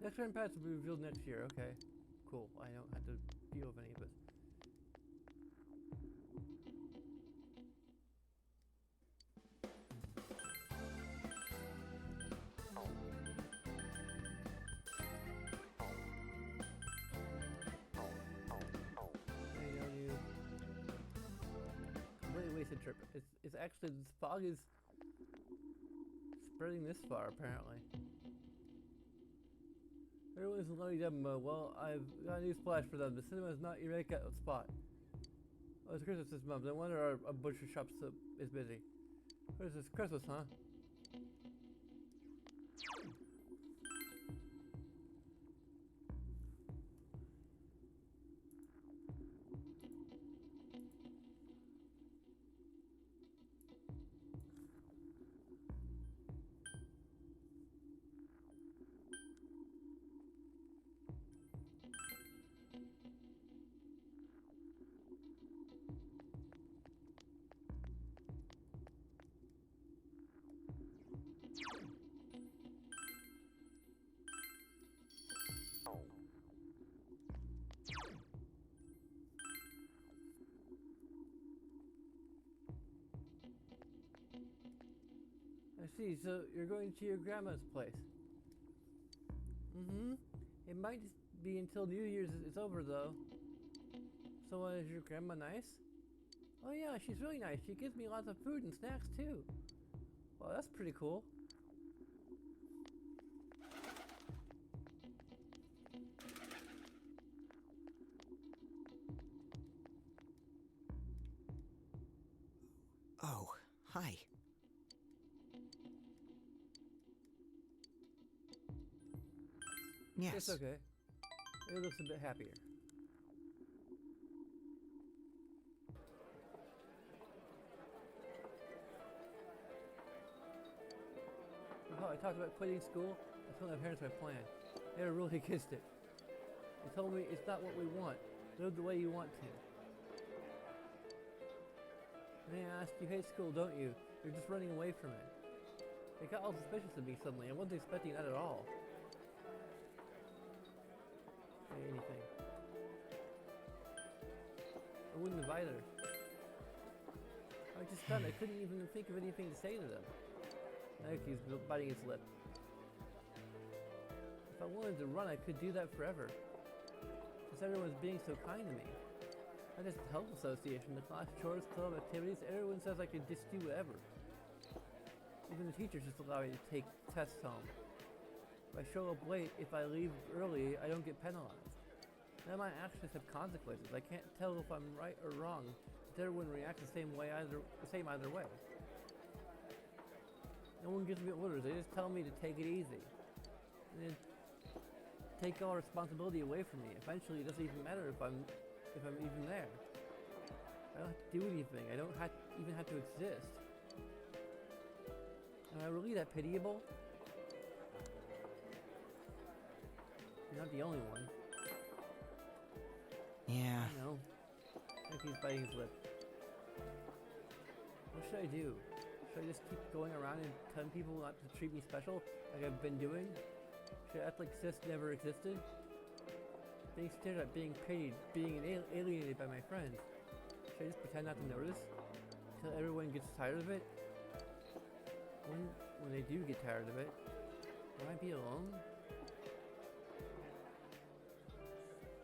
Next run paths will be revealed next year. Okay, cool. I don't have to deal with any of this. Completely wasted trip. It's actually, this fog is spreading this far apparently. Everyone's loading them. Well, I've got a news flash for them. The cinema is not your makeup spot. Oh, it's Christmas this month. No wonder our butcher shop is busy. What is this? Christmas, huh? see, so you're going to your grandma's place. Mm-hmm. It might just be until New Year's is over, though. So, is your grandma nice? Oh yeah, she's really nice. She gives me lots of food and snacks, too. Well, that's pretty cool. Oh, hi. Yes. It's okay. It looks a bit happier. Oh, I talked about quitting school. I told my parents my plan. They were really against it. They told me it's not what we want. Live the way you want to. And they asked, you hate school, don't you? You're just running away from it. They got all suspicious of me suddenly. I wasn't expecting that at all. Say anything. I wouldn't have either. I was just stunned. I couldn't even think of anything to say to them. Naoki's biting his lip. If I wanted to run, I could do that forever. Since everyone's being so kind to me. Not just the health association, the class chores, club activities, everyone says I can just do whatever. Even the teachers just allow me to take tests home. If I show up late, if I leave early, I don't get penalized. Now my actions have consequences. I can't tell if I'm right or wrong. But everyone reacts the same either way. No one gives me orders. They just tell me to take it easy. And then take all responsibility away from me. Eventually, it doesn't even matter if I'm even there. I don't have to do anything. I don't even have to exist. Am I really that pitiable? You're not the only one. Yeah. I know. I think he's biting his lip. What should I do? Should I just keep going around and telling people not to treat me special, like I've been doing? Should I act like cis never existed? Being stared at, being pitied, being alienated by my friends. Should I just pretend not to notice? Until everyone gets tired of it? When they do get tired of it, will I be alone?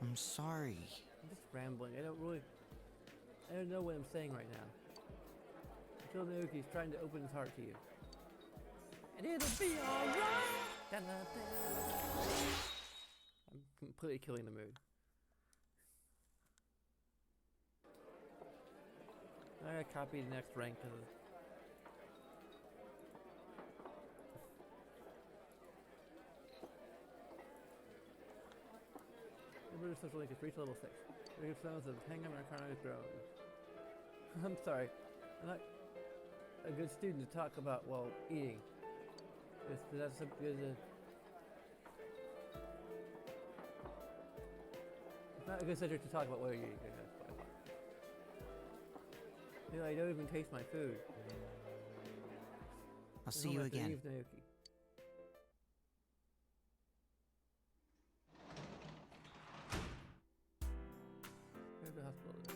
I'm sorry. I'm just rambling. I don't know what I'm saying right now. I feel Naoki's trying to open his heart to you. And it'll be alright! I'm completely killing the mood. I gotta copy the next rank because the social link is reach level 6. We have sounds of hang on our carnage drone. I'm sorry. I'm not a good student to talk about while eating. That's a good. It's not a good subject to talk about while you're eating. You know, I don't even taste my food. I'll see you again. Leave Naoki. Where's the hospital today?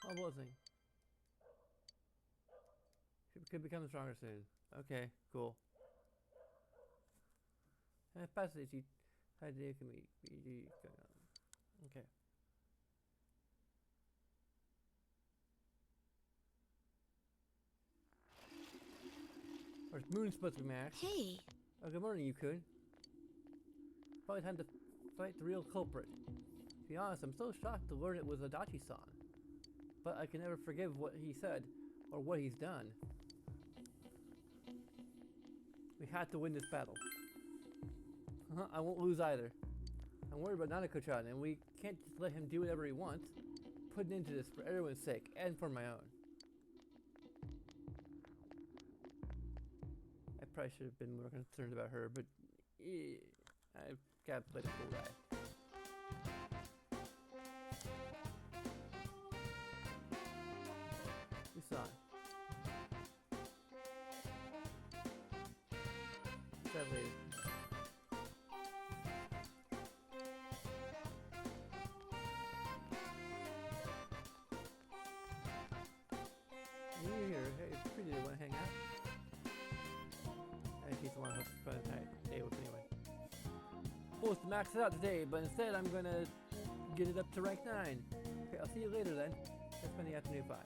Oh, blessing. Could become stronger soon. Okay, cool. Passage you had to can be okay. Or moon supposed to be max. Hey. Oh, good morning, you could. Probably time to fight the real culprit. If be honest, I'm so shocked to learn it was Adachi-san. But I can never forgive what he said, or what he's done. We had to win this battle. I won't lose either. I'm worried about Nanako-chan, and we can't just let him do whatever he wants. Putting into this for everyone's sake, and for my own. I probably should have been more concerned about her, but I've got to play the cool guy. Usan. That lady. You're here. Hey, it's pretty to want to hang out. I think he's the one who spent the day with anyway. Supposed to max it out today, but instead I'm gonna get it up to rank 9. Okay, I'll see you later then. Let's spend the afternoon 5.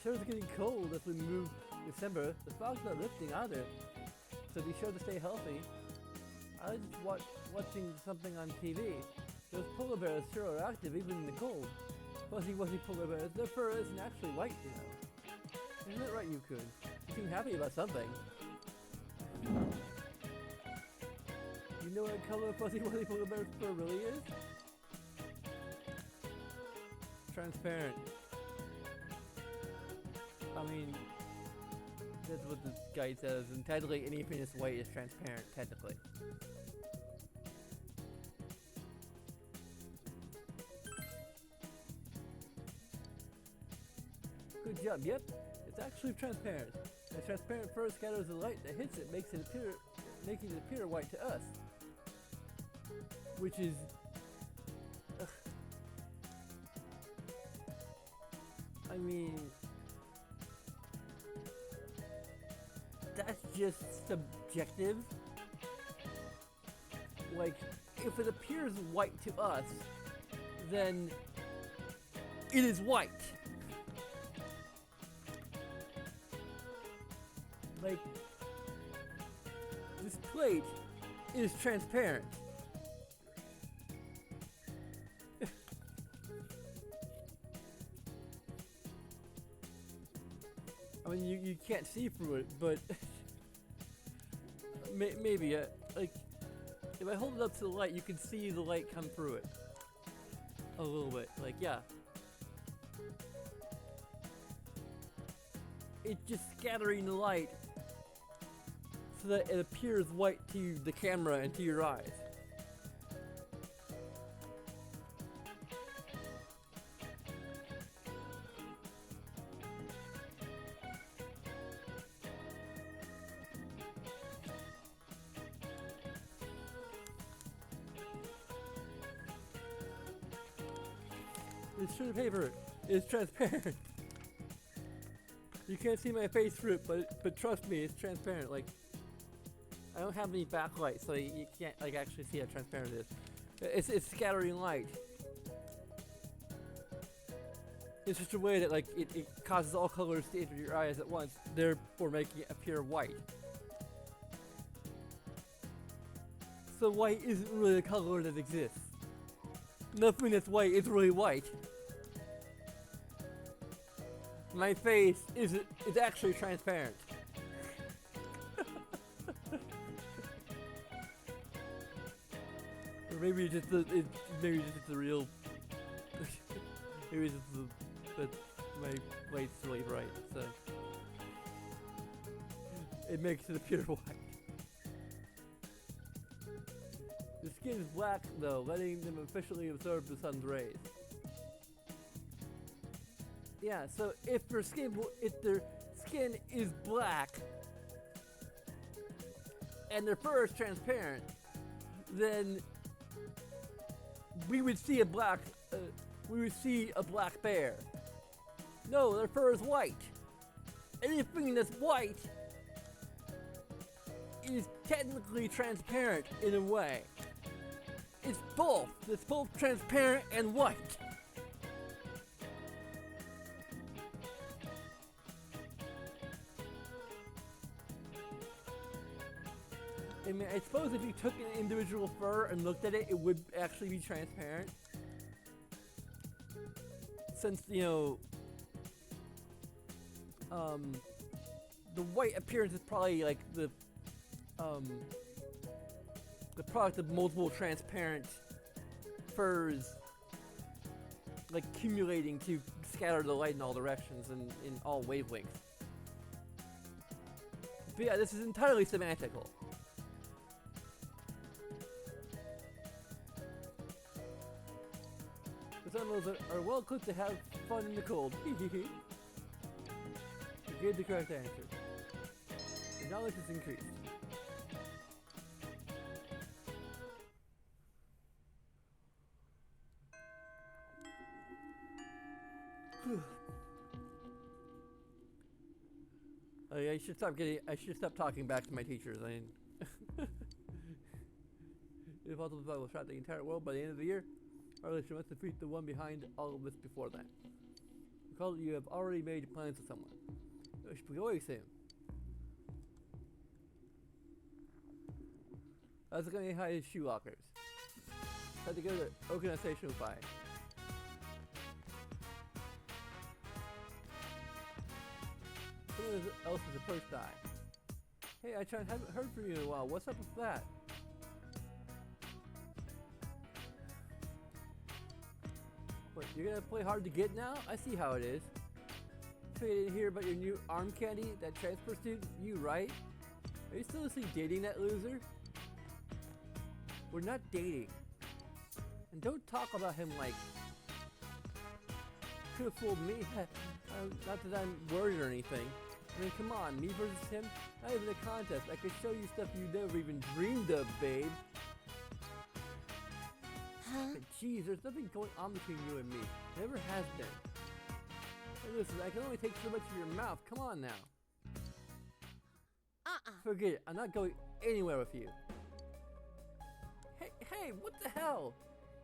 Sure, it's getting cold as we move December. The fog's not lifting either, so be sure to stay healthy. I was just watching something on TV. Those polar bears sure are active even in the cold. Fuzzy wuzzy polar bears, their fur isn't actually white, you know. Isn't it right, Yukun? You seem happy about something. You know what color fuzzy wuzzy polar bear's fur really is? Transparent. I mean, that's what this guy says, and technically anything that's white is transparent, technically. Good job, yep. It's actually transparent. The transparent fur scatters the light that hits it, making it appear white to us. Which is... ugh. I mean... that's just subjective. Like, if it appears white to us, then it is white. Like, this plate is transparent. I mean, you can't see through it, but maybe, like, if I hold it up to the light, you can see the light come through it. A little bit, like, yeah. It's just scattering the light so that it appears white to the camera and to your eyes. This sheet of paper is transparent. You can't see my face through it, but trust me, it's transparent. Like, I don't have any backlight, so you can't like actually see how transparent it is. It's scattering light. In such a way that like it causes all colors to enter your eyes at once, therefore making it appear white. So white isn't really a color that exists. Nothing that's white is really white. My face is actually transparent. Or maybe it's just the real. Maybe it's just that my light's really bright, so it makes it appear white. The skin is black though, letting them efficiently absorb the sun's rays. Yeah, so if their skin is black and their fur is transparent, then we would see a black bear. No, their fur is white. Anything that's white is technically transparent in a way. It's both. It's both transparent and white. I mean, I suppose if you took an individual fur and looked at it, it would actually be transparent. Since, you know, the white appearance is probably like the product of multiple transparent furs, like accumulating to scatter the light in all directions and in all wavelengths. But yeah, this is entirely semantical. The animals are well equipped to have fun in the cold. You gave the correct answer. Your knowledge is increased. I should stop talking back to my teachers. I mean, if ultimately I will shot the entire world by the end of the year, our leader must defeat the one behind all of this before then. Recall that you have already made plans with someone. You should go away soon. I was going to hide his shoe lockers. Had to go to organizational buy. Someone else is the first die. Hey, I haven't heard from you in a while. What's up with that? What, you're gonna play hard to get now? I see how it is. So you didn't hear about your new arm candy, that transfer student? You right? Are you still dating that loser? We're not dating. And don't talk about him like... Could have fooled me. Not that I'm worried or anything. I mean, come on, me versus him? Not even a contest. I could show you stuff you never even dreamed of, babe. Huh? But geez, there's nothing going on between you and me. Never has been. Hey, listen, I can only take so much of your mouth. Come on now. Forget it. I'm not going anywhere with you. Hey, what the hell?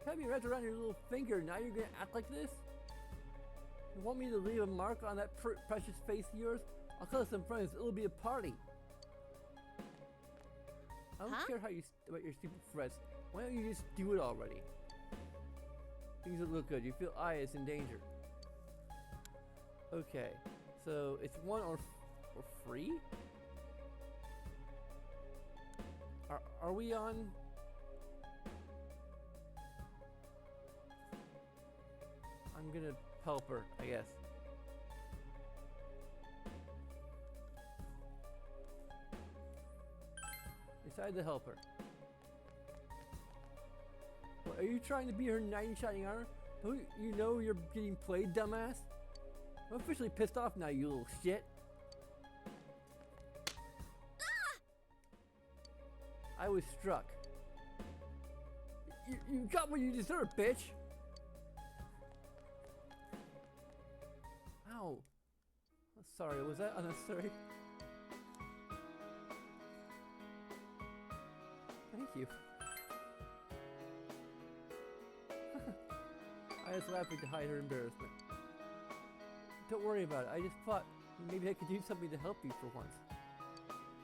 Have you wrapped around your little finger? Now you're gonna act like this? You want me to leave a mark on that precious face of yours? I'll call some friends. It'll be a party. I don't care about your stupid threats. Why don't you just do it already? Things that look good. You feel Aya is in danger. Okay, so it's one or free? Are we on? I'm gonna help her, I guess. Decide to help her. What, are you trying to be her knight in shining armor? Don't you know you're getting played, dumbass? I'm officially pissed off now, you little shit. I was struck. You got what you deserve, bitch! Ow. Sorry, was that unnecessary? Thank you. I was laughing to hide her embarrassment. Don't worry about it. I just thought maybe I could do something to help you for once.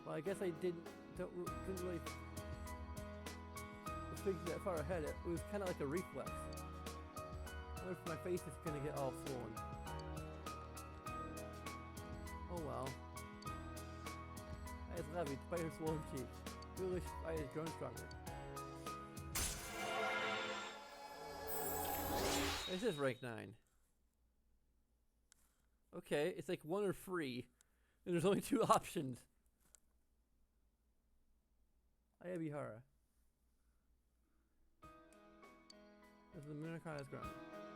Well, I guess I didn't really think that far ahead. It was kind of like a reflex. I wonder if my face is gonna get all swollen. Oh well. I was laughing despite her swollen cheeks. Foolish, I has grown stronger. This is rank 9. Okay, it's like 1 or free, and there's only 2 options. Ayabihara. As the Minakana has grown.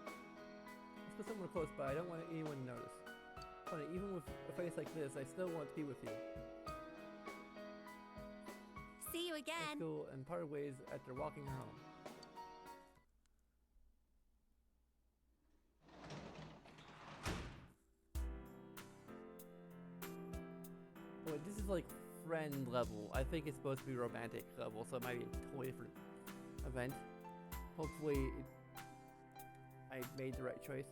Let's go somewhere close by. I don't want anyone to notice. Funny, even with a face like this, I still want to be with you. See you again. Let's go and part ways after walking her home. Wait, this is like friend level. I think it's supposed to be romantic level, so it might be a totally different event. Hopefully, I made the right choice.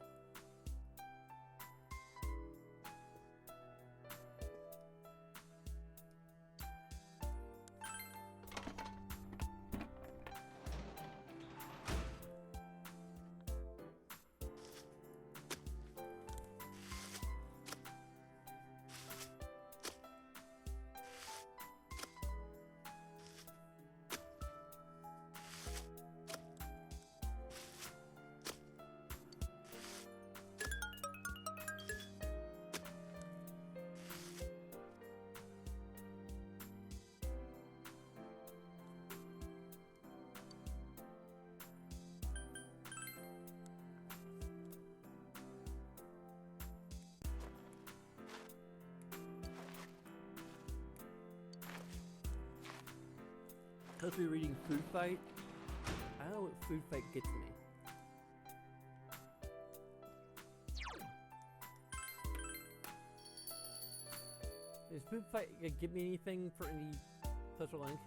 supposed to be reading Food Fight. I don't know what Food Fight gets me. Does Food Fight give me anything for any social link?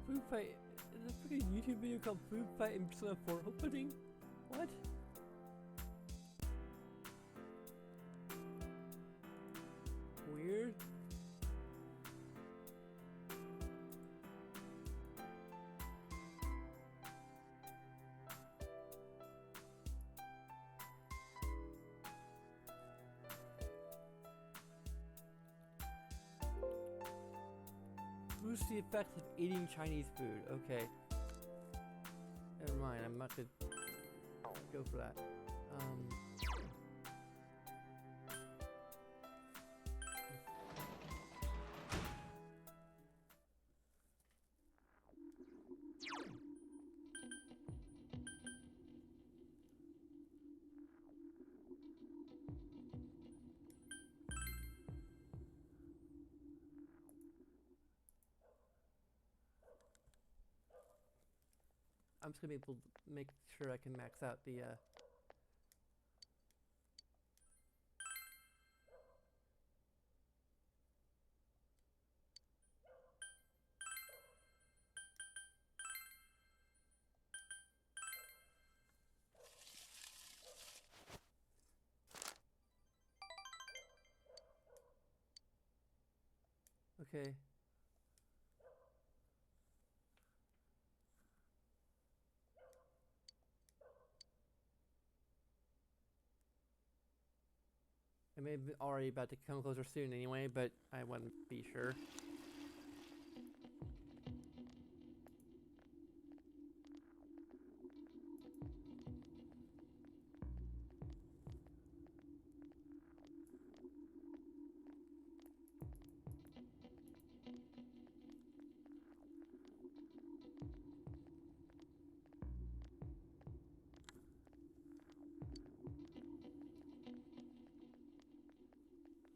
Food Fight? Is a freaking YouTube video called Food Fight and Persona 4 opening? What? Weird. Boost the effects of eating Chinese food. Okay. Never mind, I'm not gonna go for that. I'm just gonna be able to make sure I can max out the okay. I may be already about to come closer soon anyway, but I wouldn't be sure.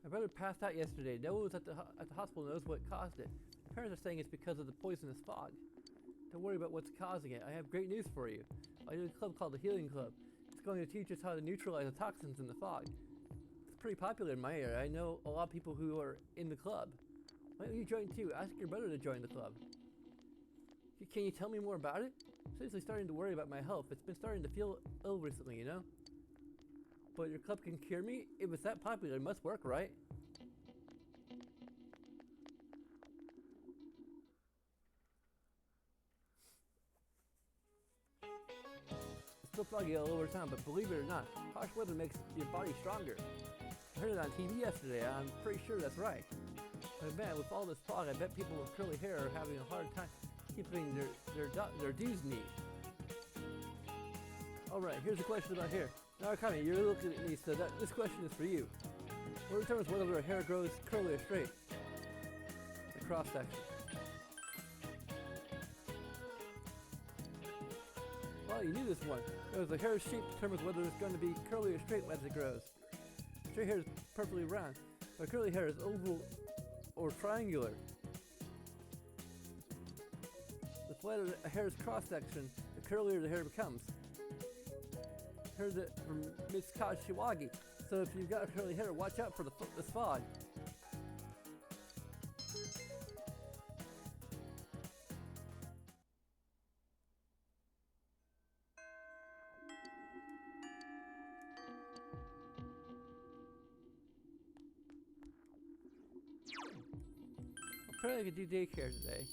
My brother passed out yesterday. No one was at the hospital knows what caused it. Parents are saying it's because of the poisonous fog. Don't worry about what's causing it. I have great news for you. I do a club called the Healing Club. It's going to teach us how to neutralize the toxins in the fog. It's pretty popular in my area. I know a lot of people who are in the club. Why don't you join too? Ask your brother to join the club. Can you tell me more about it? I'm seriously starting to worry about my health. It's been starting to feel ill recently, you know? But your club can cure me? If it's that popular, it must work, right? It's still foggy all over town, but believe it or not, harsh weather makes your body stronger. I heard it on TV yesterday, I'm pretty sure that's right. But man, with all this fog, I bet people with curly hair are having a hard time keeping their dues neat. Alright, here's a question about hair. Narukami, you're looking at me, so this question is for you. What determines whether their hair grows curly or straight? The cross section. Well, you knew this one. Because the hair shape determines whether it's going to be curly or straight as it grows. Straight hair is perfectly round, but curly hair is oval or triangular. The flatter a hair's cross section, the curlier the hair becomes. Heard it from Miss Kashiwagi, so if you've got curly hair, watch out for this fog. Apparently I could do daycare today.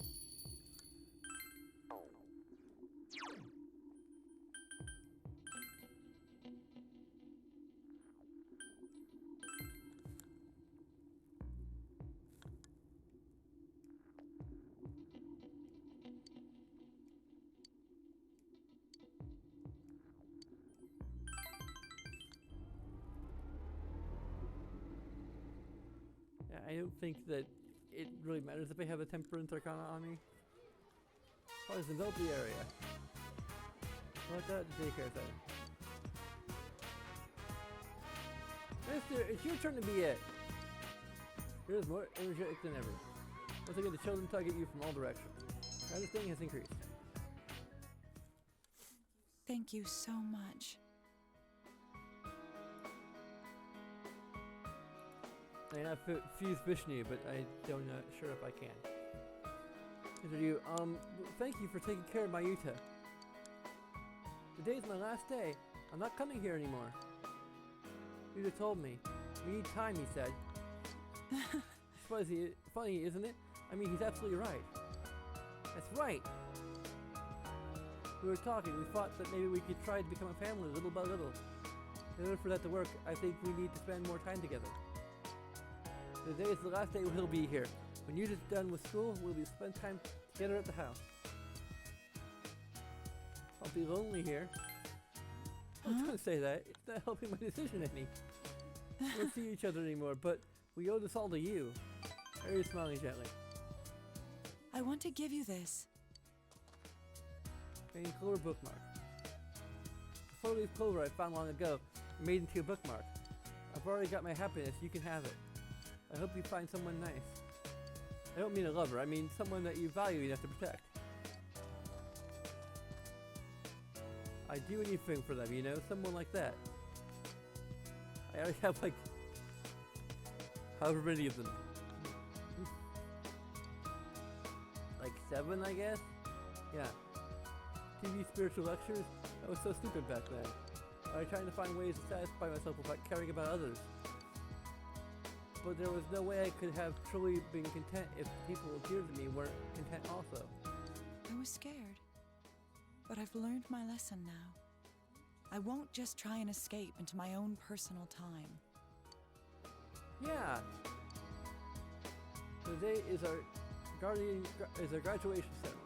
I don't think that it really matters if I have a Temperance Arcana on me. Probably develop the area. What that daycare thing. Mister, it's your turn to be it. You're more energetic than ever. Once again, the children target you from all directions. Your thing has increased. Thank you so much. I mean, I've fused Vishnu, but I don't know sure if I can. You, thank you for taking care of my Yuta. Today's my last day. I'm not coming here anymore. Yuta told me. We need time, he said. It's funny, isn't it? I mean, he's absolutely right. That's right. We were talking. We thought that maybe we could try to become a family little by little. In order for that to work, I think we need to spend more time together. Today is the last day he'll be here. When Yuta's done with school, we'll be spend time together at the house. I'll be lonely here. Don't say that. It's not helping my decision any. We won't see each other anymore, but we owe this all to you. Harry is smiling gently. I want to give you this. A clover bookmark. The 4-leaf clover I found long ago and made into a bookmark. I've already got my happiness. You can have it. I hope you find someone nice. I don't mean a lover. I mean someone that you value enough to protect. I'd do anything for them, you know? Someone like that. I already have like however many of them. Like 7, I guess? Yeah. TV spiritual lectures? I was so stupid back then. I was trying to find ways to satisfy myself without caring about others. But there was no way I could have truly been content if people dear to me weren't content also. I was scared. But I've learned my lesson now. I won't just try and escape into my own personal time. Yeah. Today is our graduation ceremony.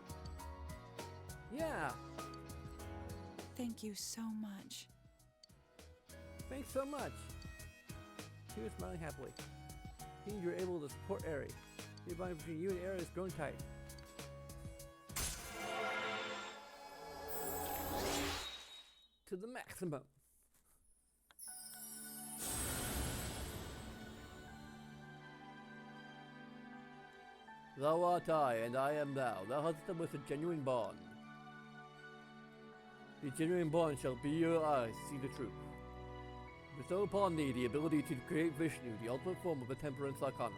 Yeah. Thank you so much. Thanks so much. She was smiling happily. Means you're able to support Eri. The bond between you and Eri has grown tight. To the maximum. Thou art I, and I am thou. Thou hast established a genuine bond. The genuine bond shall be your eyes to see the truth. Bestow upon thee the ability to create Vishnu, the ultimate form of the Temperance Arcana.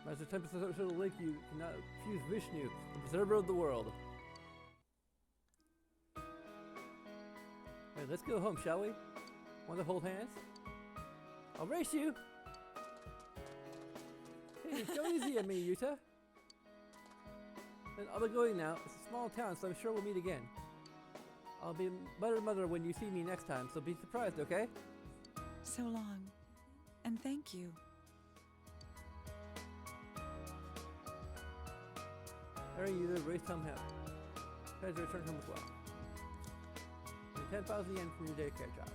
As the Tempest will link you cannot fuse Vishnu, the preserver of the world. Alright, let's go home, shall we? Want to hold hands? I'll race you! Hey, go easy at me, Yuta! And I'll be going now. It's a small town, so I'm sure we'll meet again. I'll be mother when you see me next time, so be surprised, okay? So long. And thank you. Eri, you race home happy. Try to return home as well. And 10,000 yen from your daycare job.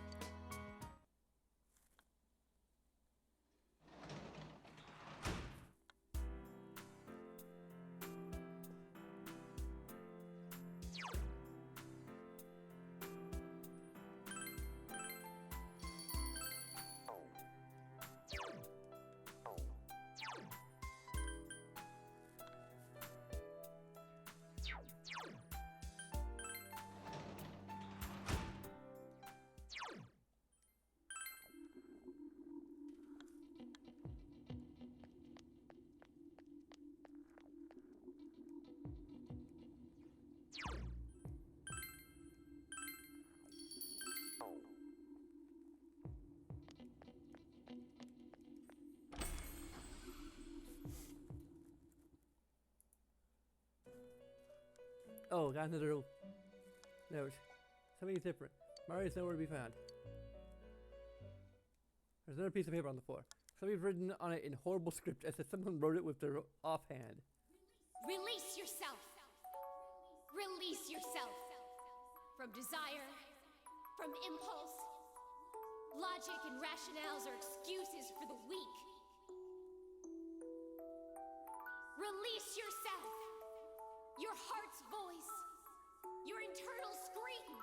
Oh, got another note. Something's different. Mario's nowhere to be found. There's another piece of paper on the floor. Somebody's written on it in horrible script as if someone wrote it with their offhand. Release yourself. Release yourself. From desire, from impulse. Logic and rationales are excuses for the weak. Release yourself. Your heart's voice. Your internal scream.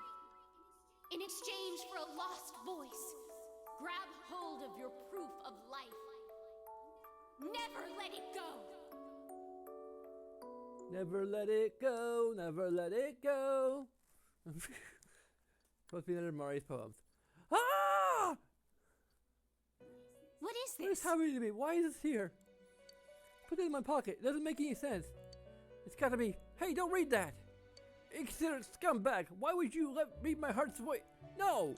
In exchange for a lost voice, grab hold of your proof of life. Never let it go. Never let it go, never let it go. Must be another Mari's poems. Ah! What is this? What is happening to me? Why is this here? Put it in my pocket. It doesn't make any sense. It's gotta be, hey, don't read that. Inconsiderate scumbag. Why would you read my heart's voice? No!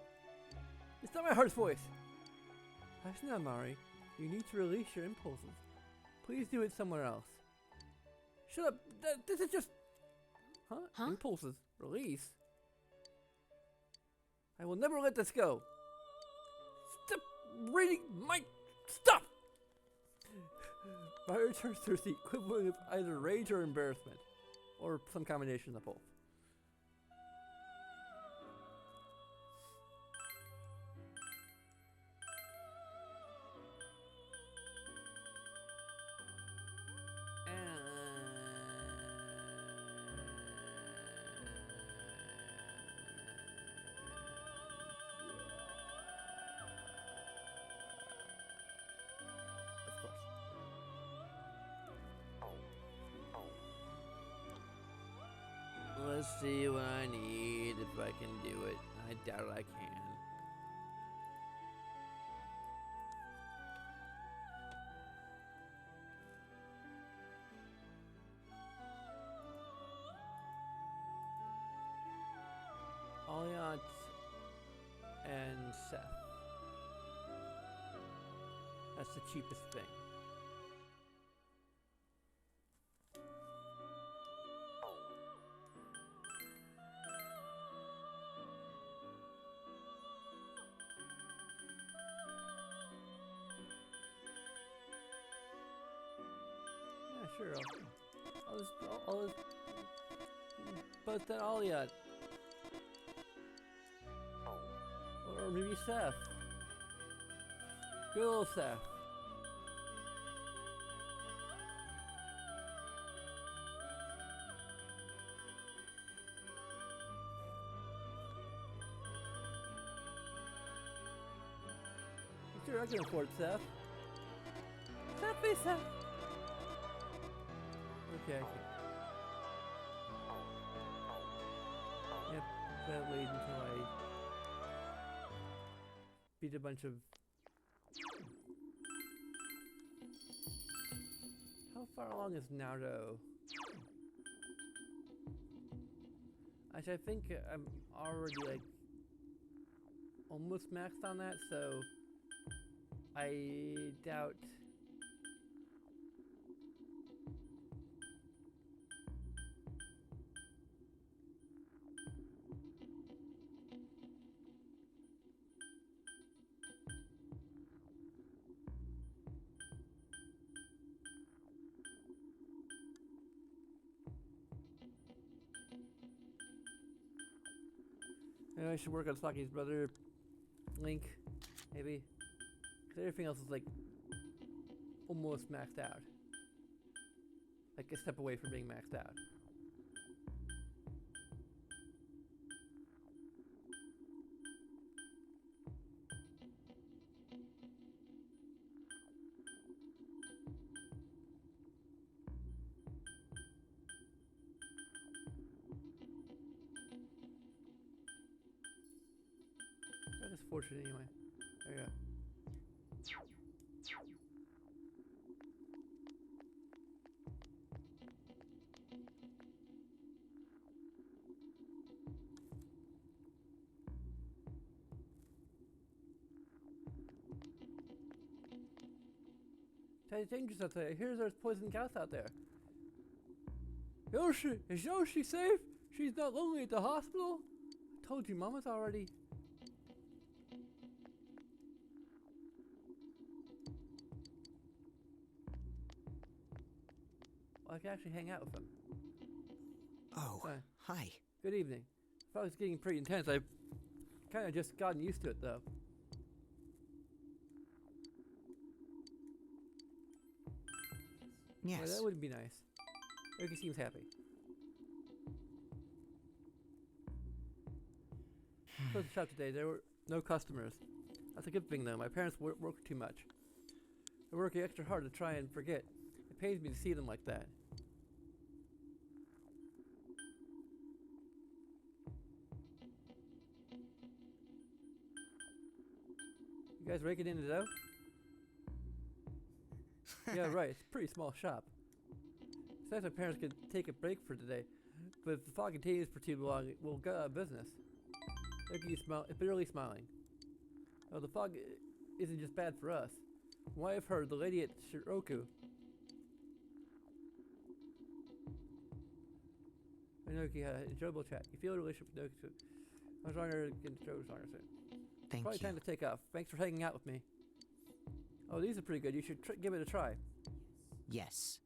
It's not my heart's voice. Hush now, Mari. You need to release your impulses. Please do it somewhere else. Shut up. This is just... Huh? Impulses. Release? I will never let this go. Stop reading my stuff! Mari returns to the equivalent of either rage or embarrassment. Or some combination of both. Let's see what I need, if I can do it. I doubt I can. Aliat and Seth. That's the cheapest thing. Sure, I'll just but then Aliat. Or maybe Seth. Good old Seth. Sure, I can afford Seth. Seth. Okay. Yep, gotta wait until I beat a bunch of... How far along is Naruto? Actually, I think I'm already like almost maxed on that, so I doubt... I should work on Saki's brother, Link, maybe. Because everything else is like almost maxed out. Like a step away from being maxed out. That is fortunate anyway. There you go. It's dangerous out there. I hear there's poison cats out there. Yoshi! Is Yoshi safe? She's not lonely at the hospital? I told you, Mama's already... I can actually hang out with them. Oh, hi. Good evening. If I was getting pretty intense, I've kind of just gotten used to it, though. Yes. Well, that wouldn't be nice. Ricky seems happy. Closed the shop today. There were no customers. That's a good thing, though. My parents work too much. They're working extra hard to try and forget. It pains me to see them like that. You guys raking in the dough? Yeah, right. It's a pretty small shop. Besides, my parents could take a break for today, but if the fog continues for too long, we'll go out of business. It's bitterly smiling. Oh, the fog isn't just bad for us. From what I've heard, the lady at Shiroku. Inoki had an enjoyable chat. You feel a relationship with Inoki too. I was trying to get stronger soon. Thank Probably you. time to take off. Thanks for hanging out with me. Oh, these are pretty good. You should give it a try. Yes.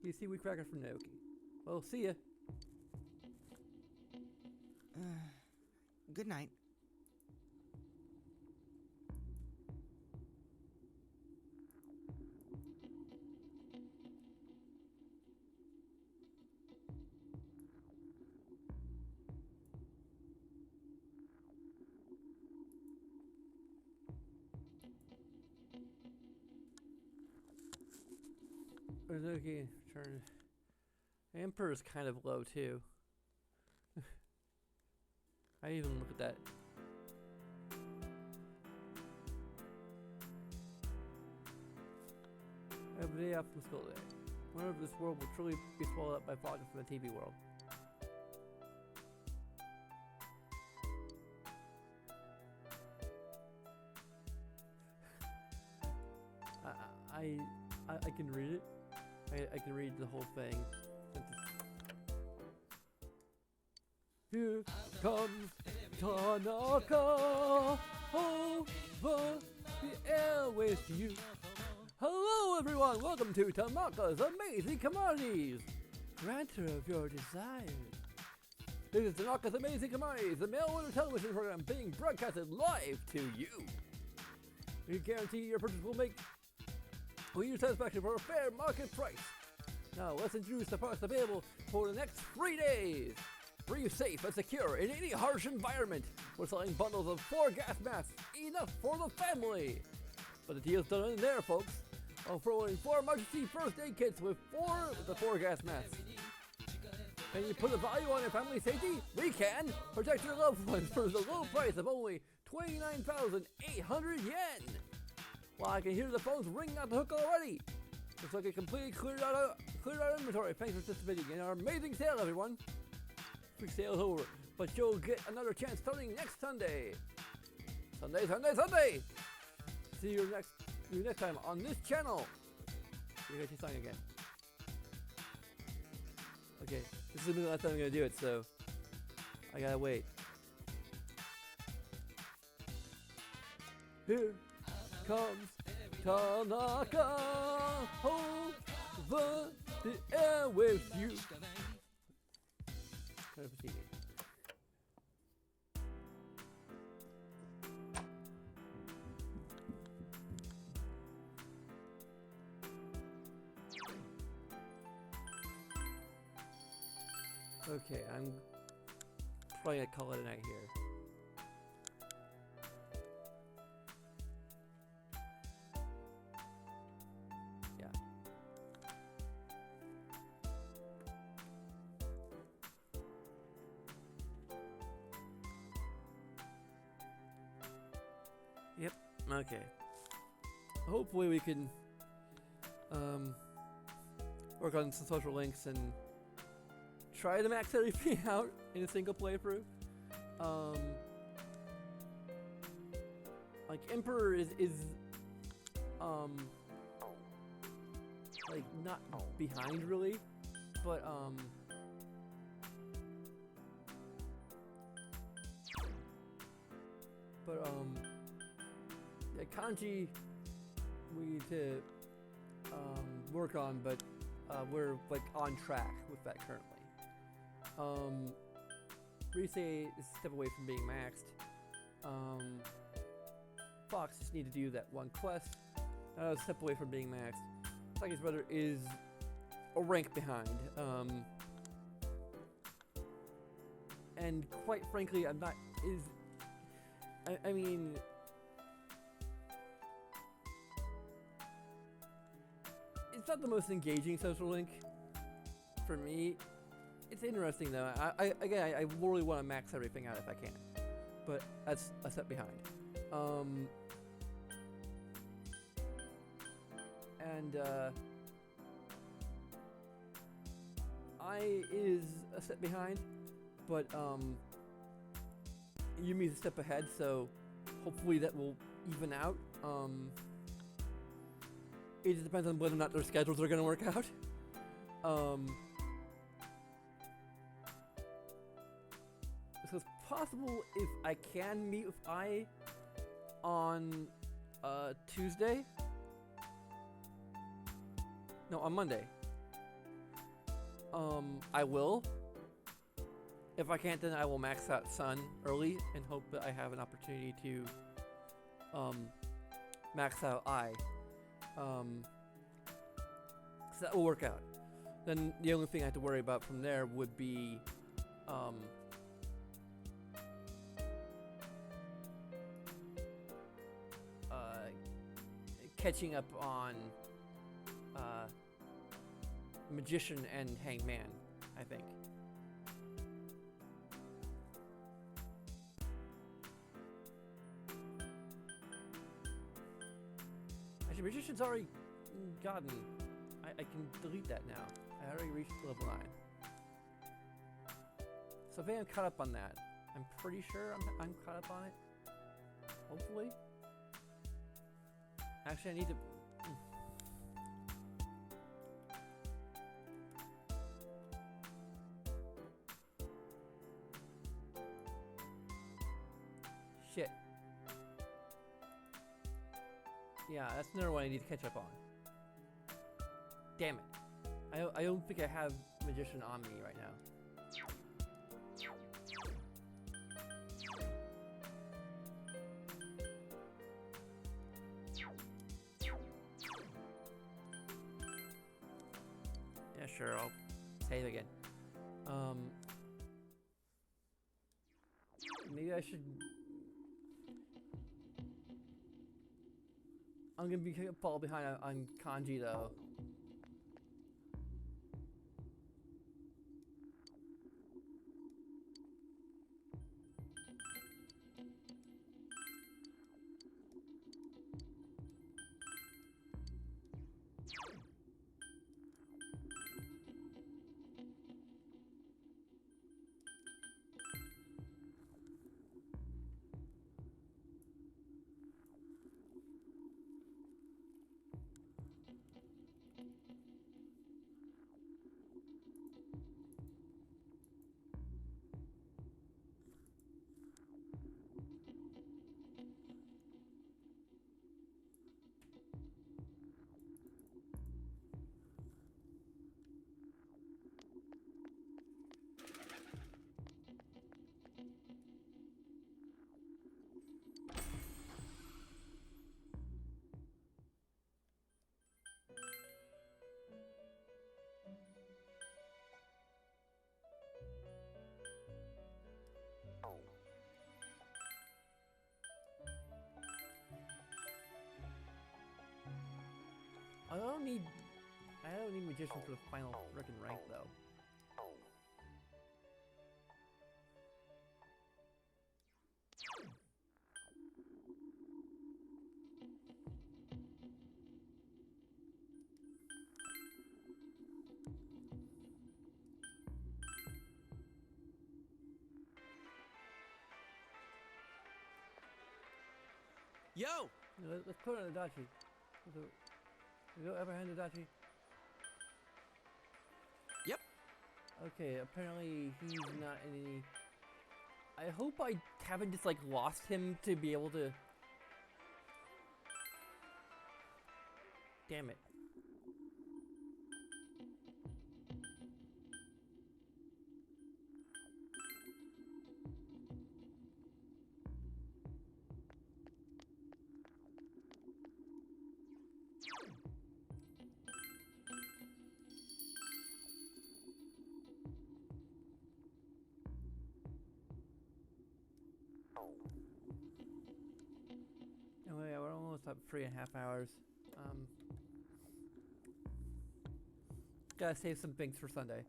You see, we crackers from Naoki. Well, see ya. Good night. Uzuki turned. Emperor's kind of low too. I even look at that. I have a day off from school today. I wonder if this world will truly be swallowed up by fog from the TV world. I can read it. I can read the whole thing. Here comes Tanaka over the airways to you. Hello everyone, welcome to Tanaka's Amazing Commodities, granter of your desires. This is Tanaka's Amazing Commodities, the mail-order television program being broadcasted live to you. We guarantee your purchase will your satisfaction for a fair market price. Now let's introduce the products available for the next 3 days. Breathe safe and secure in any harsh environment. We're selling bundles of 4 gas masks, enough for the family. But the deal's done in there, folks. Offering 4 emergency first aid kits with 4 gas masks. Can you put a value on your family's safety? We can! Protect your loved ones for the low price of only 29,800 yen! Well, I can hear the phones ringing out the hook already. Looks like it completely cleared out inventory. Thanks for participating in our amazing sale, everyone. Free sale's over, but you'll get another chance starting next Sunday. Sunday! See you next time on this channel. You got your song again. Okay, this is the last time I'm gonna do it, so I gotta wait. Here comes Tanaka over the airwaves you. Kind of a TV. Okay, I'm probably gonna call it a night here. Yep, okay. Hopefully we can work on some social links and try to max everything out in a single playthrough. Like Emperor is like not behind really, but yeah, Kanji we need to work on, but we're like on track with that currently. Rise is a step away from being maxed. Fox just need to do that one quest. A step away from being maxed. Saki's brother is a rank behind. And quite frankly, I'm not I mean, it's not the most engaging social link for me. It's interesting though. I really want to max everything out if I can, but that's a step behind. And I is a step behind, but Yumi's a step ahead, so hopefully that will even out. It just depends on whether or not their schedules are going to work out. So it's possible if I can meet with I on Tuesday. No, on Monday. I will. If I can't, then I will max out Sun early and hope that I have an opportunity to max out I. So that will work out. Then the only thing I have to worry about from there would be catching up on Magician and Hangman, I think. Actually, Magician's already gotten. I can delete that now. I already reached level 9. So I think I'm caught up on that. I'm pretty sure I'm caught up on it. Hopefully. Actually, I need to. Shit. Yeah, that's another one I need to catch up on. Damn it. I don't think I have Magician on me right now. Yeah, sure, I'll save again. Maybe I should. I'm gonna be fall behind on kanji though. I don't need Magician for the final frickin' rank though. Yo! Let's put it on Adachi. You go ever hand Adachi? Yep. Okay, apparently he's not in any. I hope I haven't just like lost him to be able to. Damn it. about 3.5 hours. Gotta save some things for Sunday.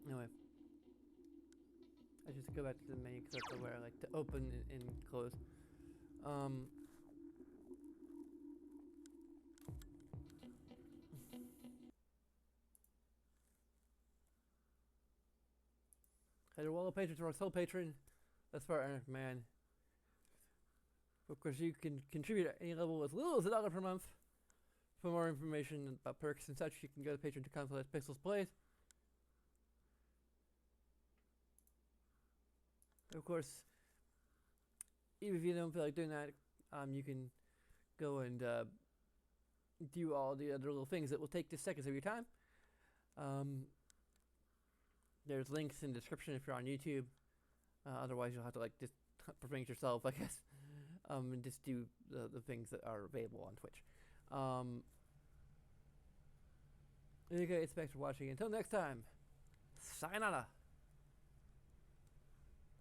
Anyway, I just go back to the menu because that's where I like to open and close. Head wall of patrons to our sole patron. That's for Eric Man. Of course, you can contribute at any level as little as $1 per month. For more information about perks and such, you can go to patreon.com/pixelsplays. Of course, even if you don't feel like doing that, you can go and do all the other little things that will take just seconds of your time. There's links in the description if you're on YouTube. Otherwise, you'll have to like just bring it yourself, I guess, and just do the things that are available on Twitch. Okay, thanks for watching. Until next time, sayonara.